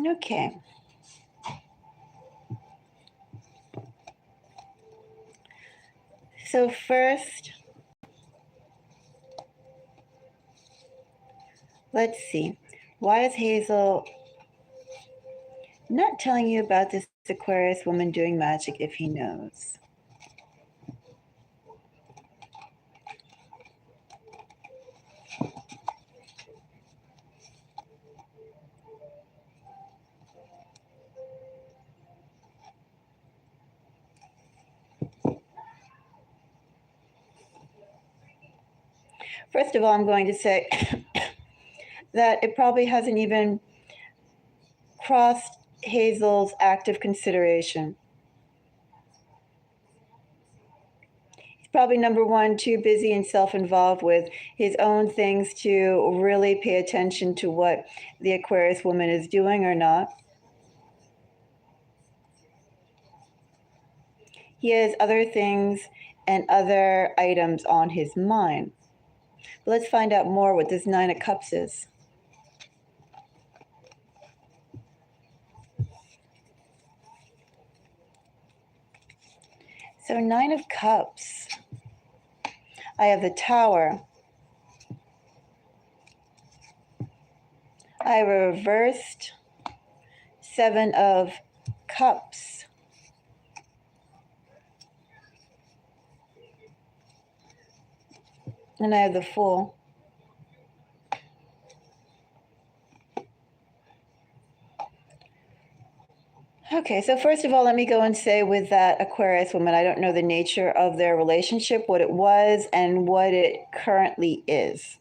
S1: Okay. So first, let's see. Why is Hazel not telling you about this Aquarius woman doing magic if he knows? First of all, I'm going to say that it probably hasn't even crossed Hazel's active consideration. He's probably, number one, too busy and self-involved with his own things to really pay attention to what the Aquarius woman is doing or not. He has other things and other items on his mind. But let's find out more what this Nine of Cups is. So Nine of Cups. I have the Tower. I have a reversed Seven of Cups. And I have the Fool. Okay, so first of all, let me go and say with that Aquarius woman, I don't know the nature of their relationship, what it was, and what it currently is.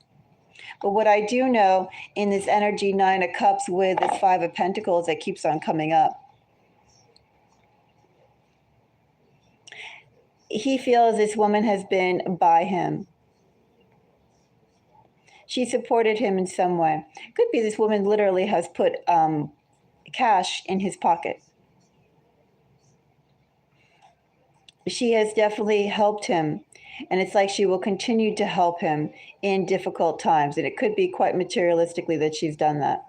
S1: But what I do know in this energy, Nine of Cups with this Five of Pentacles that keeps on coming up, he feels this woman has been by him. She supported him in some way. Could be this woman literally has put cash in his pocket. She has definitely helped him, and it's like she will continue to help him in difficult times, and it could be quite materialistically that she's done that.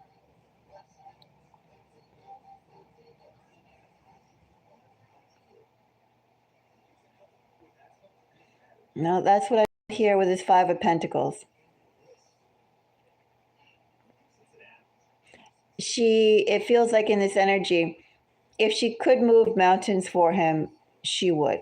S1: No, that's what I hear with this Five of Pentacles. It feels like in this energy, if she could move mountains for him, she would.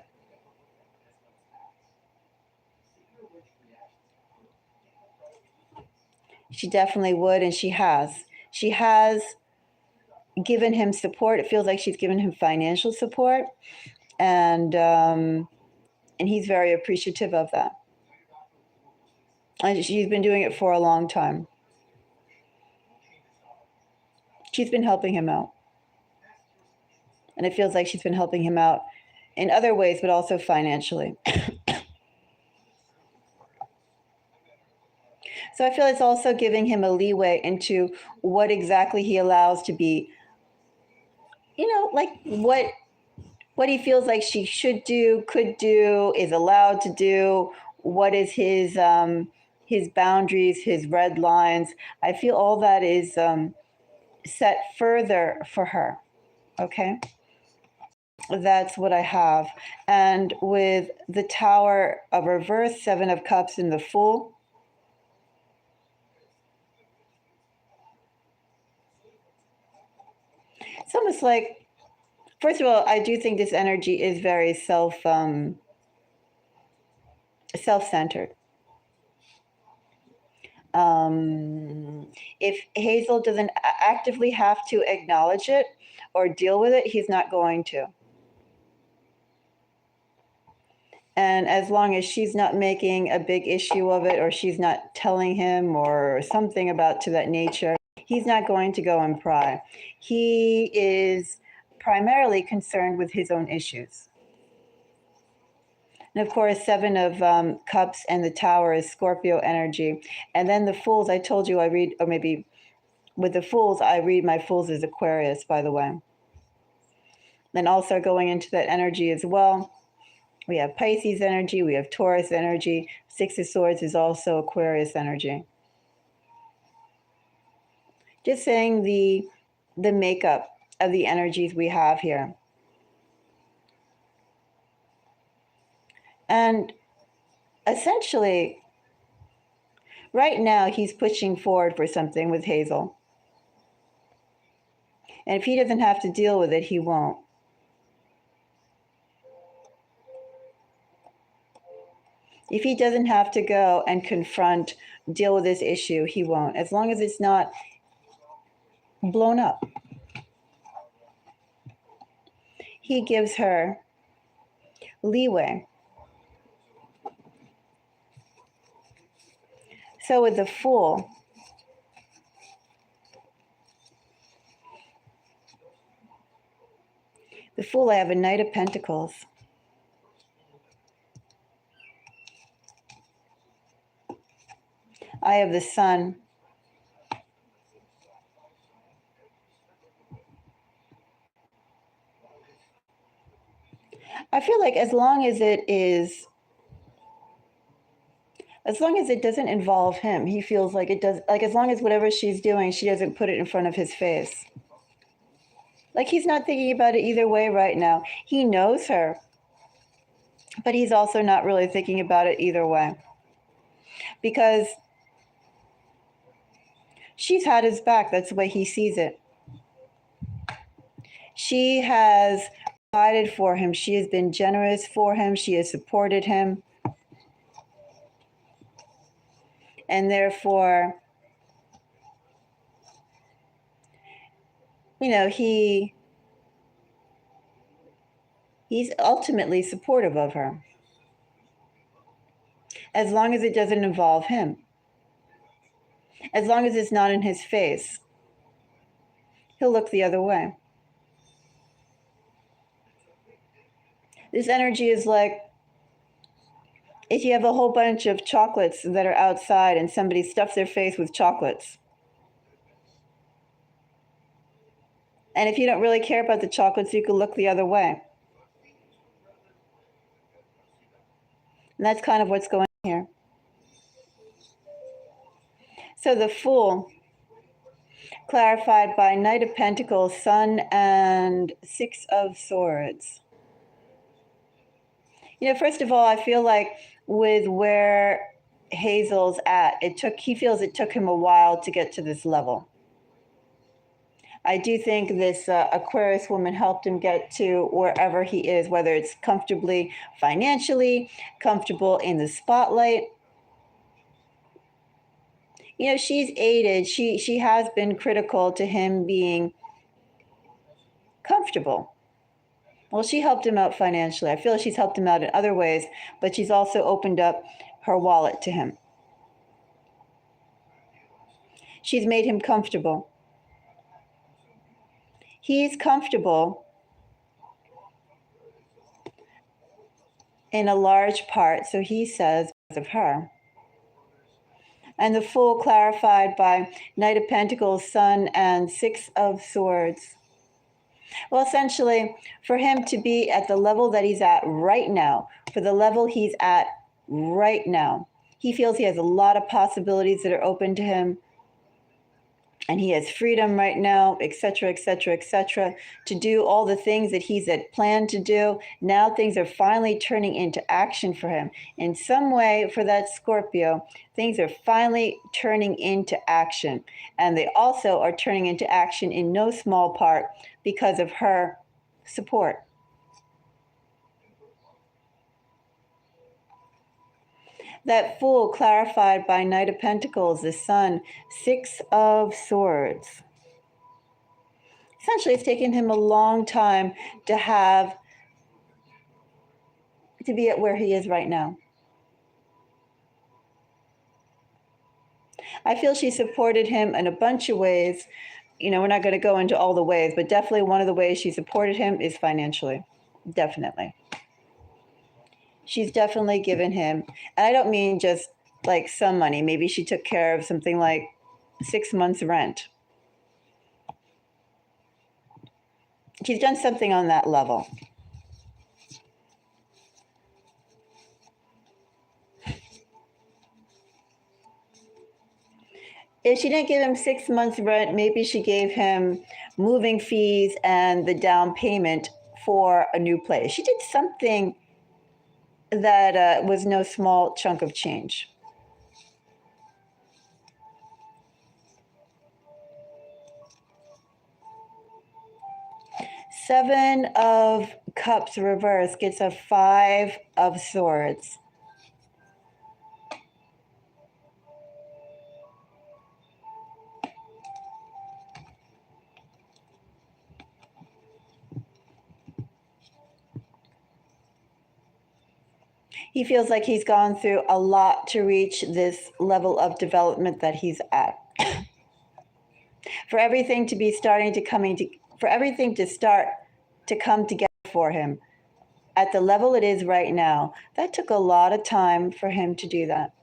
S1: She definitely would, and she has. She has given him support. It feels like she's given him financial support, and he's very appreciative of that. And she's been doing it for a long time. She's been helping him out. And it feels like she's been helping him out in other ways, but also financially. So I feel it's also giving him a leeway into what exactly he allows to be, like what he feels like she should do, could do, is allowed to do. What is his boundaries, his red lines? I feel all that is set further for her. Okay. That's what I have. And with the Tower of Reverse, Seven of Cups, and the Fool, it's almost like, first of all, I do think this energy is very self-centered. If Hazel doesn't actively have to acknowledge it or deal with it, he's not going to. And as long as she's not making a big issue of it, or she's not telling him or something about to that nature, he's not going to go and pry. He is primarily concerned with his own issues. And of course, Seven of Cups and the Tower is Scorpio energy. And then the Fools, I told you I read, or maybe with the Fools, I read my Fools as Aquarius, by the way. Then also going into that energy as well, we have Pisces energy, we have Taurus energy. Six of Swords is also Aquarius energy. Just saying the makeup of the energies we have here. And essentially, right now, he's pushing forward for something with Hazel. And if he doesn't have to deal with it, he won't. If he doesn't have to go and confront, deal with this issue, he won't. As long as it's not blown up. He gives her leeway. So with the Fool, I have a Knight of Pentacles. I have the Sun. I feel like as long as it doesn't involve him, he feels like it does, like as long as whatever she's doing, she doesn't put it in front of his face. Like he's not thinking about it either way right now. He knows her, but he's also not really thinking about it either way. Because she's had his back. That's the way he sees it. She has provided for him. She has been generous for him. She has supported him. And therefore, he He's ultimately supportive of her, as long as it doesn't involve him, as long as it's not in his face. He'll look the other way. This energy is like if you have a whole bunch of chocolates that are outside and somebody stuffs their face with chocolates. And if you don't really care about the chocolates, you could look the other way. And that's kind of what's going on here. So the Fool, clarified by Knight of Pentacles, Sun, and Six of Swords. First of all, I feel like with where Hazel's at, he feels it took him a while to get to this level. I do think this Aquarius woman helped him get to wherever he is, whether it's comfortably financially, comfortable in the spotlight. She's aided. She has been critical to him being comfortable. Well, she helped him out financially. I feel she's helped him out in other ways, but she's also opened up her wallet to him. She's made him comfortable. He's comfortable in a large part, so he says, because of her. And the Fool, clarified by Knight of Pentacles, Sun, and Six of Swords. Well, essentially, for him to be at the level that he's at right now, for the level he's at right now, he feels he has a lot of possibilities that are open to him. And he has freedom right now, etc., etc., etc., to do all the things that he's had planned to do. Now things are finally turning into action for him. In some way, for that Scorpio, things are finally turning into action. And they also are turning into action in no small part because of her support. That Fool, clarified by Knight of Pentacles, the Sun, Six of Swords. Essentially, it's taken him a long time to be at where he is right now. I feel she supported him in a bunch of ways. We're not going to go into all the ways, but definitely one of the ways she supported him is financially. Definitely. She's definitely given him, and I don't mean just like some money. Maybe she took care of something like 6 months' rent. She's done something on that level. If she didn't give him 6 months' rent, maybe she gave him moving fees and the down payment for a new place. She did something that was no small chunk of change. Seven of Cups reverse gets a Five of Swords. He feels like he's gone through a lot to reach this level of development that he's at. For everything to start to come together for him at the level it is right now, that took a lot of time for him to do that.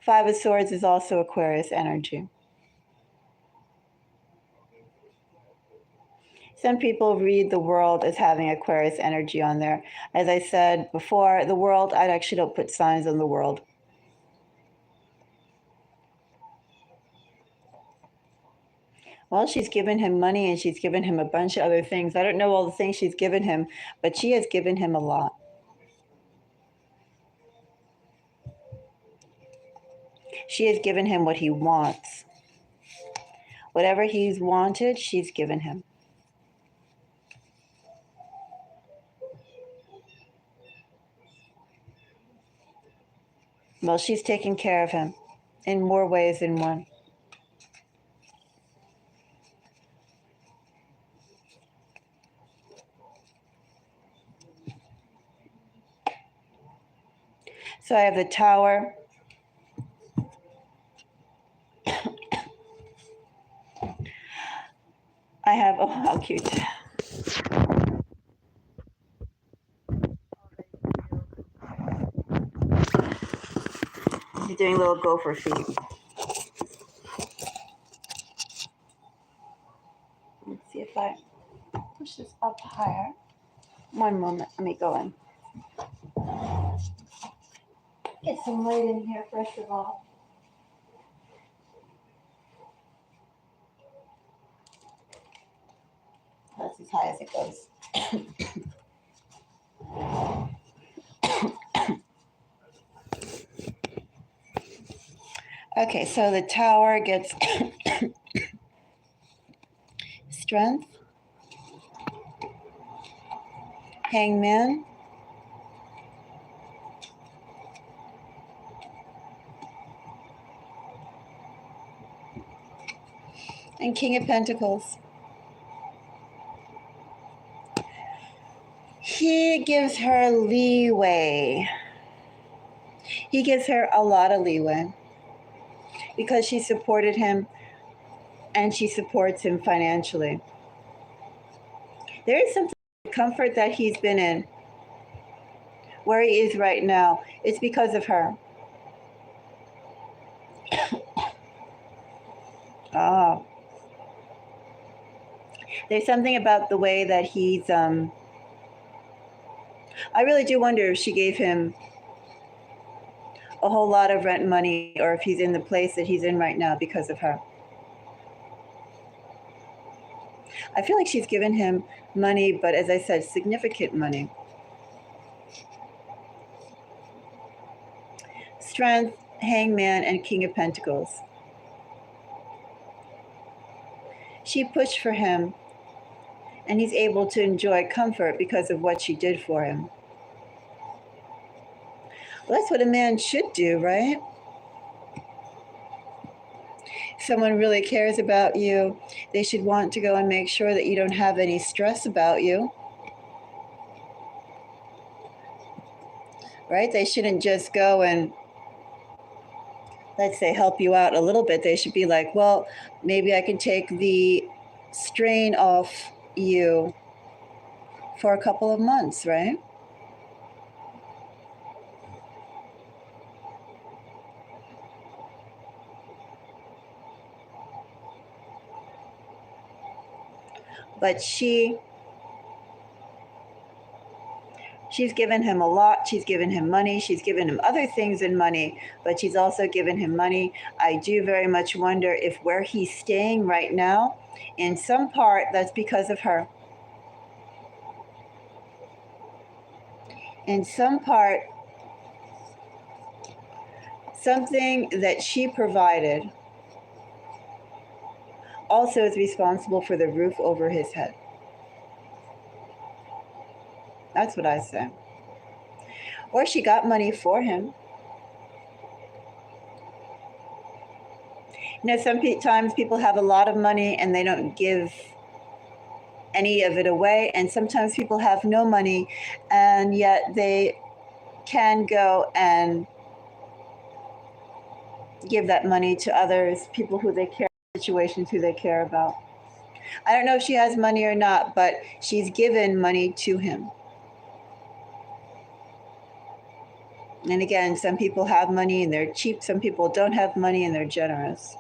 S1: Five of Swords is also Aquarius energy. Some people read the World as having Aquarius energy on there. As I said before, the World, I actually don't put signs on the World. Well, she's given him money and she's given him a bunch of other things. I don't know all the things she's given him, but she has given him a lot. She has given him what he wants. Whatever he's wanted, she's given him. Well, she's taken care of him in more ways than one. So I have the Tower. I have, oh, how cute. He's doing little gopher feet. Let's see if I push this up higher. One moment, let me go in. Get some light in here first of all. That's as high as it goes. Okay, so the Tower gets Strength, Hangman, and King of Pentacles. He gives her leeway. He gives her a lot of leeway because she supported him and she supports him financially. There is some comfort that he's been in where he is right now. It's because of her. Oh. There's something about the way that he's, I really do wonder if she gave him a whole lot of rent money or if he's in the place that he's in right now because of her. I feel like she's given him money, but as I said, significant money. Strength, Hangman, and King of Pentacles. She pushed for him, and he's able to enjoy comfort because of what she did for him. Well, that's what a man should do, right? If someone really cares about you, they should want to go and make sure that you don't have any stress about you. Right? They shouldn't just go and, let's say, help you out a little bit. They should be like, well, maybe I can take the strain off you for a couple of months, right? But she's given him a lot. She's given him money. She's given him other things in money, but she's also given him money. I do very much wonder if where he's staying right now, in some part, that's because of her. In some part, something that she provided also is responsible for the roof over his head. That's what I say. Or she got money for him. You know, sometimes people have a lot of money and they don't give any of it away. And sometimes people have no money and yet they can go and give that money to others, people who they care, situations who they care about. I don't know if she has money or not, but she's given money to him. And again, some people have money and they're cheap. Some people don't have money and they're generous.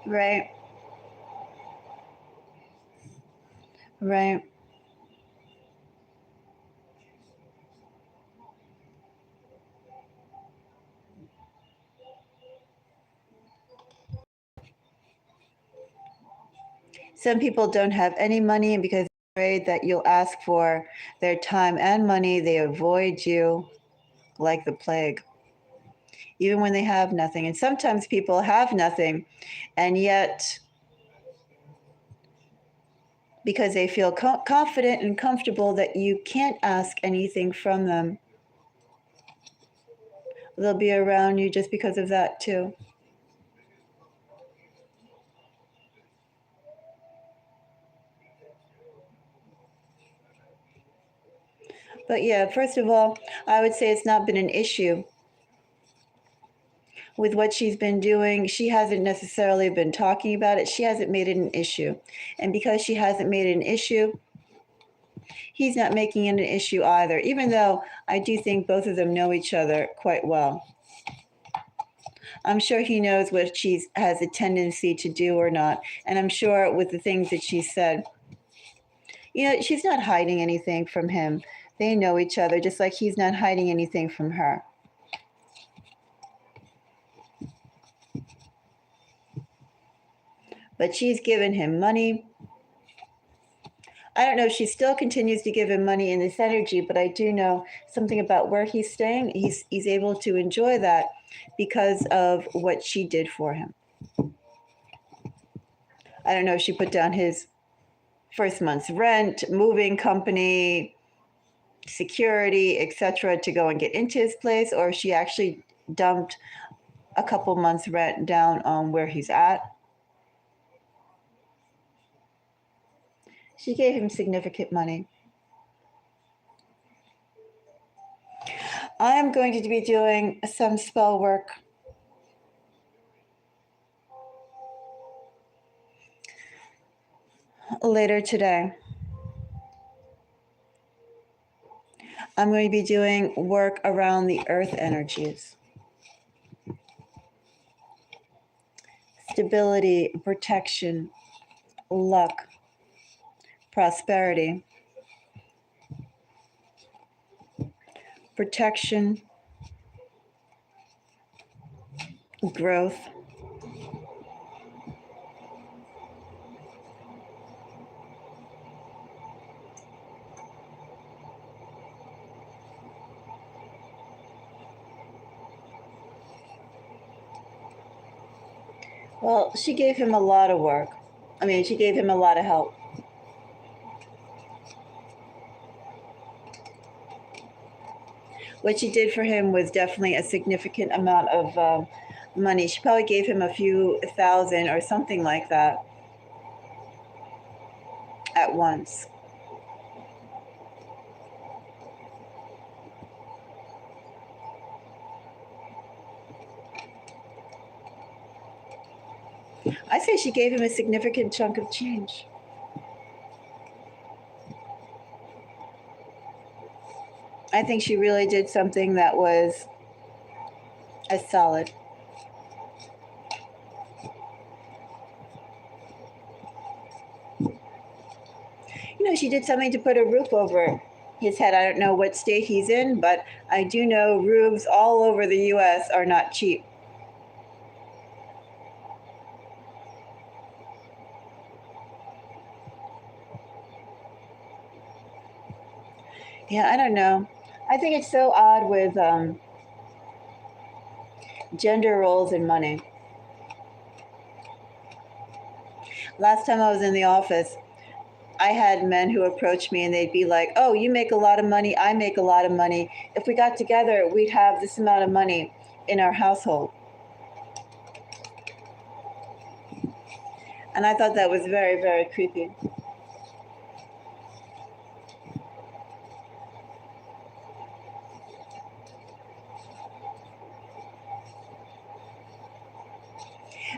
S1: Right. Right. Some people don't have any money, and because they're afraid that you'll ask for their time and money, they avoid you like the plague, even when they have nothing. And sometimes people have nothing, and yet, because they feel confident and comfortable that you can't ask anything from them, they'll be around you just because of that too. But yeah, first of all, I would say it's not been an issue with what she's been doing. She hasn't necessarily been talking about it. She hasn't made it an issue. And because she hasn't made it an issue, he's not making it an issue either, even though I do think both of them know each other quite well. I'm sure he knows what she has a tendency to do or not. And I'm sure with the things that she said, she's not hiding anything from him. They know each other, just like he's not hiding anything from her. But she's given him money. I don't know if she still continues to give him money in this energy, but I do know something about where he's staying. He's able to enjoy that because of what she did for him. I don't know if she put down his first month's rent, moving company, security, etc., to go and get into his place, or if she actually dumped a couple months' rent down on where he's at. She gave him significant money. I am going to be doing some spell work later today. I'm going to be doing work around the earth energies. Stability, protection, luck, prosperity, protection, growth, well, she gave him a lot of work. She gave him a lot of help. What she did for him was definitely a significant amount of money. She probably gave him a few thousand or something like that at once. I say she gave him a significant chunk of change. I think she really did something that was as solid. She did something to put a roof over his head. I don't know what state he's in, but I do know roofs all over the U.S. are not cheap. Yeah, I don't know. I think it's so odd with gender roles and money. Last time I was in the office, I had men who approached me and they'd be like, oh, you make a lot of money, I make a lot of money. If we got together, we'd have this amount of money in our household. And I thought that was very, very creepy.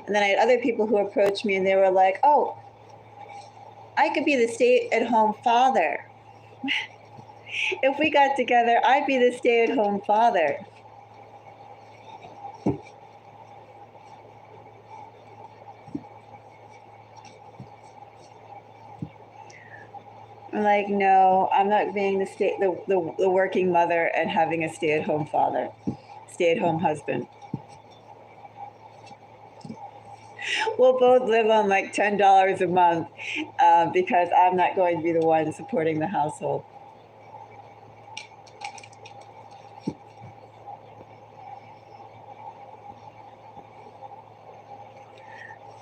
S1: And then I had other people who approached me and they were like, oh, I could be the stay-at-home father. If we got together, I'd be the stay-at-home father. I'm like, no, I'm not being the working mother and having a stay-at-home father, stay-at-home husband. We'll both live on like $10 a month because I'm not going to be the one supporting the household.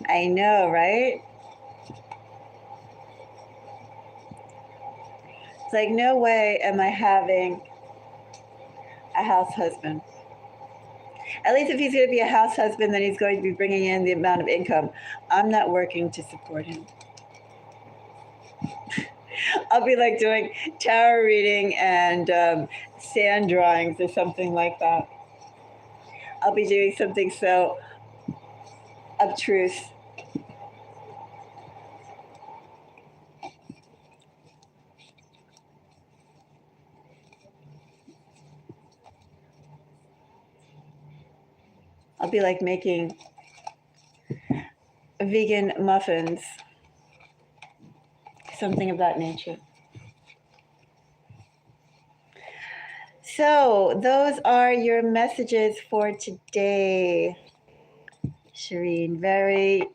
S1: I know, right? It's like, no way am I having a house husband. At least if he's going to be a house husband, then he's going to be bringing in the amount of income. I'm not working to support him. I'll be like doing tarot reading and sand drawings or something like that. I'll be doing something so obtruse. I'll be like making vegan muffins, something of that nature. So those are your messages for today, Shireen. Very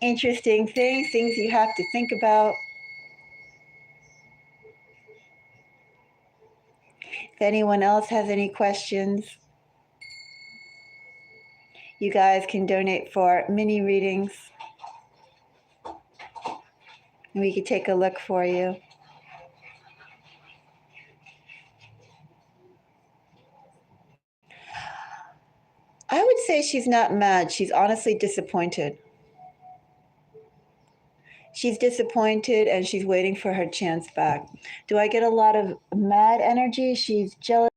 S1: interesting things you have to think about. If anyone else has any questions, you guys can donate for mini readings. And we could take a look for you. I would say she's not mad. She's honestly disappointed. She's disappointed and she's waiting for her chance back. Do I get a lot of mad energy? She's jealous,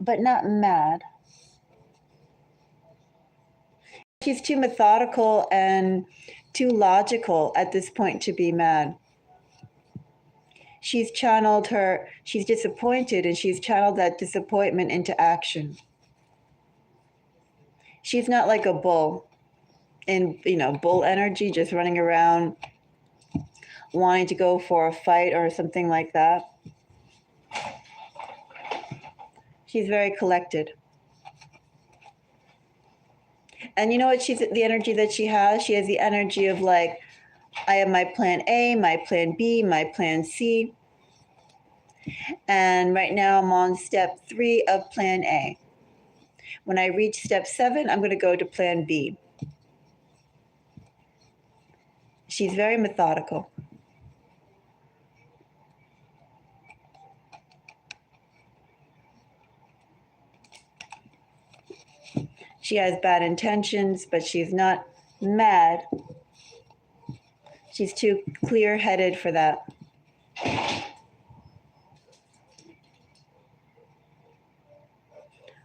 S1: but not mad. She's too methodical and too logical at this point to be mad. She's disappointed and she's channeled that disappointment into action. She's not like a bull in, bull energy, just running around wanting to go for a fight or something like that. She's very collected. And you know what the energy that she has? She has the energy of like, I have my plan A, my plan B, my plan C. And right now I'm on step 3 of plan A. When I reach step 7, I'm going to go to plan B. She's very methodical. She has bad intentions, but she's not mad. She's too clear-headed for that.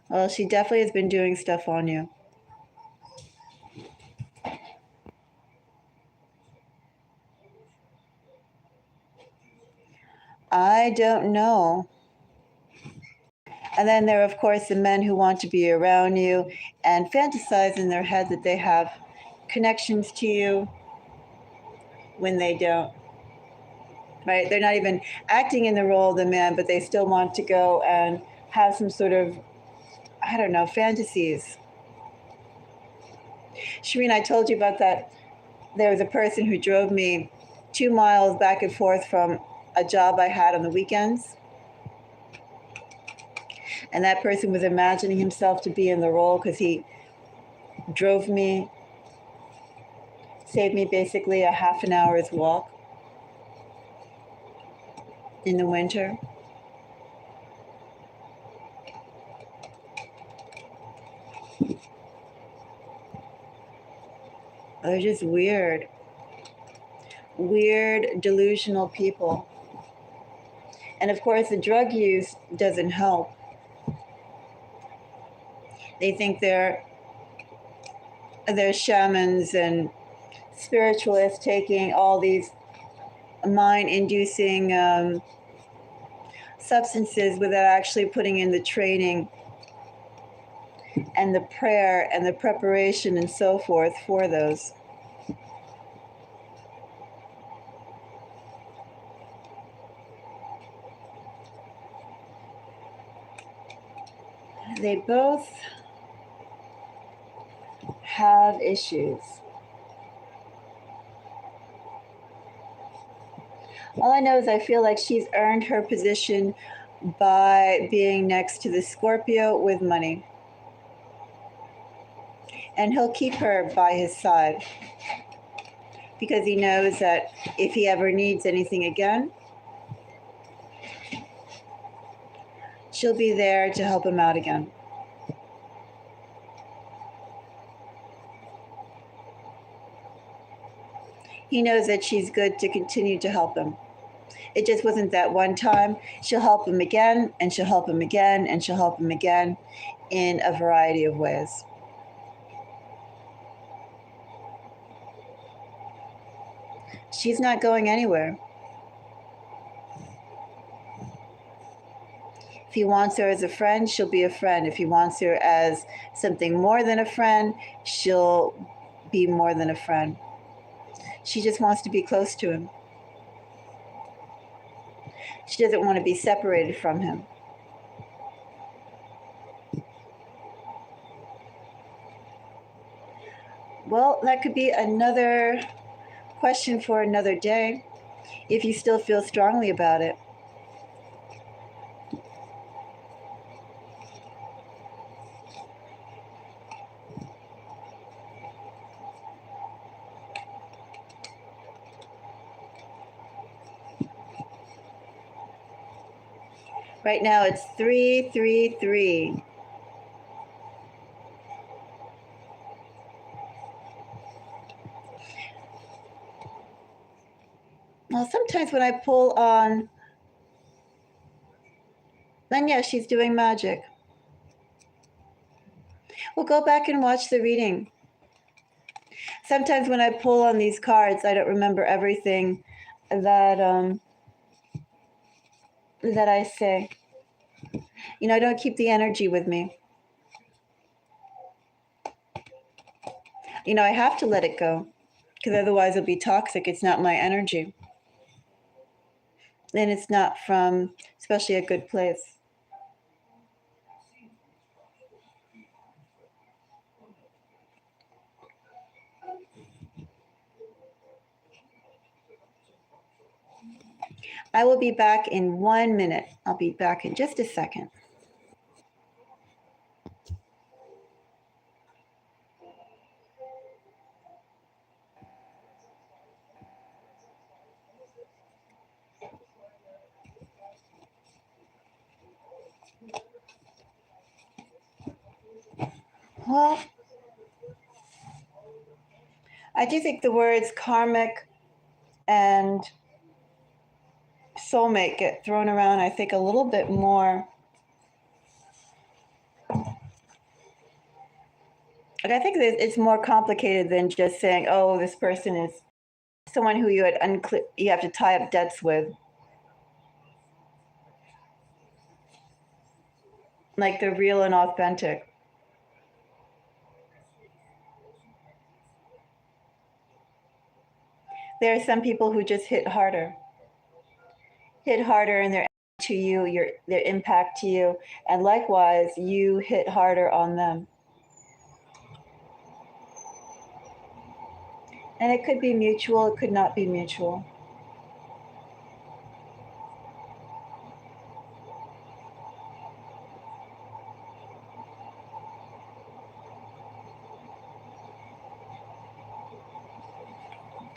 S1: Well, she definitely has been doing stuff on you. I don't know. And then there are, of course, the men who want to be around you and fantasize in their head that they have connections to you when they don't. Right? They're not even acting in the role of the man, but they still want to go and have some sort of, I don't know, fantasies. Shireen, I told you about that. There was a person who drove me 2 miles back and forth from a job I had on the weekends. And that person was imagining himself to be in the role because he drove me, saved me basically a half an hour's walk in the winter. They're just weird, delusional people. And of course, the drug use doesn't help. They think they're shamans and spiritualists taking all these mind-inducing substances without actually putting in the training and the prayer and the preparation and so forth for those. They both have issues. All I know is I feel like she's earned her position by being next to the Scorpio with money. And he'll keep her by his side because he knows that if he ever needs anything again, she'll be there to help him out again. He knows that she's good to continue to help him. It just wasn't that one time. She'll help him again, and she'll help him again, and she'll help him again in a variety of ways. She's not going anywhere. If he wants her as a friend, she'll be a friend. If he wants her as something more than a friend, she'll be more than a friend. She just wants to be close to him. She doesn't want to be separated from him. Well, that could be another question for another day, if you still feel strongly about it. Right now it's 333. Well, sometimes when I pull on then yeah, she's doing magic. Well, go back and watch the reading. Sometimes when I pull on these cards, I don't remember everything that that I say. I don't keep the energy with me. I have to let it go because otherwise it'll be toxic. It's not my energy. And it's not from, especially a good place. I will be back in 1 minute. I'll be back in just a second. Well, I do think the words karmic and soulmate get thrown around, I think, a little bit more. I think that it's more complicated than just saying, oh, this person is someone who you have to tie up debts with. Like they're real and authentic. There are some people who just hit harder in their to you, their impact to you, and likewise, you hit harder on them. And it could be mutual, it could not be mutual.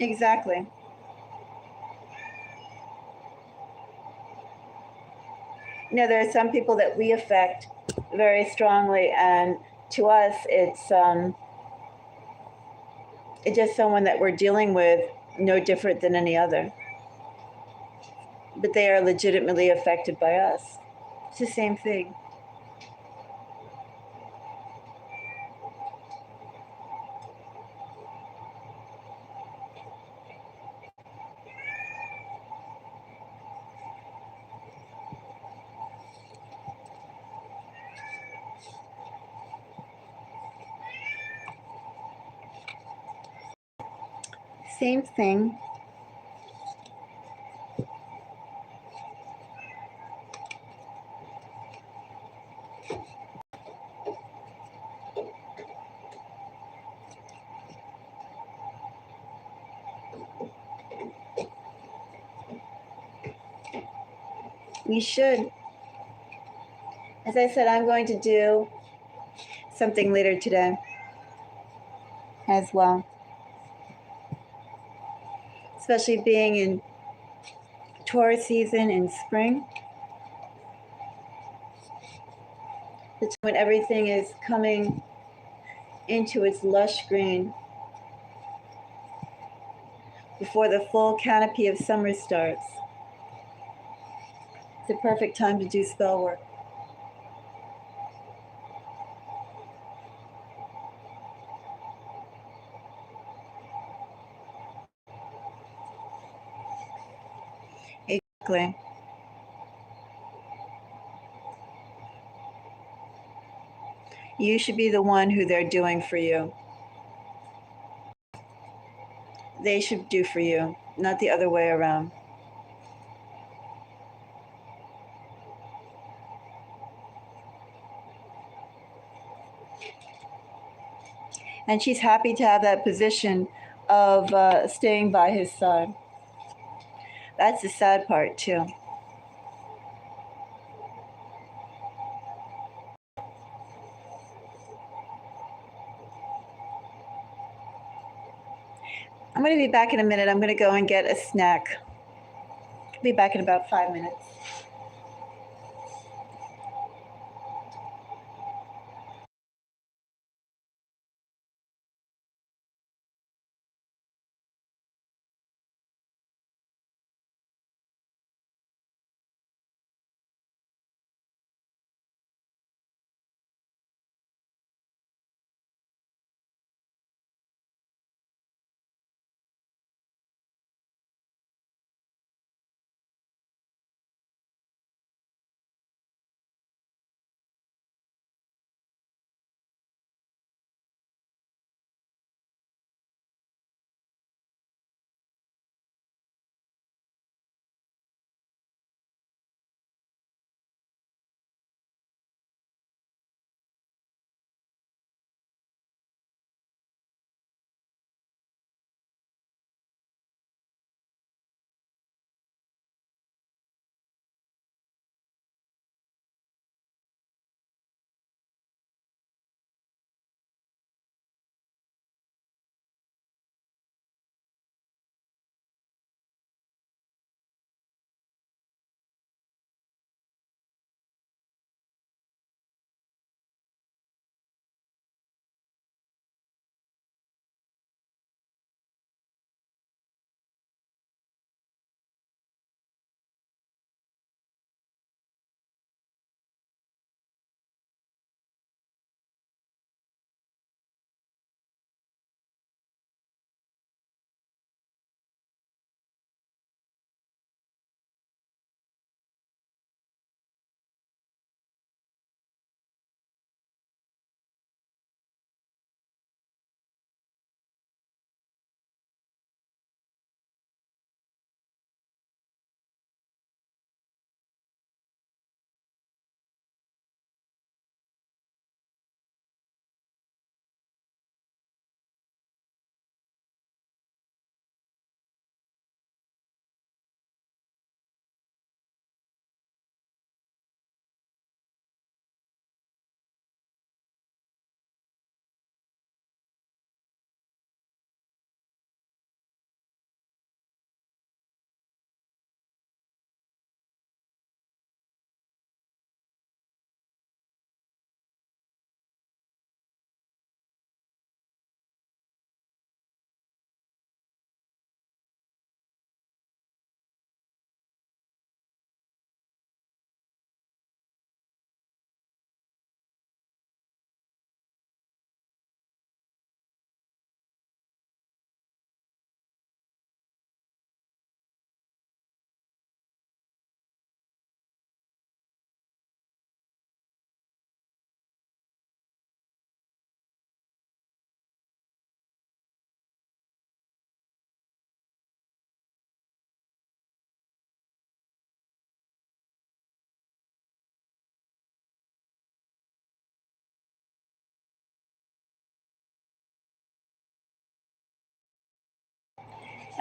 S1: Exactly. There are some people that we affect very strongly, and to us, it's just someone that we're dealing with, no different than any other. But they are legitimately affected by us. It's the same thing. Same thing. We should. As I said, I'm going to do something later today as well. Especially being in Taurus season in spring. The time when everything is coming into its lush green. before the full canopy of summer starts. It's the perfect time to do spell work. Exactly. You should be the one who they're doing for you. They should do for you, not the other way around. And she's happy to have that position of staying by his side. That's the sad part, too. I'm going to be back in a minute. I'm going to go and get a snack. I'll be back in about 5 minutes.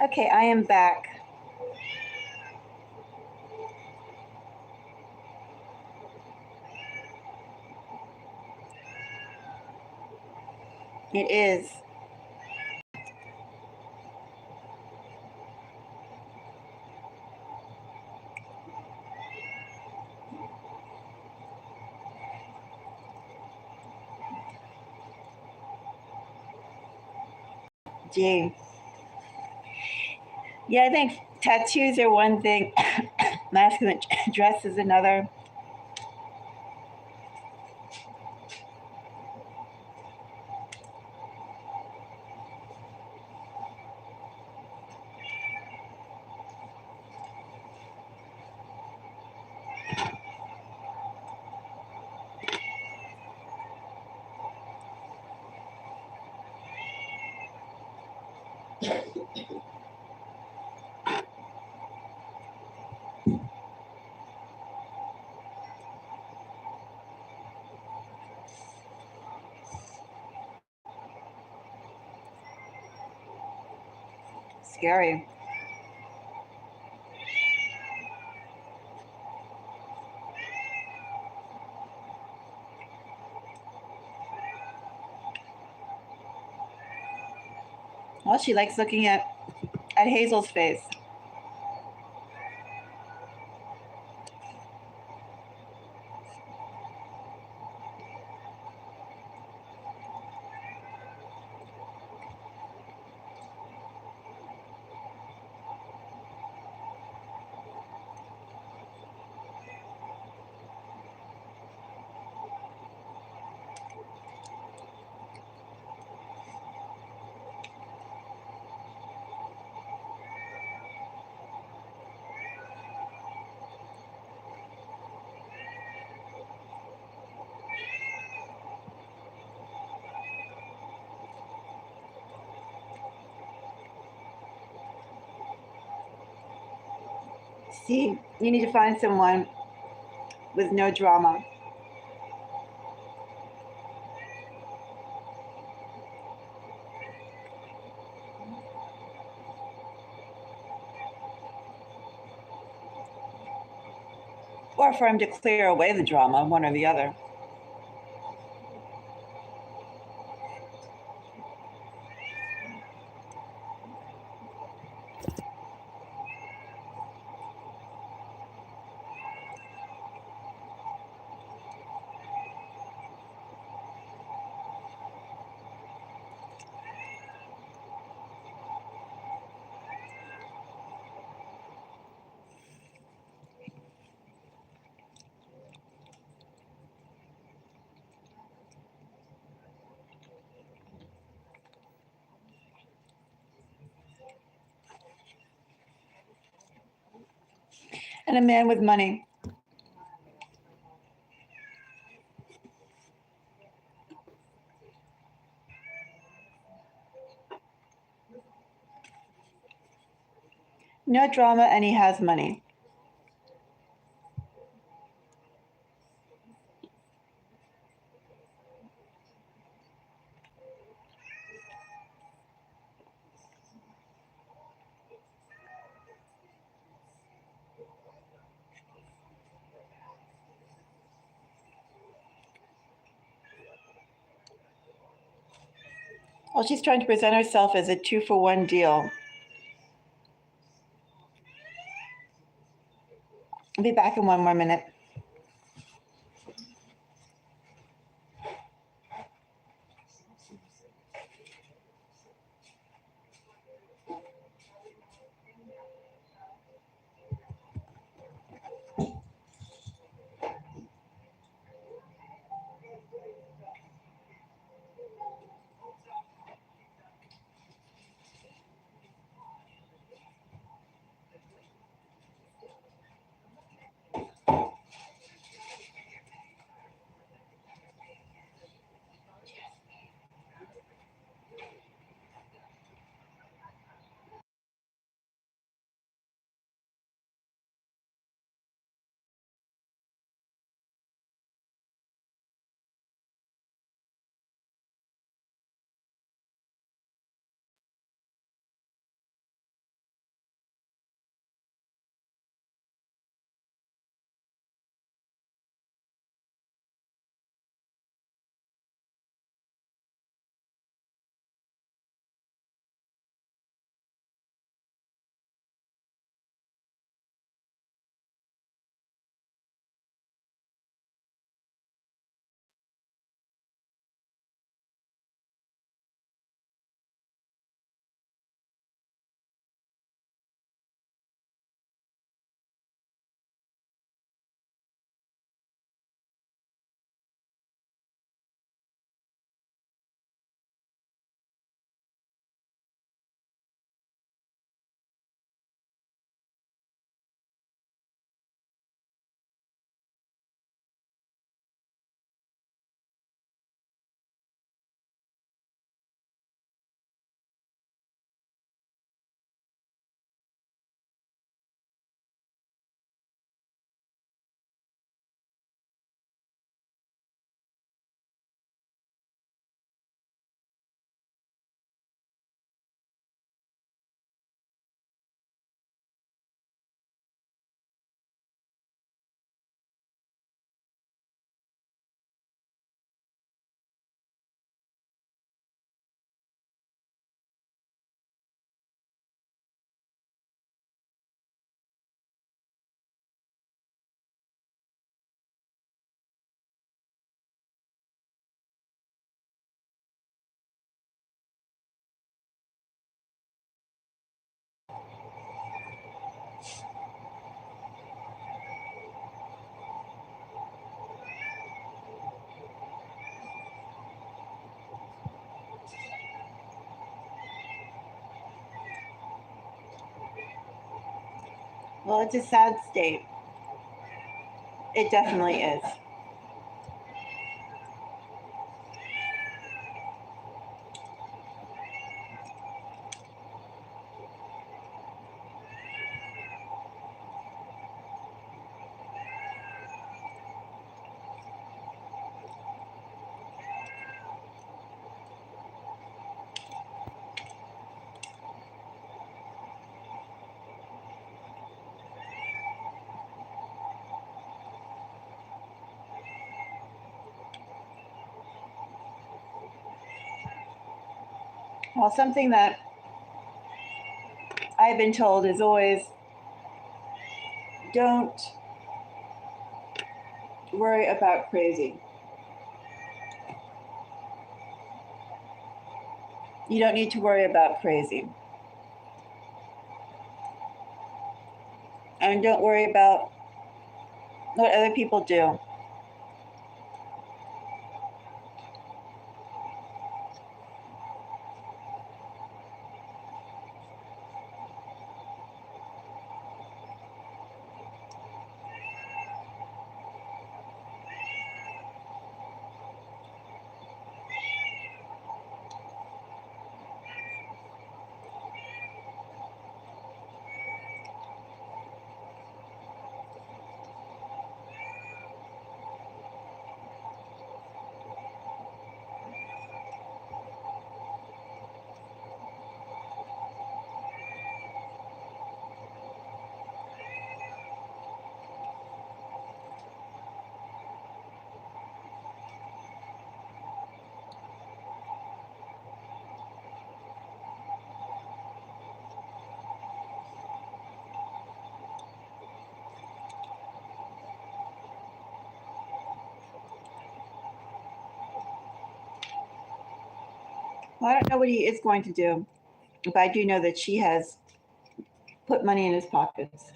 S1: Okay, I am back. It is. Gee. Yeah, I think tattoos are one thing, masculine dress is another. Scary. Well, she likes looking at Hazel's face. See, you need to find someone with no drama. Or for him to clear away the drama, one or the other. And a man with money. No drama, and he has money. Well, she's trying to present herself as a 2-for-1 deal. I'll be back in one more minute. Well, it's a sad state. It definitely is. Well, something that I've been told is always don't worry about crazy. You don't need to worry about crazy. And don't worry about what other people do. Well, I don't know what he is going to do, but I do know that she has put money in his pockets.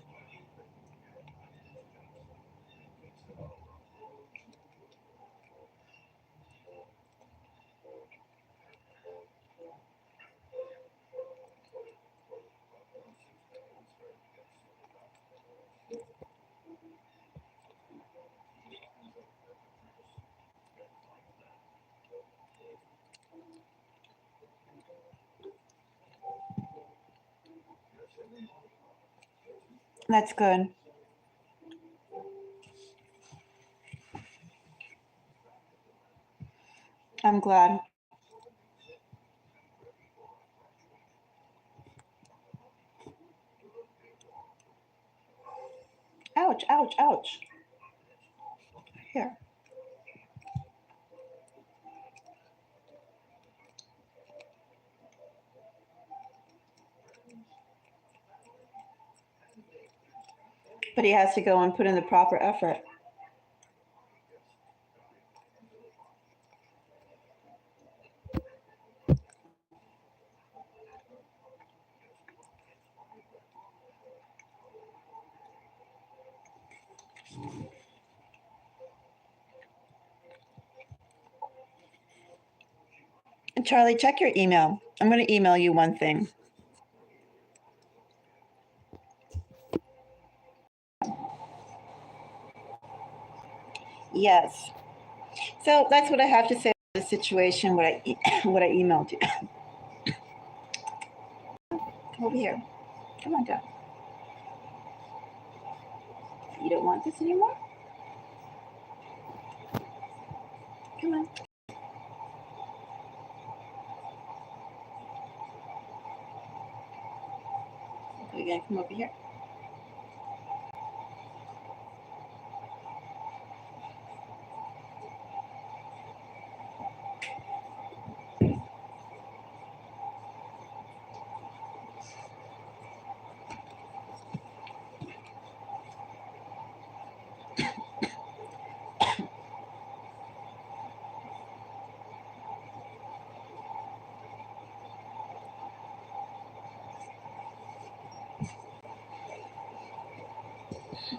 S1: That's good. I'm glad. Ouch, ouch, ouch. Here. But he has to go and put in the proper effort. And Charlie, check your email. I'm going to email you one thing. Yes. So that's what I have to say about the situation. What I emailed you. Come over here. Come on down. You don't want this anymore? Come on. You're gonna come over here.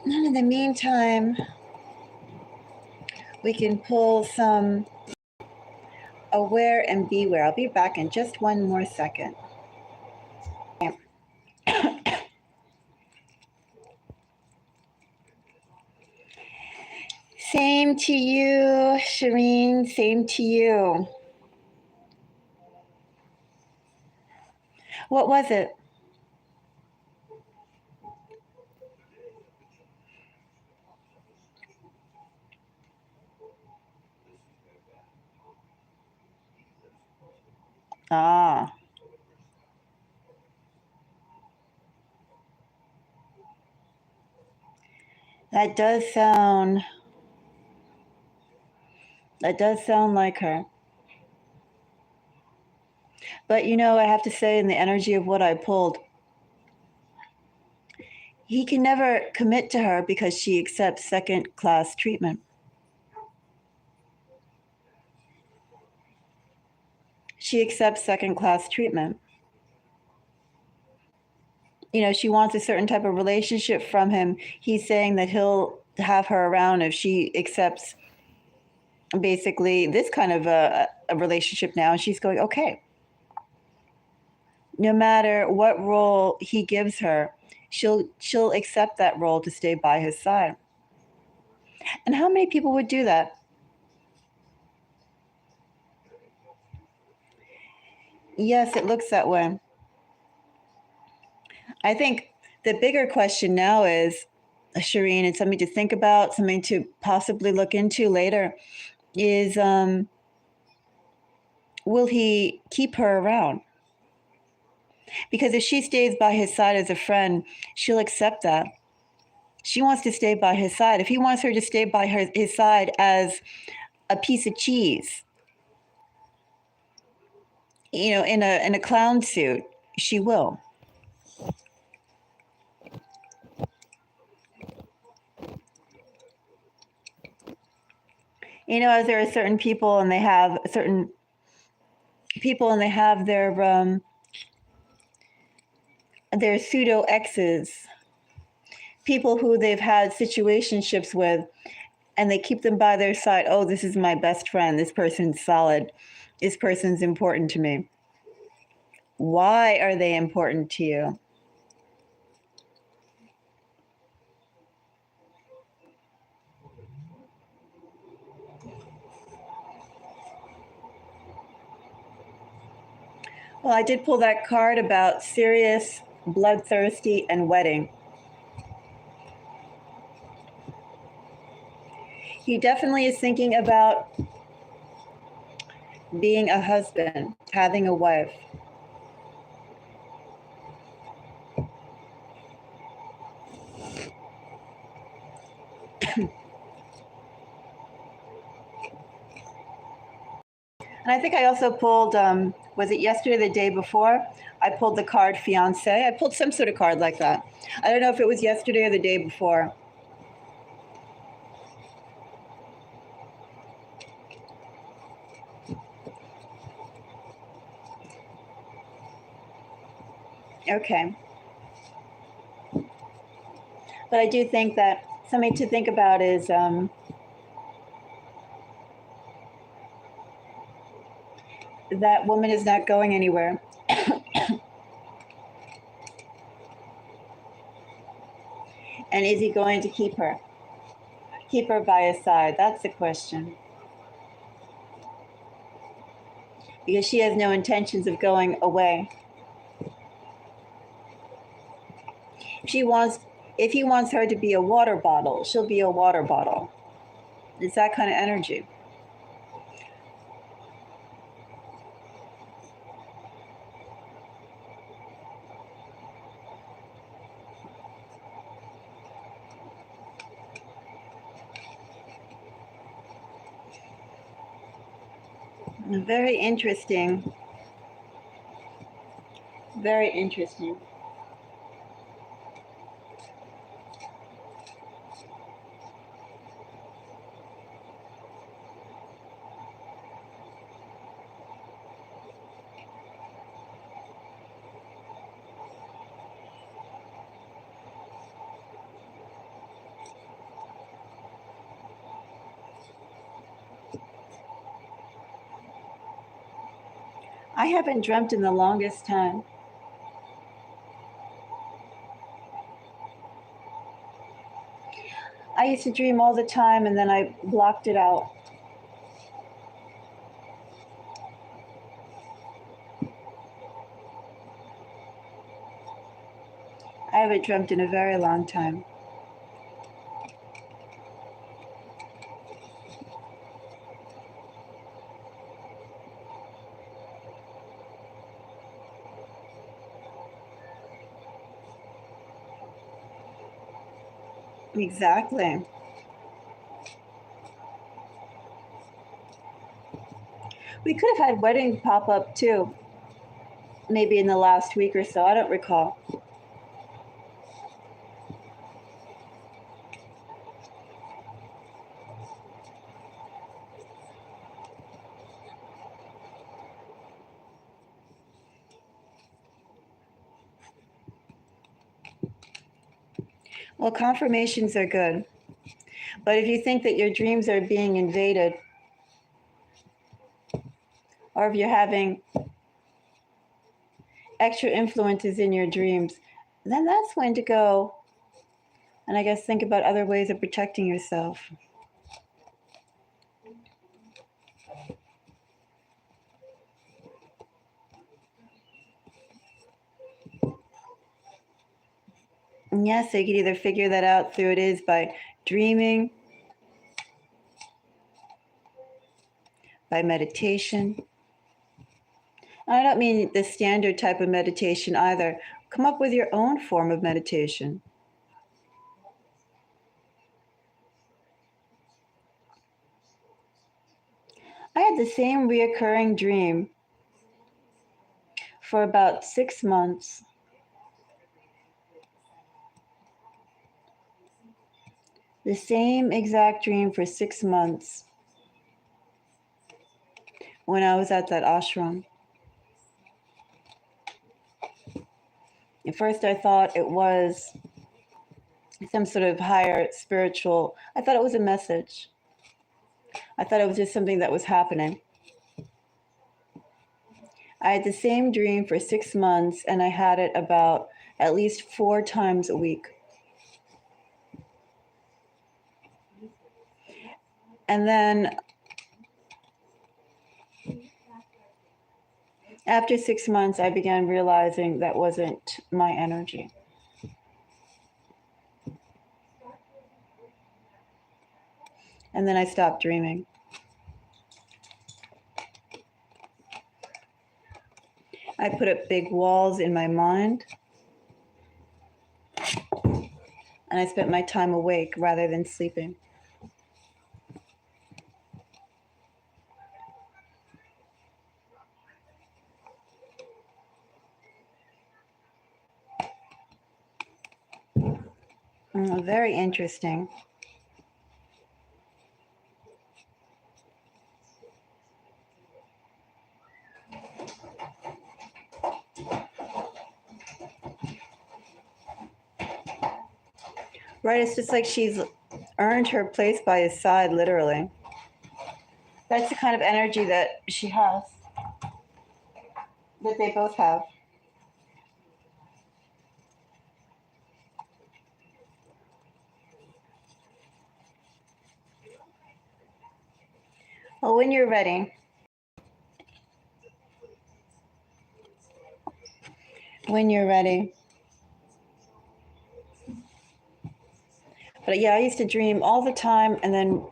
S1: And in the meantime, we can pull some aware and beware. I'll be back in just one more second. Same to you, Shireen. Same to you. What was it? Ah, that does sound that does sound like her. But you know, I have to say, in the energy of what I pulled, he can never commit to her because she accepts second class treatment. She accepts second class treatment. You know, she wants a certain type of relationship from him. He's saying that he'll have her around if she accepts basically this kind of a relationship now. And she's going, okay, no matter what role he gives her, she'll accept that role to stay by his side. And how many people would do that? Yes, it looks that way. I think the bigger question now is, Shireen, and something to think about, something to possibly look into later, is will he keep her around? Because if she stays by his side as a friend, she'll accept that. She wants to stay by his side. If he wants her to stay by his side as a piece of cheese, you know, in a clown suit, she will. You know, as there are certain people and they have certain people and they have their pseudo exes, people who they've had situationships with, and they keep them by their side. Oh, this is my best friend. This person's solid. This person's important to me. Why are they important to you? Well, I did pull that card about serious, bloodthirsty, and wedding. He definitely is thinking about being a husband, having a wife. And I think I also pulled, was it yesterday or the day before? I pulled the card fiance. I pulled some sort of card like that. I don't know if it was yesterday or the day before. Okay. But I do think that something to think about is that woman is not going anywhere. And is he going to keep her? Keep her by his side? That's the question. Because she has no intentions of going away. She wants, if he wants her to be a water bottle, she'll be a water bottle. It's that kind of energy. Very interesting. Very interesting. I haven't dreamt in the longest time. I used to dream all the time, and then I blocked it out. I haven't dreamt in a very long time. Exactly. We could have had wedding pop up too, maybe in the last week or so. I don't recall. Well, confirmations are good. But if you think that your dreams are being invaded, or if you're having extra influences in your dreams, then that's when to go and I guess think about other ways of protecting yourself. And yes, so you could either figure that out through it is by dreaming, by meditation. And I don't mean the standard type of meditation either. Come up with your own form of meditation. I had the same reoccurring dream for about 6 months. The same exact dream for 6 months when I was at that ashram. At first, I thought it was some sort of higher spiritual, I thought it was a message. I thought it was just something that was happening. I had the same dream for 6 months, and I had it about at least 4 times a week. And then after 6 months, I began realizing that wasn't my energy. And then I stopped dreaming. I put up big walls in my mind, and I spent my time awake rather than sleeping. Very interesting. Right, it's just like she's earned her place by his side, literally. That's the kind of energy that she has, that they both have. Well, when you're ready. When you're ready. But yeah, I used to dream all the time. And then,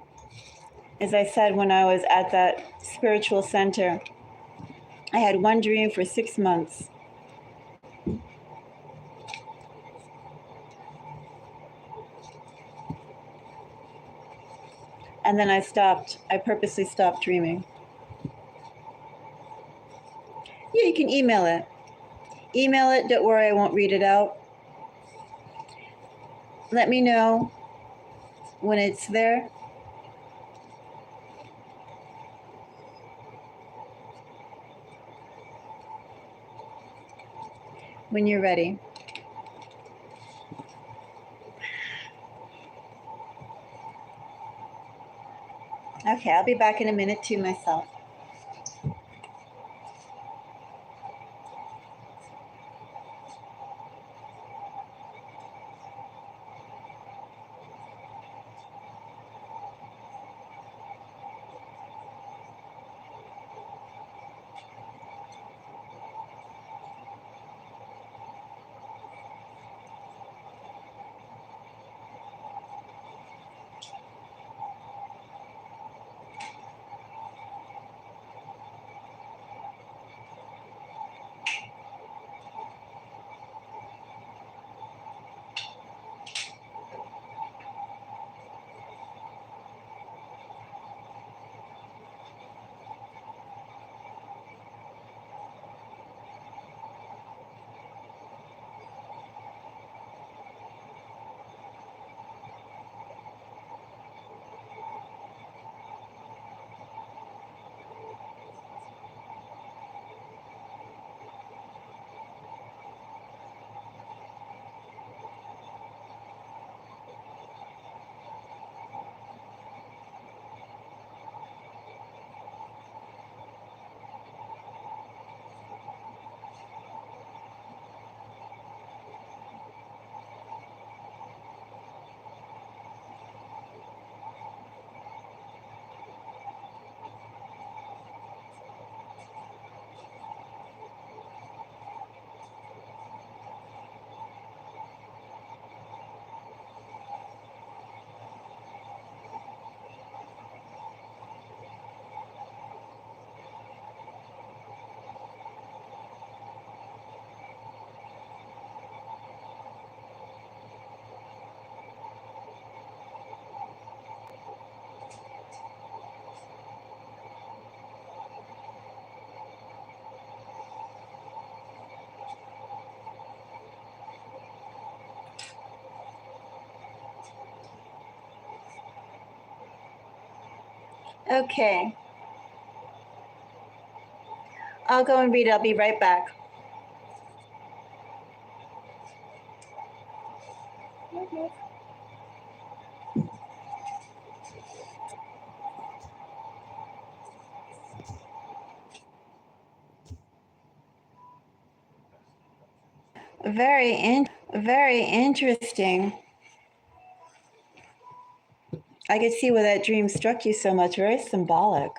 S1: as I said, when I was at that spiritual center, I had one dream for 6 months. And then I purposely stopped dreaming. Yeah, you can email it. Email it, don't worry, I won't read it out. Let me know when it's there. When you're ready. Okay, I'll be back in a minute too myself. Okay. I'll go and read it. I'll be right back. Very interesting. I could see why that dream struck you so much. Very symbolic.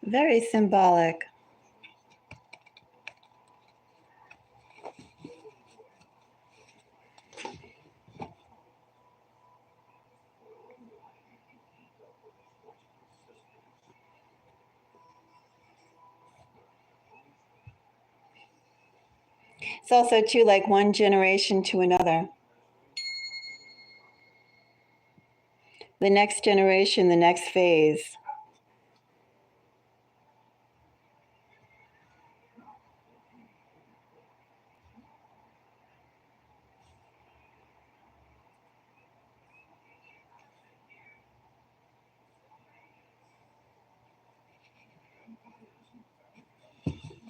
S1: Very symbolic. It's also too like one generation to another. The next generation, the next phase.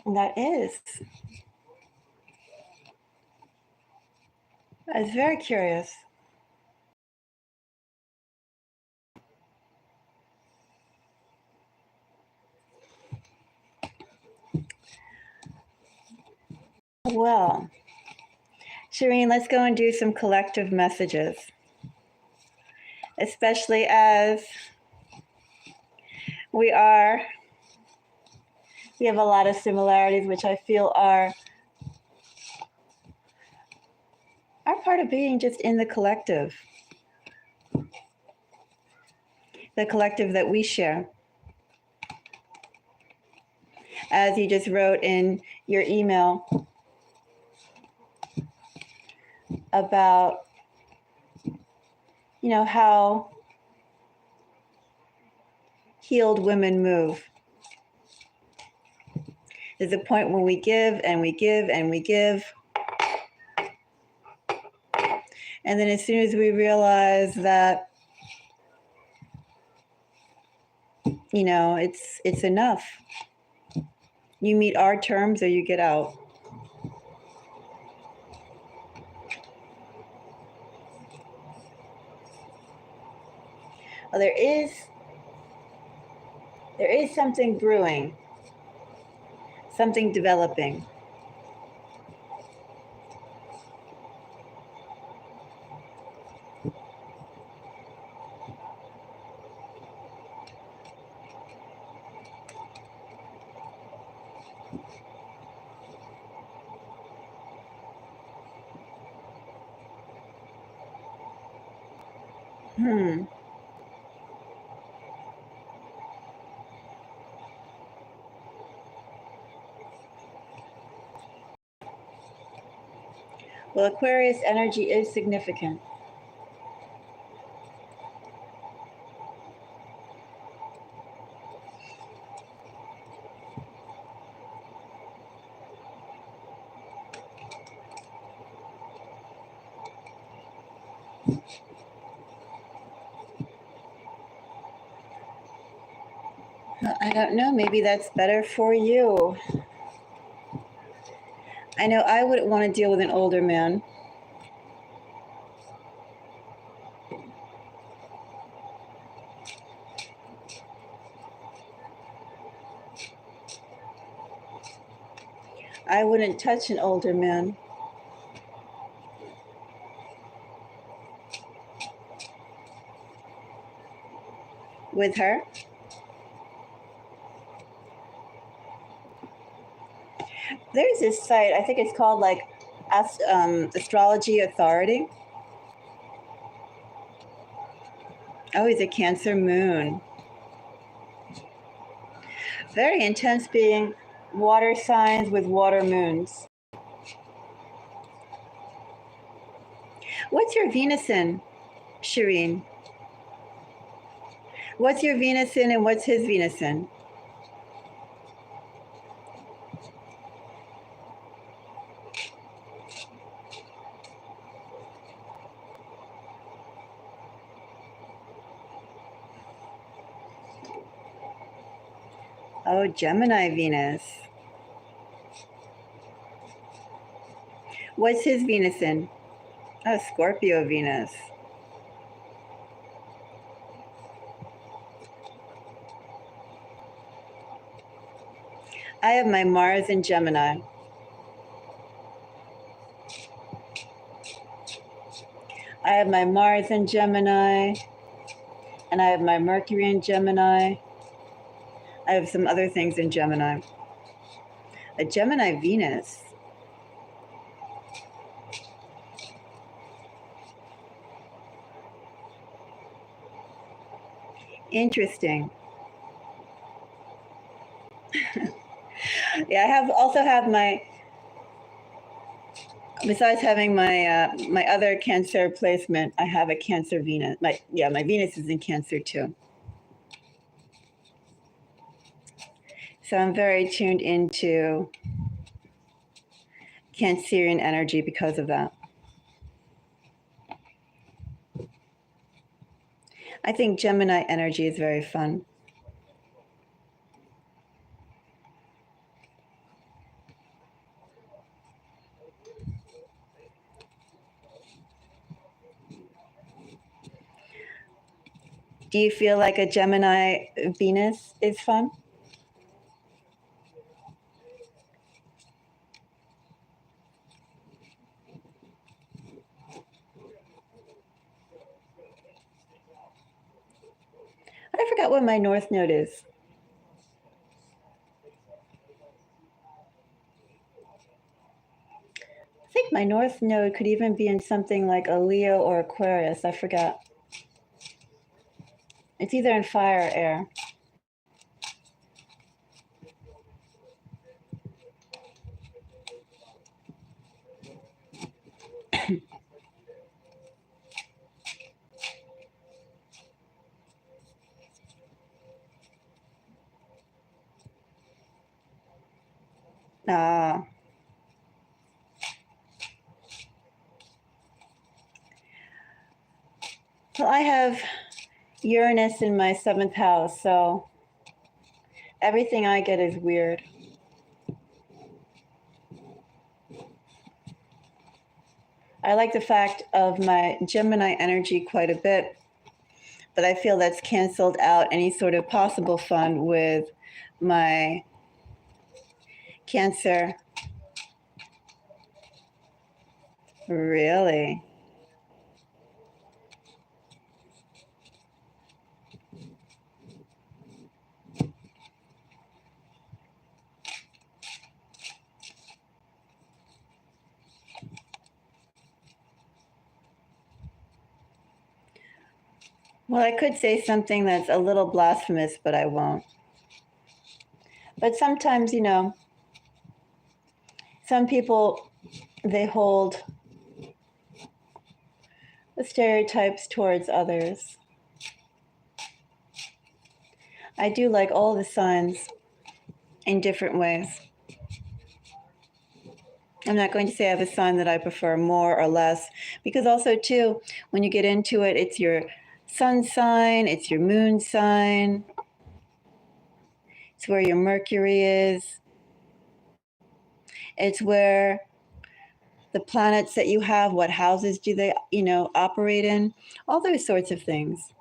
S1: And that is. I was very curious. Well, Shireen, let's go and do some collective messages, especially as we have a lot of similarities, which I feel are part of being just in the collective that we share. As you just wrote in your email about, how healed women move. There's a point when we give and we give and we give. And then as soon as we realize that, it's enough. You meet our terms or you get out. Well, there is something brewing, something developing. Well, Aquarius energy is significant. Well, I don't know. Maybe that's better for you. I know I wouldn't want to deal with an older man. I wouldn't touch an older man. With her. There's this site, I think it's called like Astrology Authority. Oh, he's a Cancer moon. Very intense being, water signs with water moons. What's your Venus in, Shireen? What's your Venus in and what's his Venus in? Oh, Gemini Venus. What's his Venus in? Oh, Scorpio Venus. I have my Mars in Gemini. I have my Mars in Gemini, and I have my Mercury in Gemini. I have some other things in Gemini. A Gemini Venus. Interesting. Yeah, I have my, besides having my my other Cancer placement, I have a Cancer Venus. My Venus is in Cancer too. So I'm very tuned into Cancerian energy because of that. I think Gemini energy is very fun. Do you feel like a Gemini Venus is fun? I forgot what my North Node is. I think my North Node could even be in something like a Leo or Aquarius. I forgot. It's either in fire or air. Ah. Well, I have Uranus in my 7th house, so everything I get is weird. I like the fact of my Gemini energy quite a bit, but I feel that's canceled out any sort of possible fun with my Cancer. Really? Well, I could say something that's a little blasphemous, but I won't. But sometimes, some people, they hold the stereotypes towards others. I do like all the signs in different ways. I'm not going to say I have a sign that I prefer more or less, because also, too, when you get into it, it's your sun sign, it's your moon sign, it's where your Mercury is, it's where the planets that you have, what houses do they, operate in, all those sorts of things.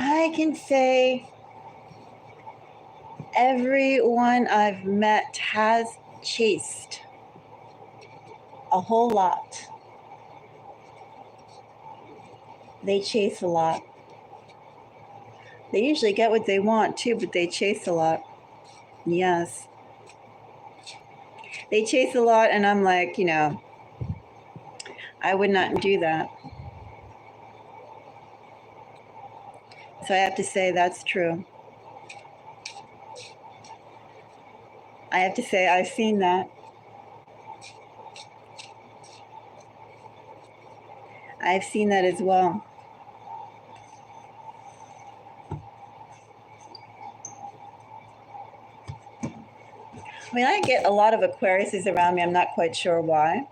S1: I can say everyone I've met has chased a whole lot. They chase a lot. They usually get what they want too, but they chase a lot. Yes. They chase a lot, and I'm like, I would not do that. So I have to say that's true. I have to say, I've seen that. I've seen that as well. I mean, I get a lot of Aquariuses around me. I'm not quite sure why,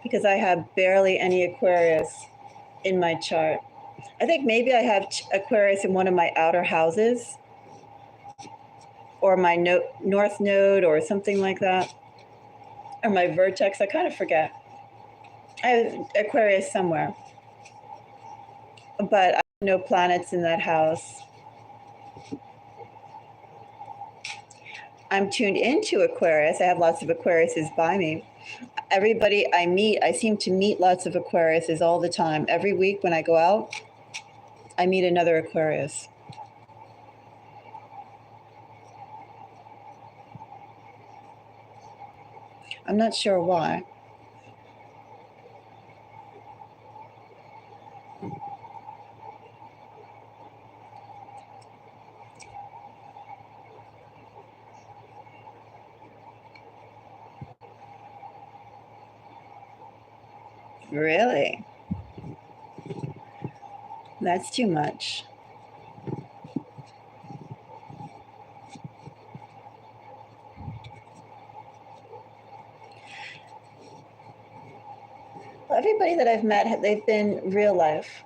S1: because I have barely any Aquarius in my chart. I think maybe I have Aquarius in one of my outer houses or my north node or something like that, or my vertex. I kind of forget. I have Aquarius somewhere, but I have no planets in that house. I'm tuned into Aquarius. I have lots of Aquariuses by me. Everybody I meet, I seem to meet lots of Aquariuses all the time. Every week when I go out, I meet another Aquarius. I'm not sure why. Really? That's too much. Everybody that I've met, they've been real life.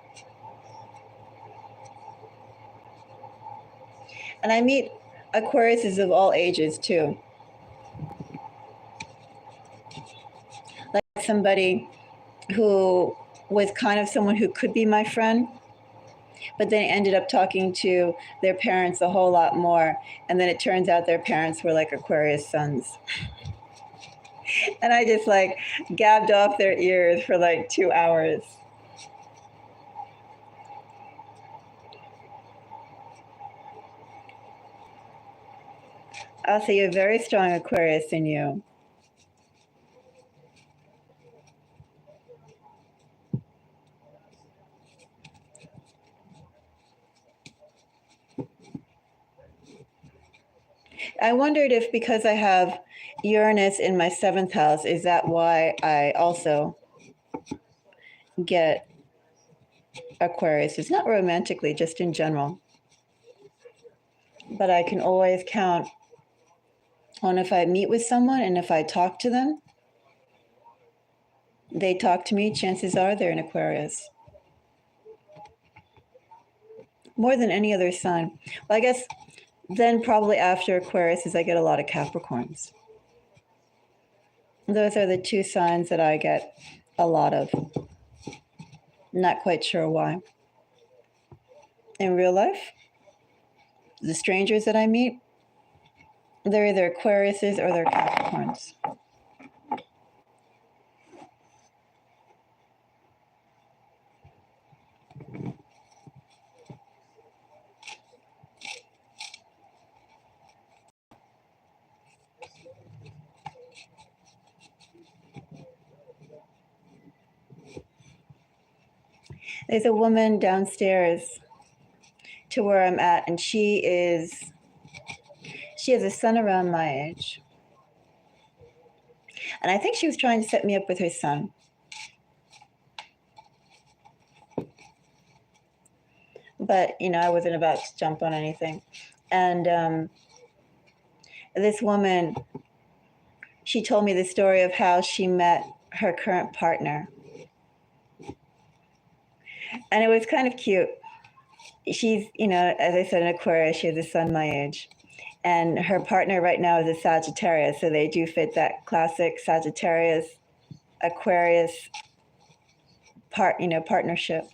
S1: And I meet Aquariuses of all ages too. Like somebody who was kind of someone who could be my friend, but then ended up talking to their parents a whole lot more. And then it turns out their parents were like Aquarius sons. And I just like gabbed off their ears for like 2 hours. I'll say you're a very strong Aquarius in you. I wondered if because I have Uranus in my 7th house, is that why I also get Aquarius? It's not romantically, just in general. But I can always count on if I meet with someone and if I talk to them, they talk to me, chances are they're an Aquarius. More than any other sign. Well, I guess then probably after Aquarius is I get a lot of Capricorns. Those are the 2 signs that I get a lot of. Not quite sure why. In real life, the strangers that I meet, they're either Aquariuses or they're Capricorns. There's a woman downstairs to where I'm at, and she has a son around my age. And I think she was trying to set me up with her son. But, I wasn't about to jump on anything. And this woman, she told me the story of how she met her current partner. And it was kind of cute. She's, as I said, an Aquarius. She has a son my age. And her partner right now is a Sagittarius. So they do fit that classic Sagittarius, Aquarius partnership.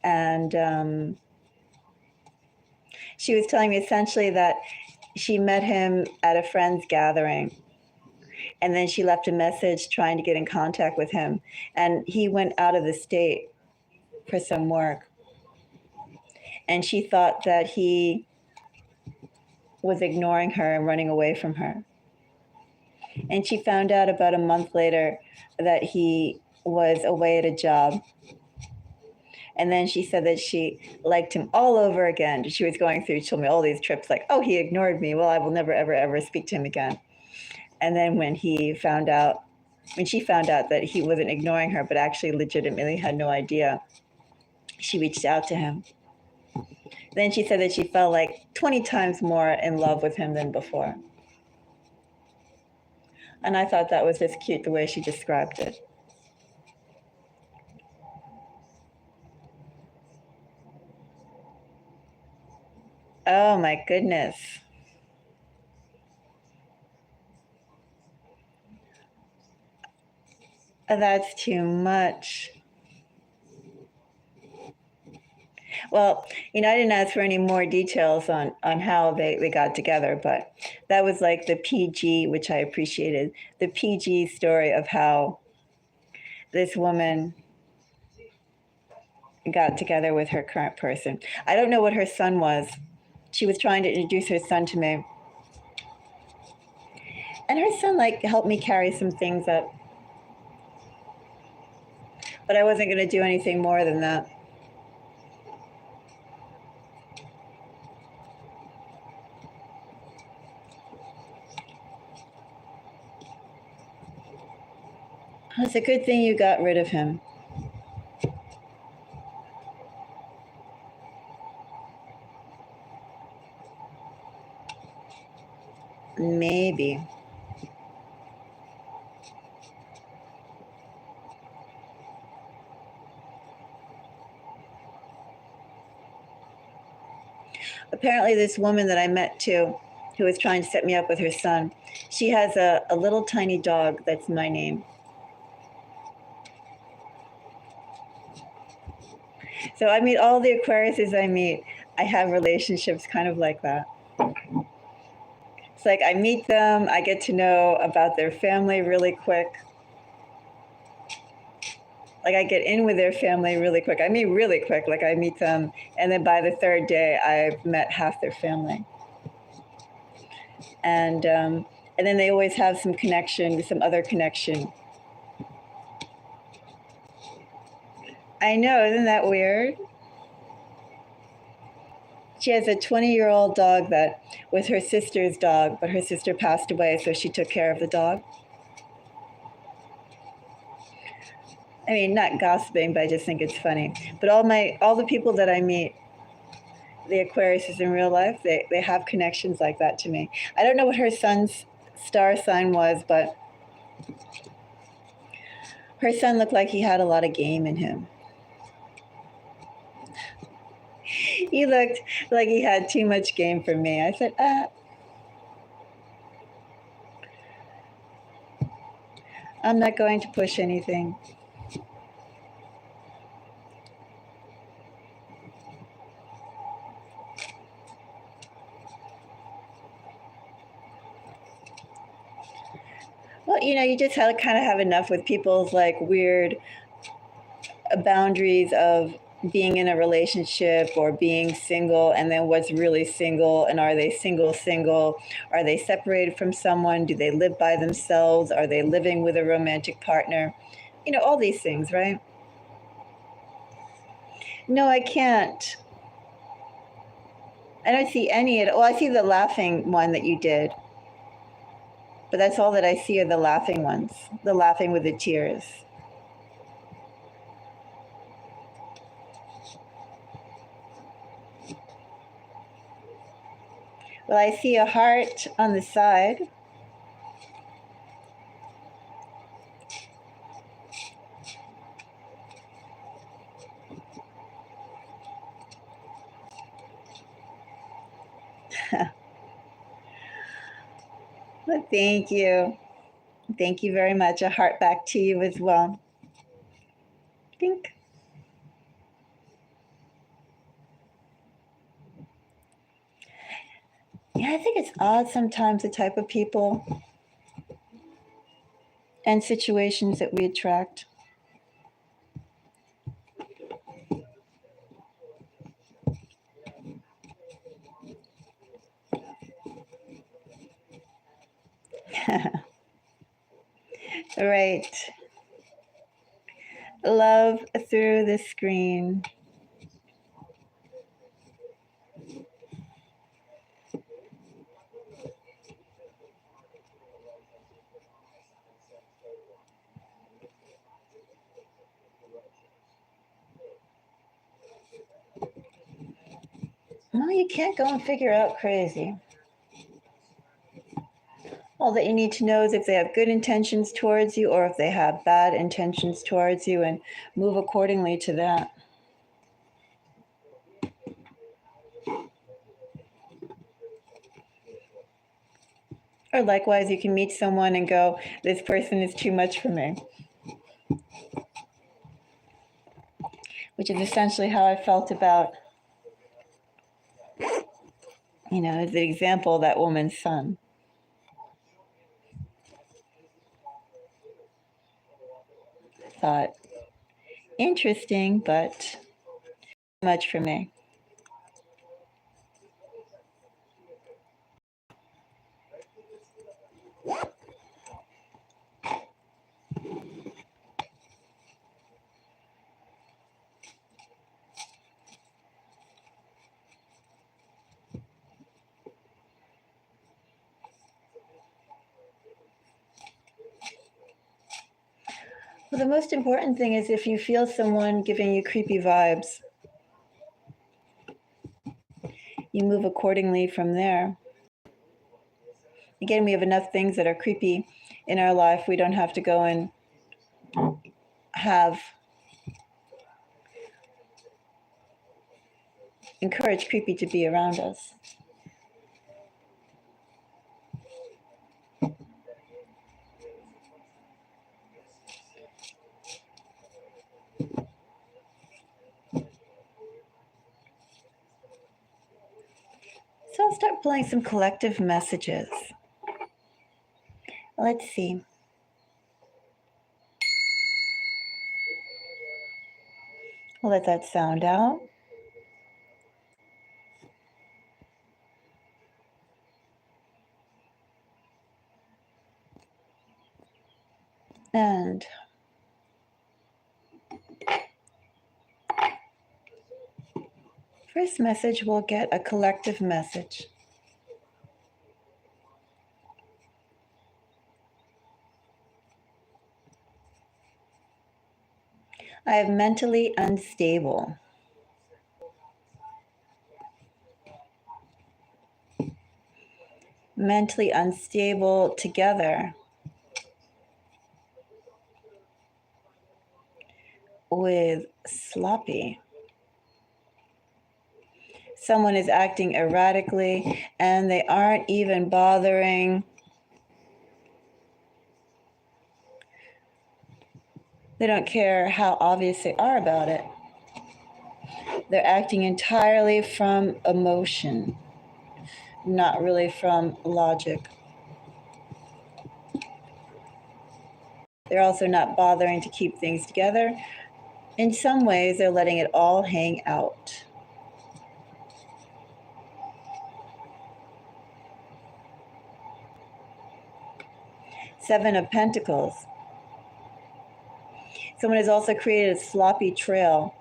S1: And she was telling me essentially that she met him at a friend's gathering. And then she left a message trying to get in contact with him. And he went out of the state for some work. And she thought that he was ignoring her and running away from her. And she found out about a month later that he was away at a job. And then she said that she liked him all over again. She was going through, she told me all these trips like, oh, he ignored me. Well, I will never, ever, ever speak to him again. And then when she found out that he wasn't ignoring her, but actually legitimately had no idea, she reached out to him. Then she said that she felt like 20 times more in love with him than before. And I thought that was just cute the way she described it. Oh my goodness. That's too much. Well, I didn't ask for any more details on how they got together, but that was like the PG, which I appreciated, the PG story of how this woman got together with her current person. I don't know what her son was. She was trying to introduce her son to me. And her son helped me carry some things up. But I wasn't going to do anything more than that. It's a good thing you got rid of him. Maybe. Apparently this woman that I met too, who was trying to set me up with her son, she has a little tiny dog that's my name. So I meet all the Aquariuses I meet, I have relationships kind of like that. It's like I meet them, I get to know about their family really quick. Like I get in with their family really quick. I mean really quick, like I meet them and then by the third day I've met half their family. And then they always have some connection, some other connection. I know, isn't that weird? She has a 20-year-old dog that was her sister's dog, but her sister passed away, so she took care of the dog. I mean, not gossiping, but I just think it's funny. But all the people that I meet, the Aquariuses in real life, they have connections like that to me. I don't know what her son's star sign was, but her son looked like he had a lot of game in him. He looked like he had too much game for me. I said, I'm not going to push anything. Well, you just kind of have enough with people's weird boundaries of being in a relationship or being single, and then what's really single, and are they single? Are they separated from someone? Do they live by themselves? Are they living with a romantic partner? All these things, right? No, I can't. I don't see any at all. Well, I see the laughing one that you did. But that's all that I see are the laughing ones, the laughing with the tears. Well, I see a heart on the side. Well, thank you. Thank you very much. A heart back to you as well. Think. Yeah, I think it's odd sometimes the type of people and situations that we attract. Right. Love through the screen. Well, you can't go and figure out crazy. All that you need to know is if they have good intentions towards you or if they have bad intentions towards you, and move accordingly to that. Or likewise, you can meet someone and go, this person is too much for me. Which is essentially how I felt about, as an example, that woman's son. Thought, interesting, but too much for me. Well, the most important thing is if you feel someone giving you creepy vibes, you move accordingly from there. Again, we have enough things that are creepy in our life. We don't have to go and encourage creepy to be around us. So I'll start pulling some collective messages. Let's see. I'll let that sound out. And first message, we'll get a collective message. I have mentally unstable. Mentally unstable together with sloppy. Someone is acting erratically and they aren't even bothering. They don't care how obvious they are about it. They're acting entirely from emotion, not really from logic. They're also not bothering to keep things together. In some ways, they're letting it all hang out. Seven of Pentacles. Someone has also created a sloppy trail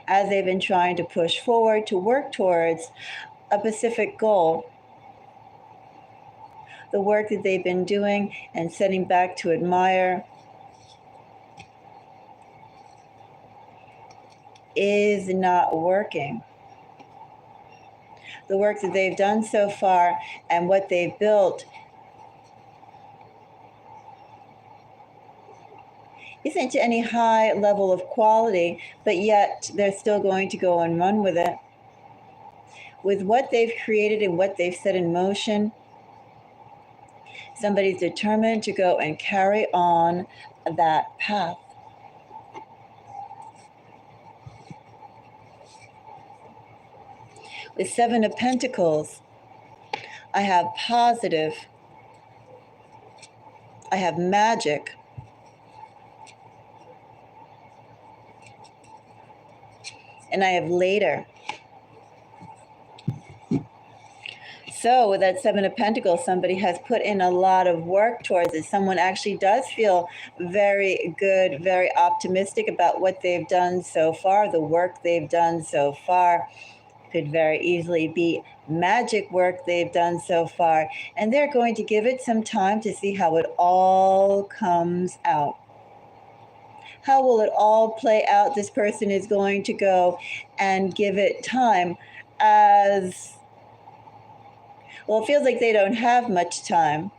S1: as they've been trying to push forward to work towards a specific goal. The work that they've been doing and sitting back to admire is not working. The work that they've done so far and what they've built isn't to any high level of quality, but yet they're still going to go and run with it. With what they've created and what they've set in motion, somebody's determined to go and carry on that path. With Seven of Pentacles, I have positive, I have magic, and I have later. So with that Seven of Pentacles, somebody has put in a lot of work towards it. Someone actually does feel very good, very optimistic about what they've done so far. The work they've done so far could very easily be magic work they've done so far. And they're going to give it some time to see how it all comes out. How will it all play out? This person is going to go and give it time. as well. It feels like they don't have much time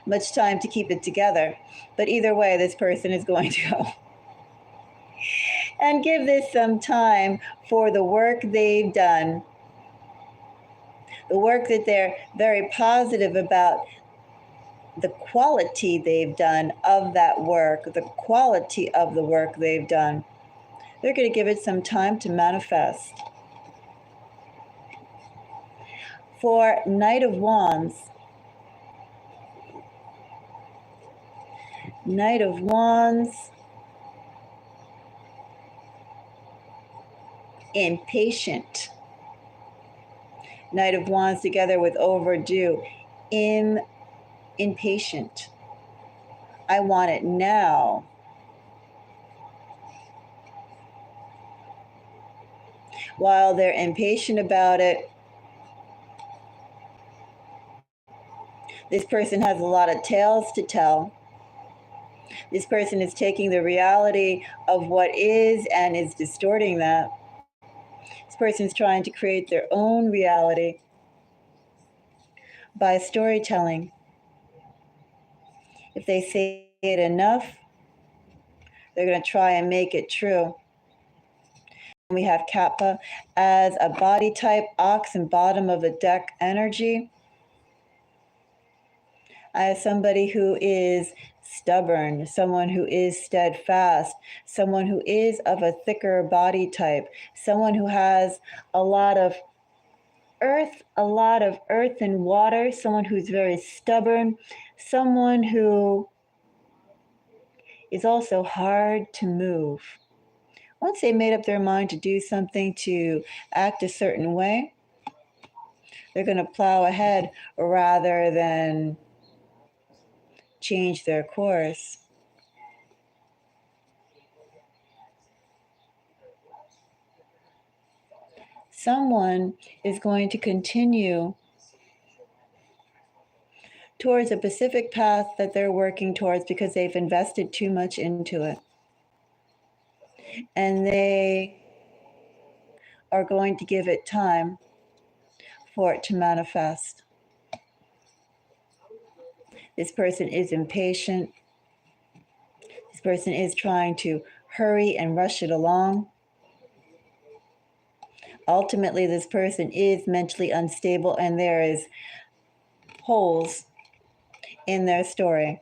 S1: to keep it together. But either way, this person is going to go and give this some time for the work they've done, the work that they're very positive about, the quality they've done of that work, the quality of the work they've done. They're going to give it some time to manifest. For Knight of Wands, Knight of Wands, impatient. Knight of Wands together with overdue, impatient. I want it now. While they're impatient about it, this person has a lot of tales to tell. This person is taking the reality of what is and is distorting that. This person is trying to create their own reality by storytelling. If they say it enough, they're going to try and make it true. We have Kappa as a body type, ox and bottom of the deck energy. As somebody who is stubborn, someone who is steadfast, someone who is of a thicker body type, someone who has a lot of earth and water, someone who's very stubborn, someone who is also hard to move. Once they made up their mind to do something, to act a certain way, they're going to plow ahead rather than change their course. Someone is going to continue towards a specific path that they're working towards because they've invested too much into it. And they are going to give it time for it to manifest. This person is impatient. This person is trying to hurry and rush it along. Ultimately, this person is mentally unstable and there is holes in their story.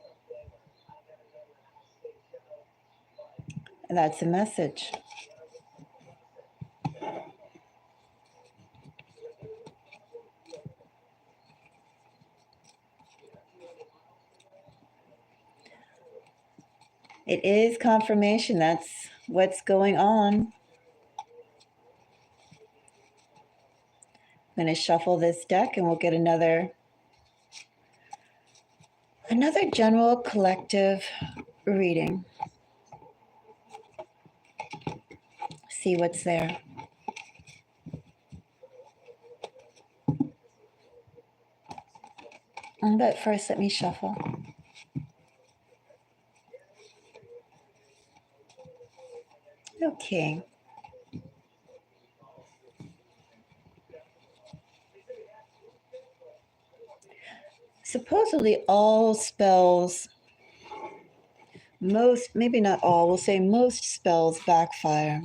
S1: And that's the message. It is confirmation. That's what's going on. I'm going to shuffle this deck and we'll get another general collective reading. See what's there. But first, let me shuffle. Okay. Supposedly all spells, maybe not all, we'll say most spells backfire.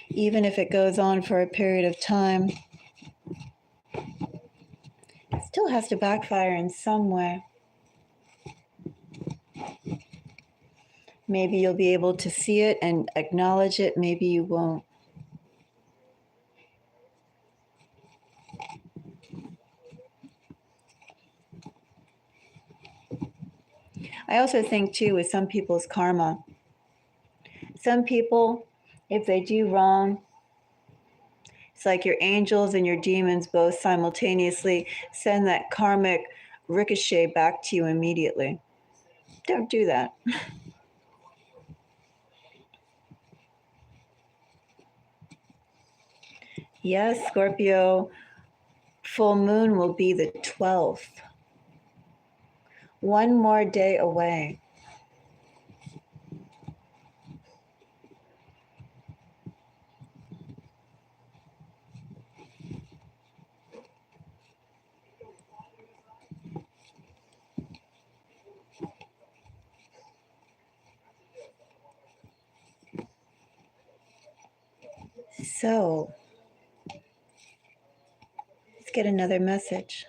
S1: Even if it goes on for a period of time, it still has to backfire in some way. Maybe you'll be able to see it and acknowledge it, maybe you won't. I also think too with some people's karma. Some people, if they do wrong, it's like your angels and your demons both simultaneously send that karmic ricochet back to you immediately. Don't do that. Yes, Scorpio, full moon will be the 12th. One more day away. So, let's get another message.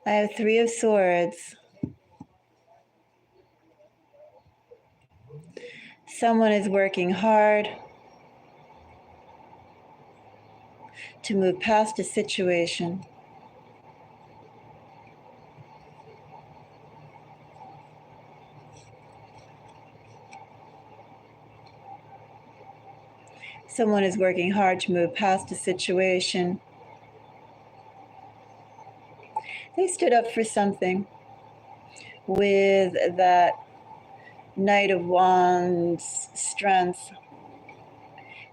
S1: I have 3 of Swords. Someone is working hard to move past a situation. Someone is working hard to move past a situation. They stood up for something with that Knight of Wands strength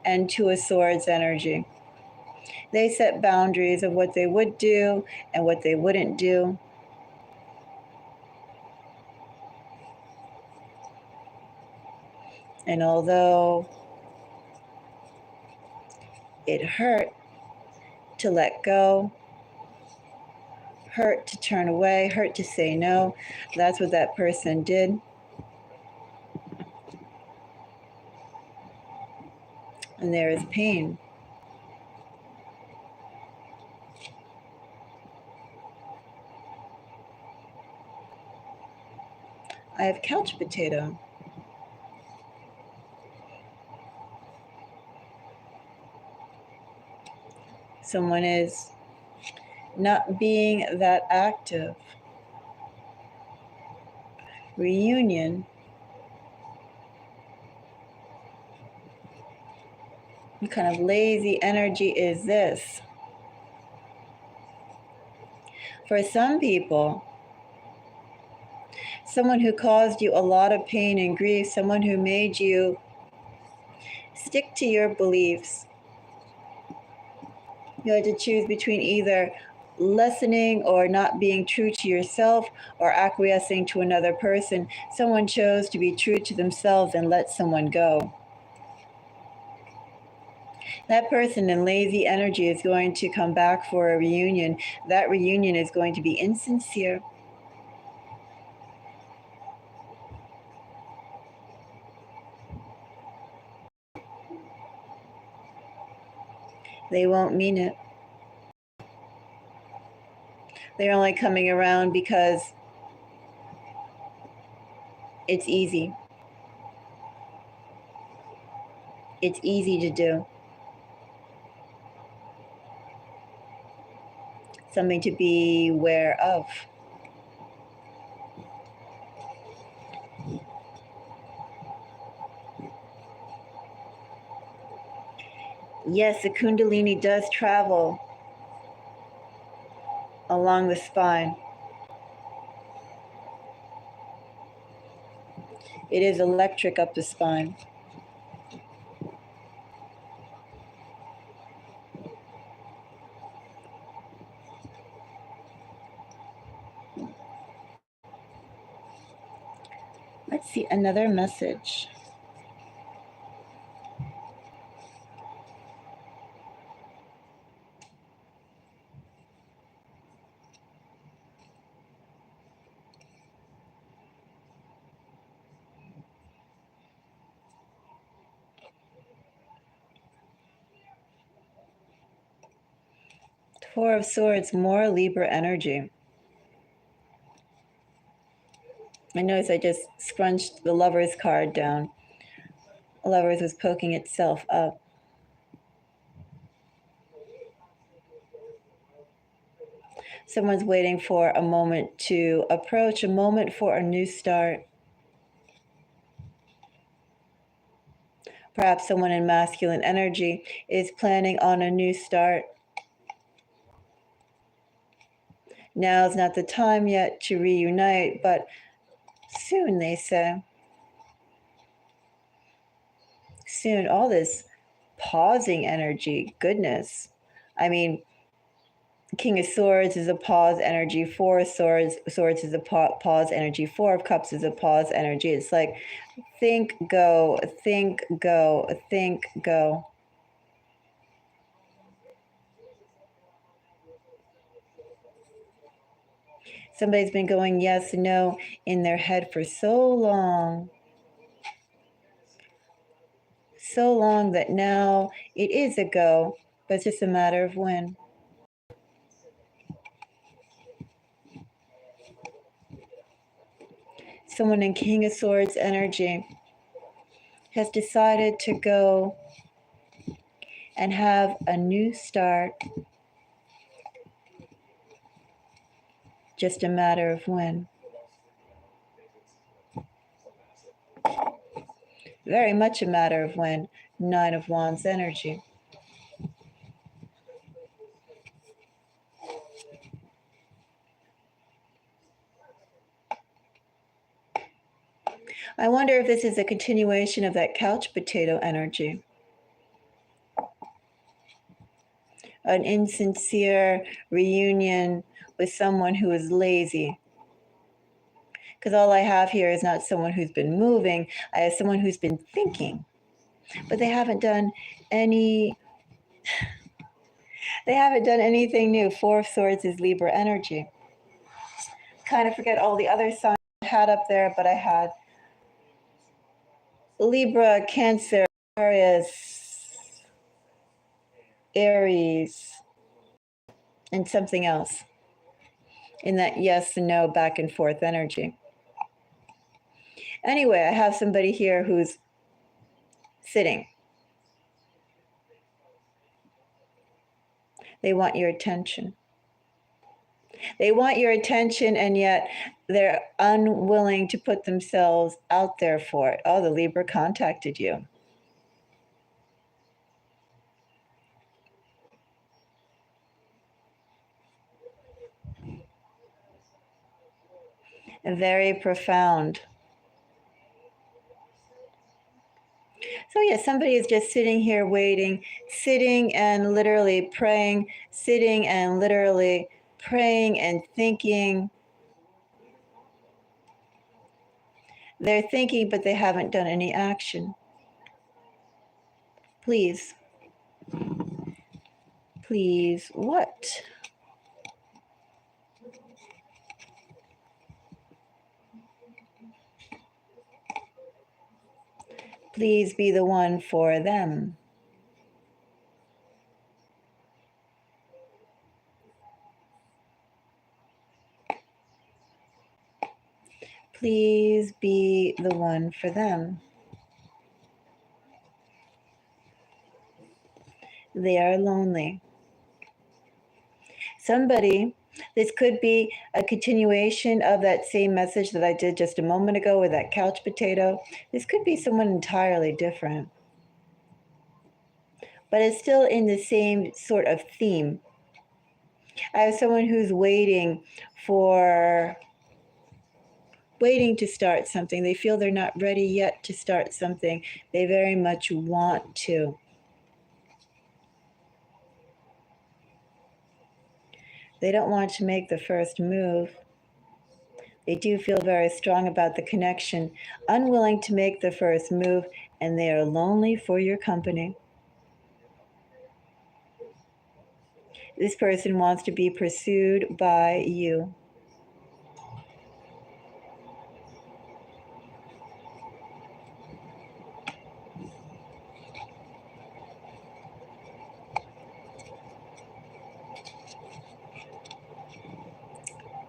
S1: and 2 of Swords energy. They set boundaries of what they would do and what they wouldn't do. And although it hurt to let go, hurt to turn away, hurt to say no, that's what that person did. And there is pain. I have couch potato. Someone is not being that active. Reunion. What kind of lazy energy is this? For some people, someone who caused you a lot of pain and grief, someone who made you stick to your beliefs. You had to choose between either lessening or not being true to yourself or acquiescing to another person. Someone chose to be true to themselves and let someone go. That person in lazy energy is going to come back for a reunion. That reunion is going to be insincere. They won't mean it. They're only coming around because it's easy. It's easy to do. Something to be aware of. Yes, the Kundalini does travel along the spine. It is electric up the spine. Let's see another message. Four of Swords, more Libra energy. I notice I just scrunched the Lover's card down. Lovers was poking itself up. Someone's waiting for a moment to approach, a moment for a new start. Perhaps someone in masculine energy is planning on a new start. Now is not the time yet to reunite, but soon, they say. Soon, all this pausing energy. Goodness. I mean, King of Swords is a pause energy. Four of Swords is a pause energy. Four of Cups is a pause energy. It's like think, go, think, go, think, go. Somebody's been going yes, no in their head for so long. So long that now it is a go, but it's just a matter of when. Someone in King of Swords energy has decided to go and have a new start. Just a matter of when. Very much a matter of when. Nine of Wands energy. I wonder if this is a continuation of that couch potato energy. An insincere reunion with someone who is lazy. Because all I have here is not someone who's been moving, I have someone who's been thinking. But they haven't done anything new. Four of Swords is Libra energy. Kind of forget all the other signs I had up there, but I had Libra, Cancer, Aries, and something else in that yes and no back and forth energy. Anyway, I have somebody here who's sitting. They want your attention. They want your attention, and yet they're unwilling to put themselves out there for it. Oh, the Libra contacted you. Very profound. So yeah, somebody is just sitting here waiting, sitting and literally praying, sitting and literally praying and thinking. They're thinking, but they haven't done any action. Please. Please, what? Please be the one for them. Please be the one for them. They are lonely. Somebody, this could be a continuation of that same message that I did just a moment ago with that couch potato. This could be someone entirely different. But it's still in the same sort of theme. I have someone who's waiting to start something. They feel they're not ready yet to start something. They very much want to. They don't want to make the first move. They do feel very strong about the connection, unwilling to make the first move, and they are lonely for your company. This person wants to be pursued by you.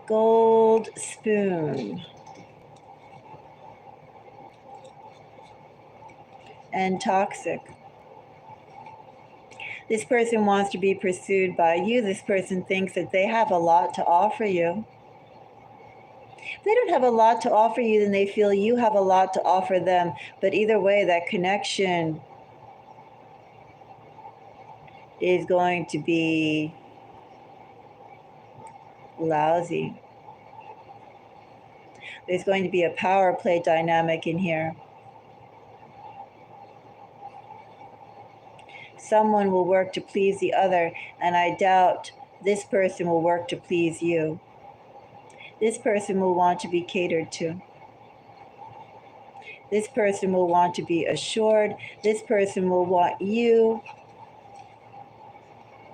S1: Gold spoon. And toxic. This person wants to be pursued by you. This person thinks that they have a lot to offer you. If they don't have a lot to offer you, then they feel you have a lot to offer them. But either way, that connection is going to be lousy. There's going to be a power play dynamic in here. Someone will work to please the other, and I doubt this person will work to please you. This person will want to be catered to. This person will want to be assured. This person will want you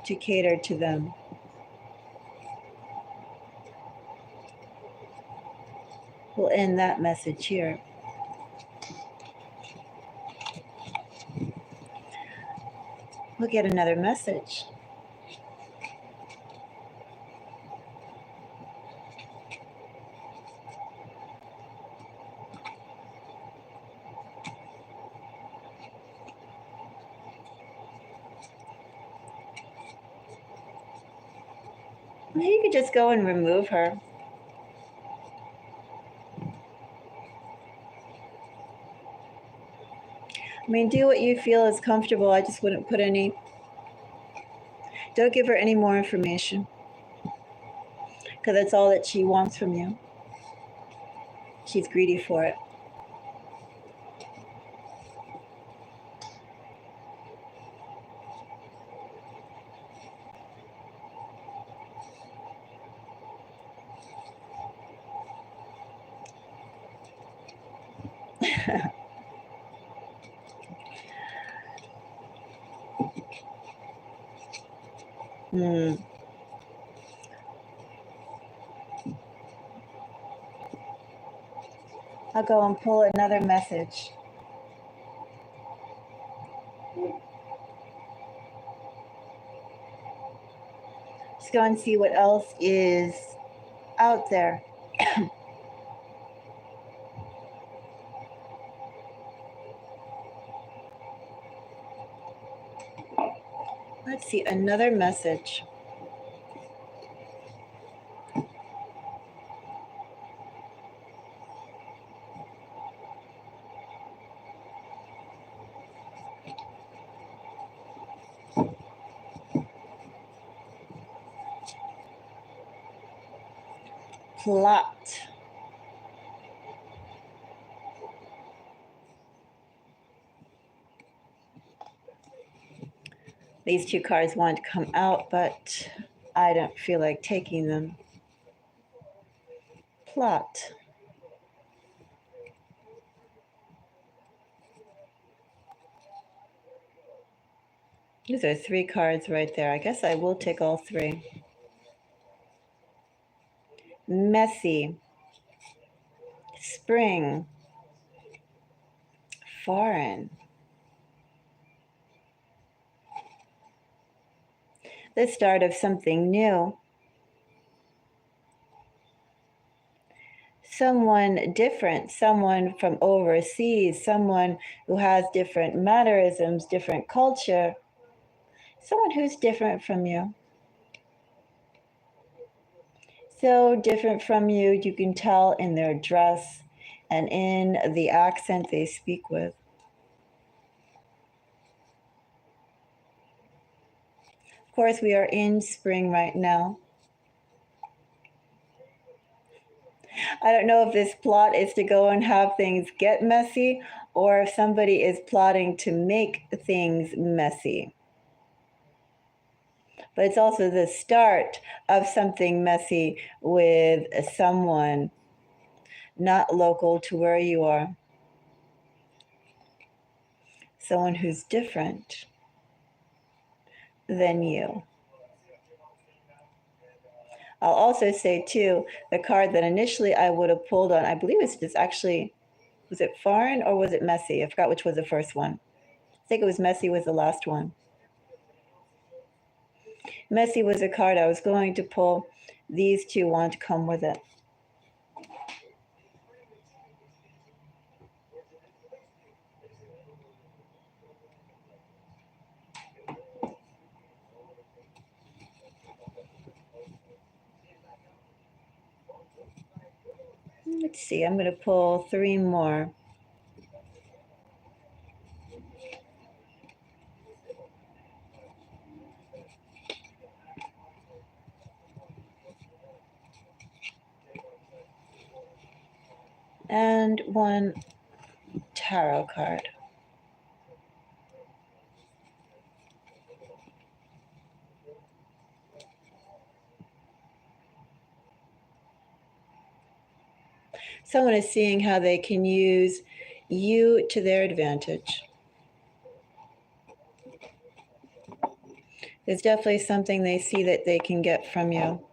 S1: to cater to them. We'll end that message here. We'll get another message. You could just go and remove her. I mean, do what you feel is comfortable. I just wouldn't put any, don't give her any more information, because that's all that she wants from you. She's greedy for it. I'll go and pull another message. Let's go and see what else is out there. Let's see, another message. Plot. These two cards want to come out, but I don't feel like taking them. Plot. These are 3 cards right there. I guess I will take all 3. Messy. Spring. Foreign. The start of something new. Someone different, someone from overseas, someone who has different mannerisms, different culture, someone who's different from you. So different from you, you can tell in their dress and in the accent they speak with. Of course, we are in spring right now. I don't know if this plot is to go and have things get messy, or if somebody is plotting to make things messy. But it's also the start of something messy with someone not local to where you are. Someone who's different than you. I'll also say, too, the card that initially I would have pulled on, I believe it's just actually, was it foreign or was it messy? I forgot which was the first one. I think it was messy was the last one. Messy was a card I was going to pull. These two want to come with it. Let's see, I'm going to pull 3 more. And 1 tarot card. Someone is seeing how they can use you to their advantage. There's definitely something they see that they can get from you.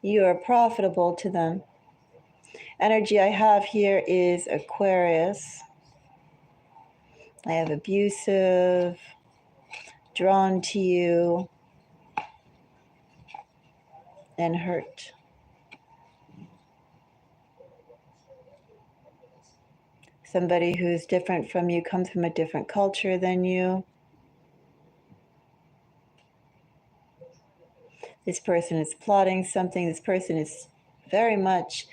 S1: You are profitable to them. Energy I have here is Aquarius. I have abusive, drawn to you, and hurt. Somebody who's different from you, comes from a different culture than you. This person is plotting something. This person is very much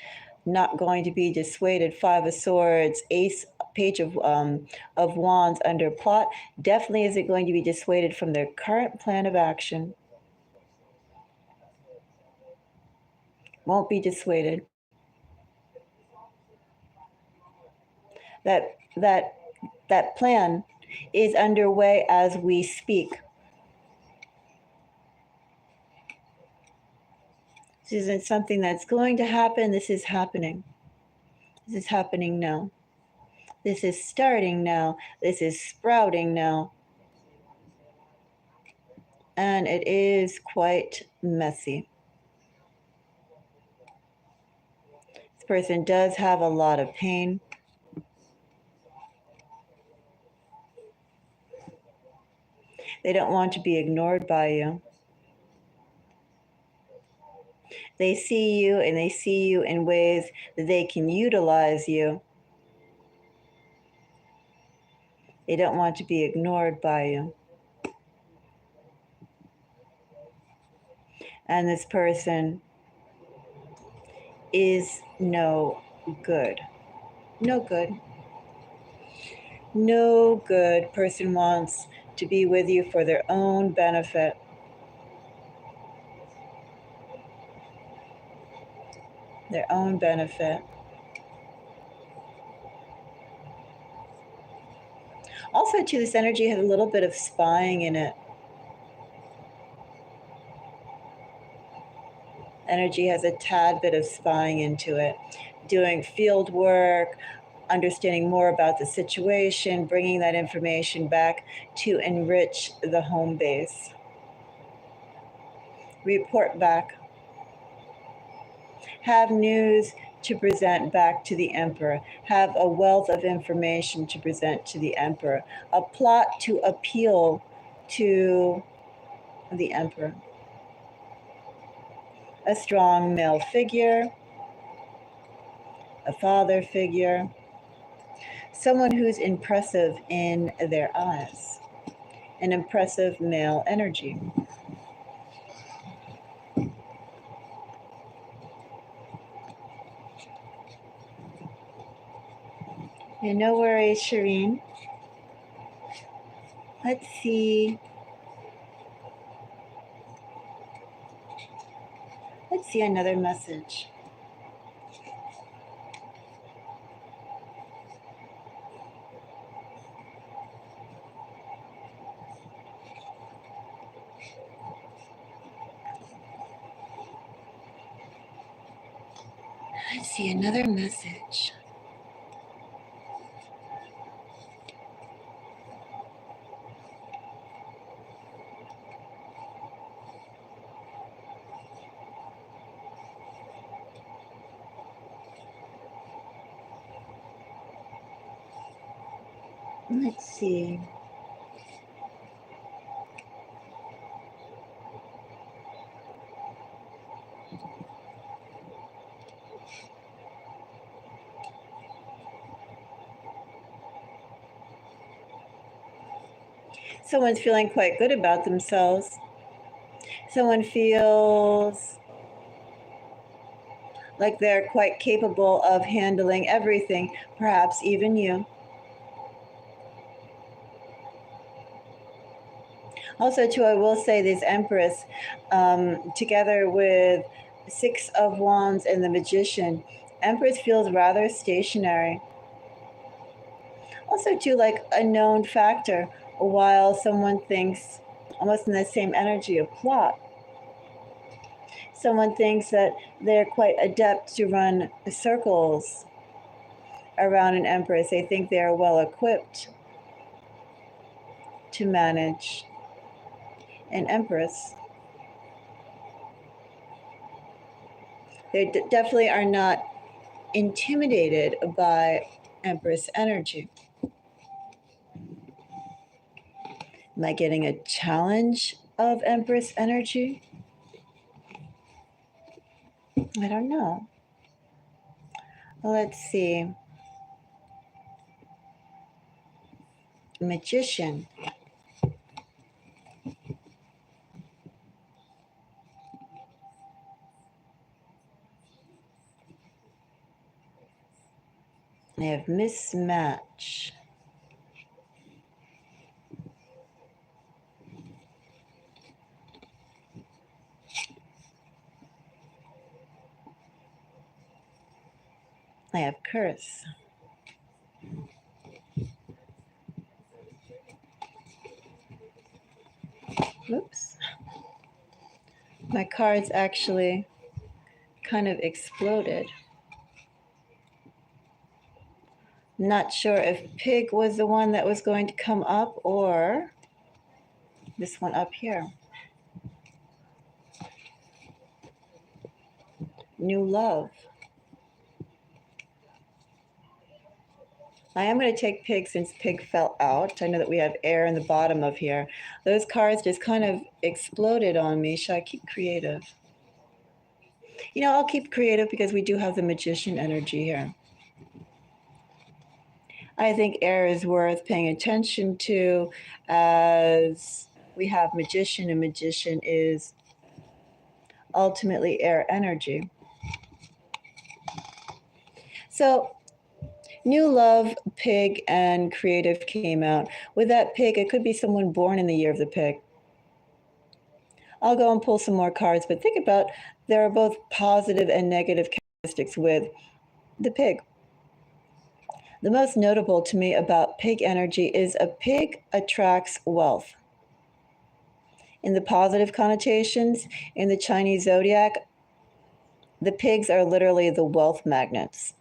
S1: not going to be dissuaded. Five of Swords, Ace, Page of Wands under plot. Definitely isn't going to be dissuaded from their current plan of action. Won't be dissuaded. That plan is underway as we speak. This isn't something that's going to happen. This is happening. This is happening now. This is starting now. This is sprouting now. And it is quite messy. This person does have a lot of pain. They don't want to be ignored by you. They see you, and they see you in ways that they can utilize you. They don't want to be ignored by you. And this person is no good. No good. No good. Person wants to be with you for their own benefit. Their own benefit. Also, too, this energy has a little bit of spying in it. Energy has a tad bit of spying into it. Doing field work, understanding more about the situation, bringing that information back to enrich the home base. Report back. Have news to present back to the Emperor. Have a wealth of information to present to the Emperor. A plot to appeal to the Emperor. A strong male figure. A father figure. Someone who's impressive in their eyes. An impressive male energy. Yeah, no worries, Shireen. Let's see. Let's see another message. Let's see another message. Let's see. Someone's feeling quite good about themselves. Someone feels like they're quite capable of handling everything, perhaps even you. Also, too, I will say this Empress, together with Six of Wands and the Magician, Empress feels rather stationary. Also, too, like a known factor, while someone thinks almost in the same energy of plot. Someone thinks that they're quite adept to run circles around an empress. They think they're well equipped to manage an empress. They definitely are not intimidated by empress energy. Am I getting a challenge of empress energy? I don't know. Let's see. Magician. I have mismatch. I have curse. Oops. My cards actually kind of exploded. Not sure if pig was the one that was going to come up or this one up here. New love. I am going to take pig since pig fell out. I know that we have air in the bottom of here. Those cards just kind of exploded on me. Should I keep creative? You know, I'll keep creative because we do have the magician energy here. I think air is worth paying attention to as we have magician, and magician is ultimately air energy. So new love, pig, and creative came out. With that pig, it could be someone born in the year of the pig. I'll go and pull some more cards, but think about there are both positive and negative characteristics with the pig. The most notable to me about pig energy is a pig attracts wealth. In the positive connotations, in the Chinese zodiac, the pigs are literally the wealth magnets.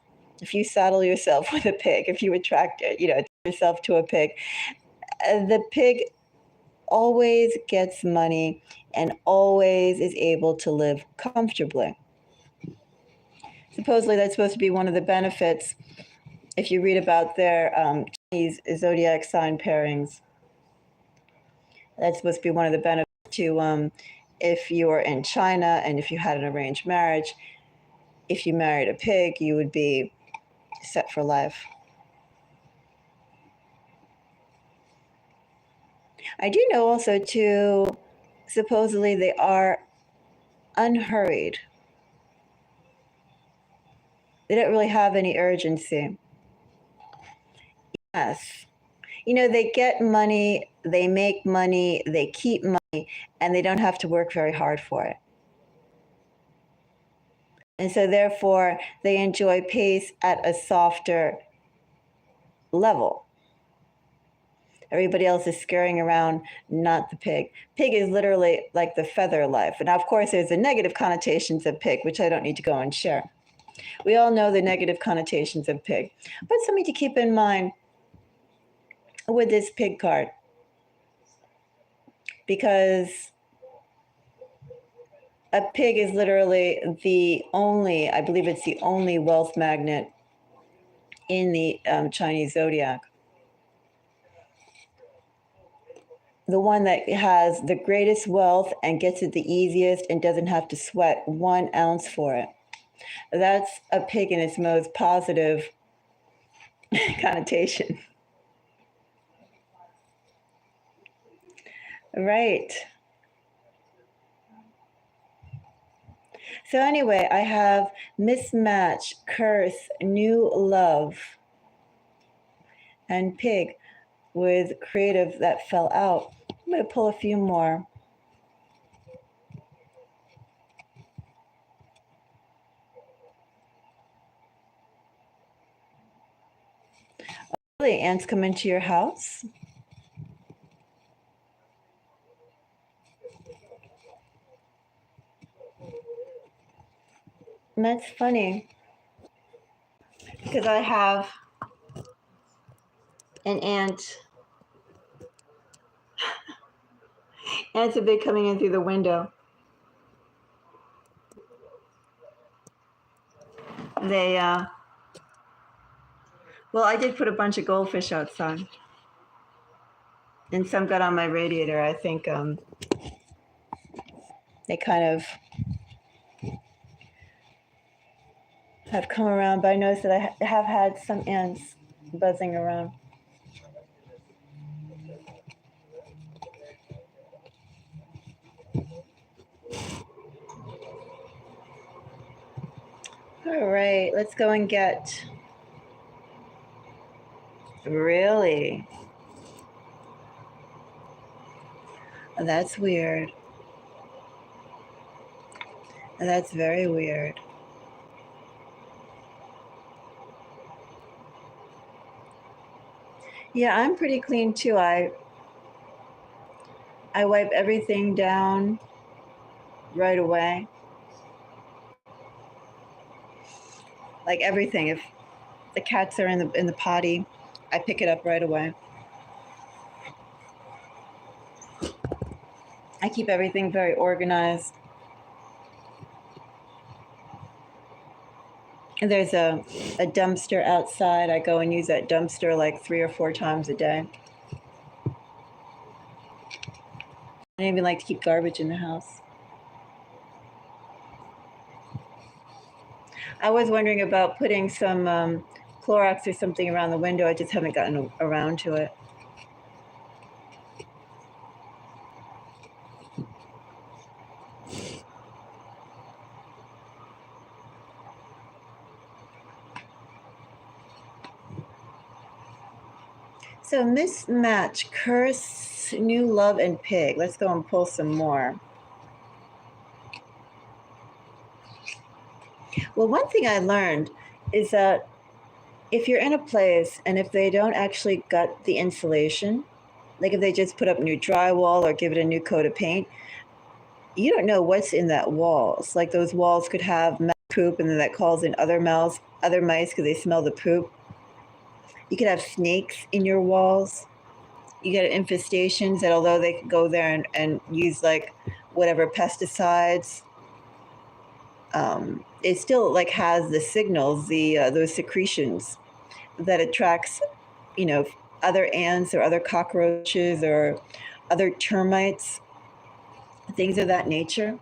S1: If you saddle yourself with a pig, if you attract yourself to a pig, the pig always gets money and always is able to live comfortably. Supposedly, that's supposed to be one of the benefits if you read about their Chinese zodiac sign pairings. That's supposed to be one of the benefits to if you were in China and if you had an arranged marriage, if you married a pig, you would be set for life. I do know also too, supposedly they are unhurried. They don't really have any urgency. Yes. You know, they get money, they make money, they keep money, and they don't have to work very hard for it. And so therefore, they enjoy pace at a softer level. Everybody else is scurrying around, not the pig. Pig is literally like the feather life. And now, of course, there's the negative connotations of pig, which I don't need to go and share. We all know the negative connotations of pig. But something to keep in mind with this pig card, because a pig is literally the only, I believe it's the only wealth magnet in the Chinese zodiac. The one that has the greatest wealth and gets it the easiest and doesn't have to sweat 1 ounce for it. That's a pig in its most positive connotation. Right. So anyway, I have mismatch, curse, new love, and pig with creative that fell out. I'm going to pull a few more. Really, ants come into your house. And that's funny because I have an aunt. Ants have been coming in through the window. They, well, I did put a bunch of goldfish outside. And some got on my radiator. I think they kind of have come around, but I noticed that I have had some ants buzzing around. All right, let's go and get. Really? That's weird. That's very weird. Yeah, I'm pretty clean too. I wipe everything down right away. Like everything. If the cats are in the potty, I pick it up right away. I keep everything very organized. And there's a dumpster outside. I go and use that dumpster like 3 or 4 times a day. I don't even like to keep garbage in the house. I was wondering about putting some Clorox or something around the window. I just haven't gotten around to it. So mismatch, curse, new love, and pig. Let's go and pull some more. Well, one thing I learned is that if you're in a place and if they don't actually gut the insulation, like if they just put up new drywall or give it a new coat of paint, you don't know what's in that walls. Like those walls could have mouse poop, and then that calls in other mice because they smell the poop. You could have snakes in your walls. You get infestations that although they could go there and use like whatever pesticides, it still like has the signals, those secretions that attracts, you know, other ants or other cockroaches or other termites, things of that nature.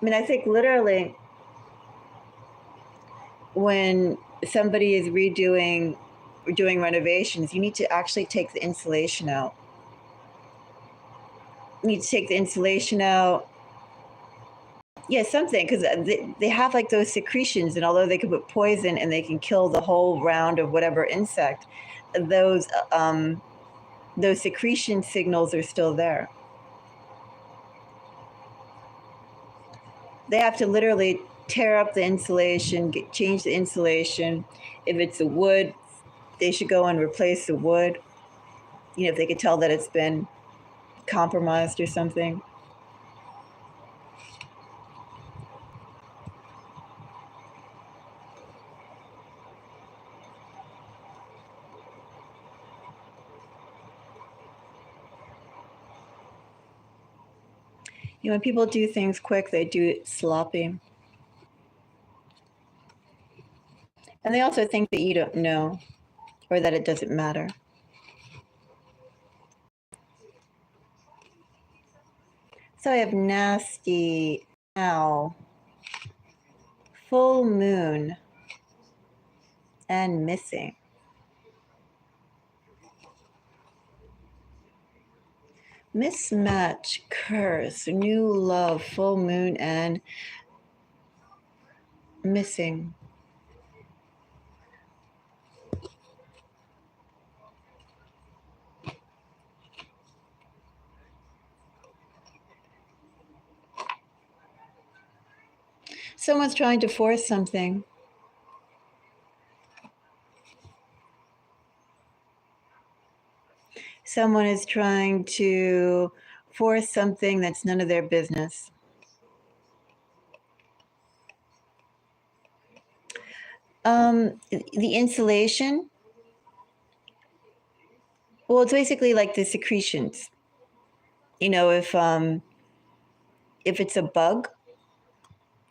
S1: I mean, I think literally when somebody is doing renovations, you need to actually take the insulation out. You need to take the insulation out. Yeah, something, because they have like those secretions, and although they can put poison and they can kill the whole round of whatever insect, those those secretion signals are still there. They have to literally tear up the insulation, change the insulation. If it's a wood, they should go and replace the wood. You know, if they could tell that it's been compromised or something. You know, when people do things quick, they do it sloppy. And they also think that you don't know or that it doesn't matter. So I have nasty now, full moon, and missing. Mismatch, curse, new love, full moon, and missing. Someone's trying to force something. someone is trying to force something that's none of their business. The insulation, well, it's basically like the secretions. You know, if it's a bug,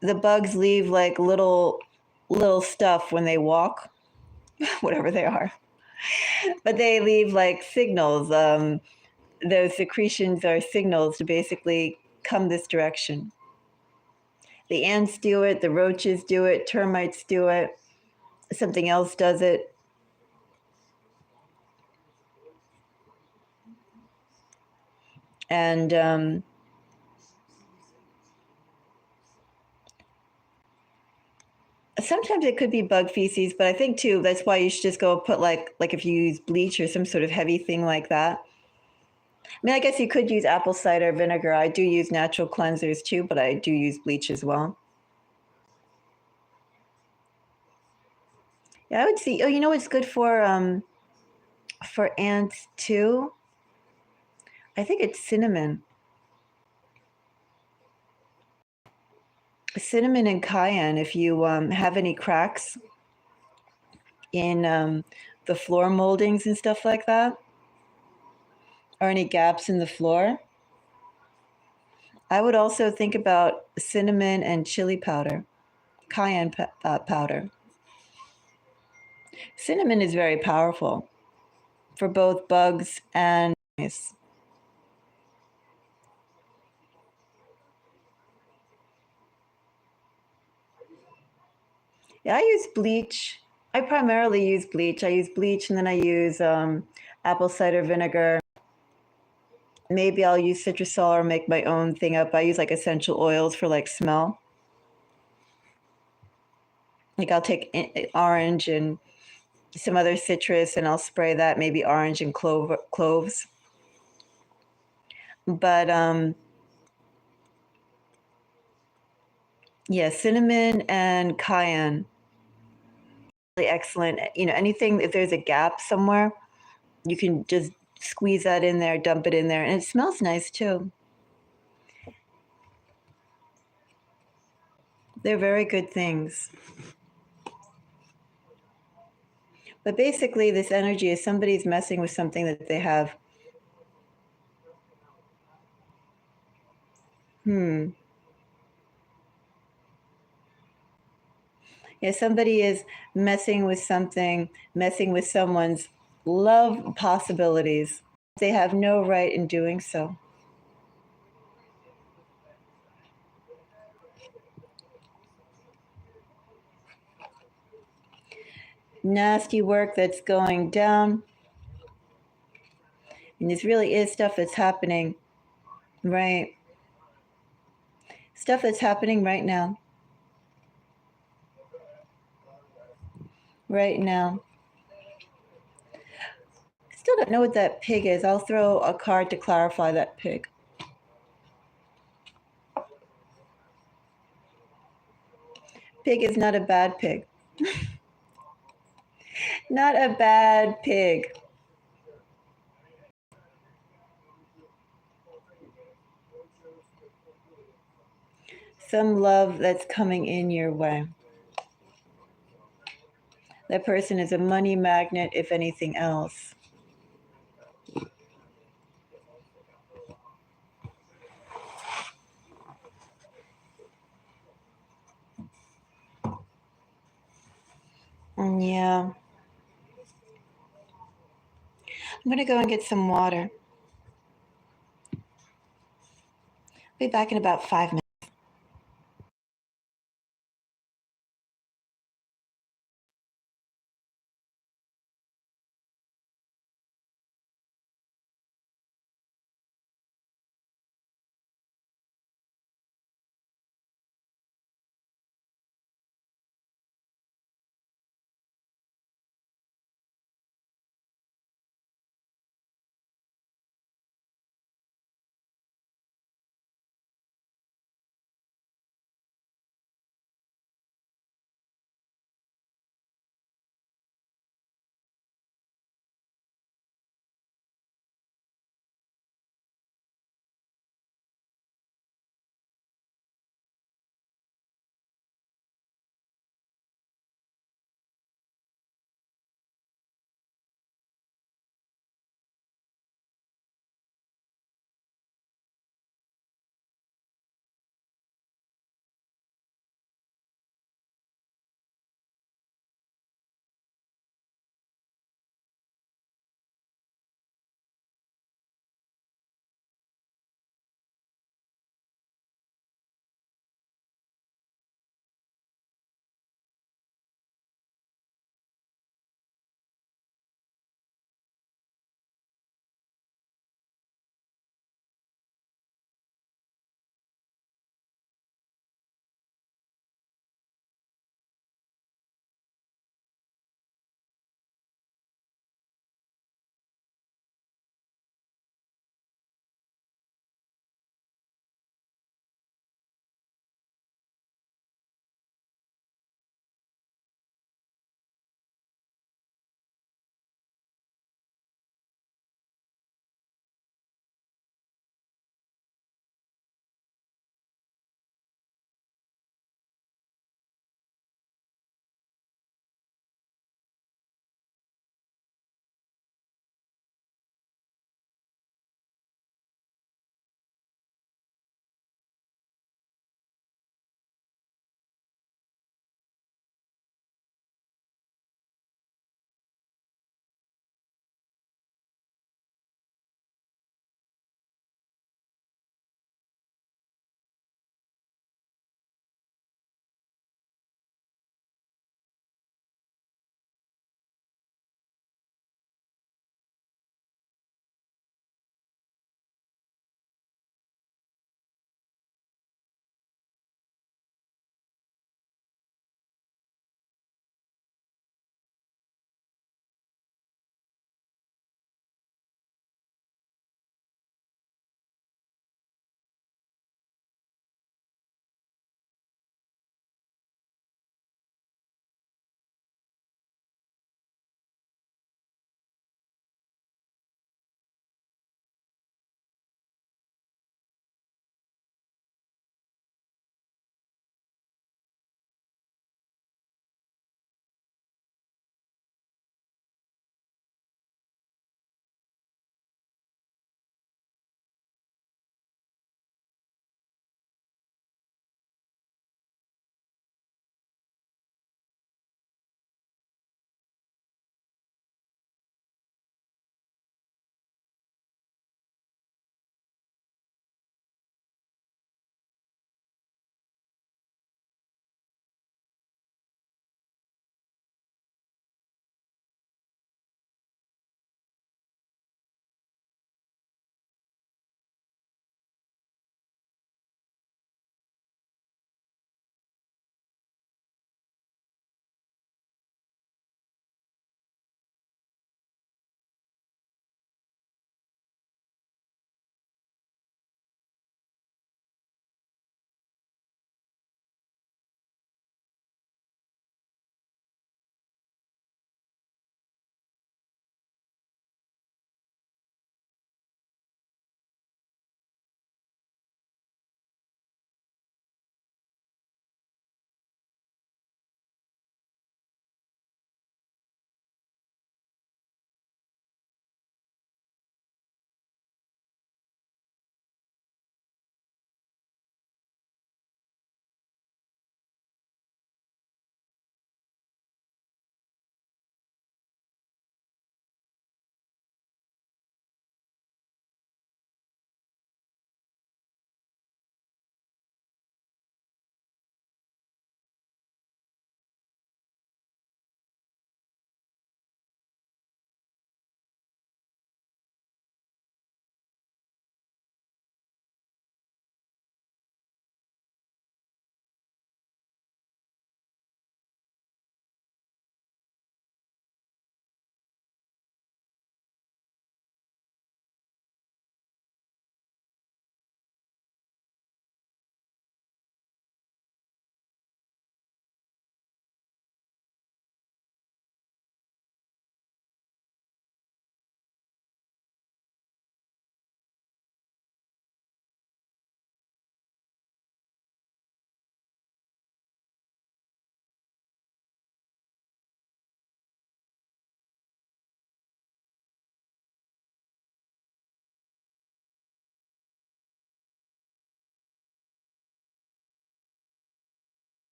S1: the bugs leave like little stuff when they walk, whatever they are. But they leave like signals. Those secretions are signals to basically come this direction. The ants do it, the roaches do it, termites do it, something else does it. And sometimes it could be bug feces, but I think too that's why you should just go put like if you use bleach or some sort of heavy thing like that. I mean, I guess you could use apple cider vinegar. I do use natural cleansers too, but I do use bleach as well. Yeah, I would see. Oh, you know what's good for ants too? I think it's cinnamon. Cinnamon and cayenne. If you have any cracks in the floor moldings and stuff like that, or any gaps in the floor, I would also think about cinnamon and chili powder, cayenne powder. Cinnamon is very powerful for both bugs and mice. Yeah, I use bleach. I primarily use bleach. I use bleach and then I use apple cider vinegar. Maybe I'll use citrusol or make my own thing up. I use like essential oils for like smell. Like I'll take orange and some other citrus and I'll spray that, maybe orange and cloves. But yeah, cinnamon and cayenne, really excellent. You know, anything, if there's a gap somewhere, you can just squeeze that in there, dump it in there, and it smells nice too. They're very good things. But basically, this energy is somebody's messing with something that they have. Yeah, somebody is messing with something, messing with someone's love possibilities. They have no right in doing so. Nasty work that's going down. And this really is stuff that's happening, right? Stuff that's happening right now. Right now. Still don't know what that pig is. I'll throw a card to clarify that pig. Pig is not a bad pig. Not a bad pig. Some love that's coming in your way. That person is a money magnet, if anything else. Yeah. I'm going to go and get some water. Be back in about 5 minutes.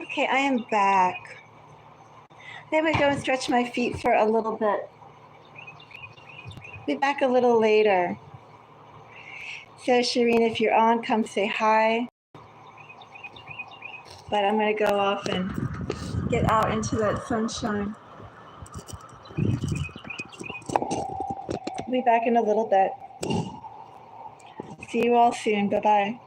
S1: Okay, I am back. Then we go and stretch my feet for a little bit. Be back a little later. So Shireen, if you're on, come say hi. But I'm gonna go off and get out into that sunshine. Be back in a little bit. See you all soon. Bye-bye.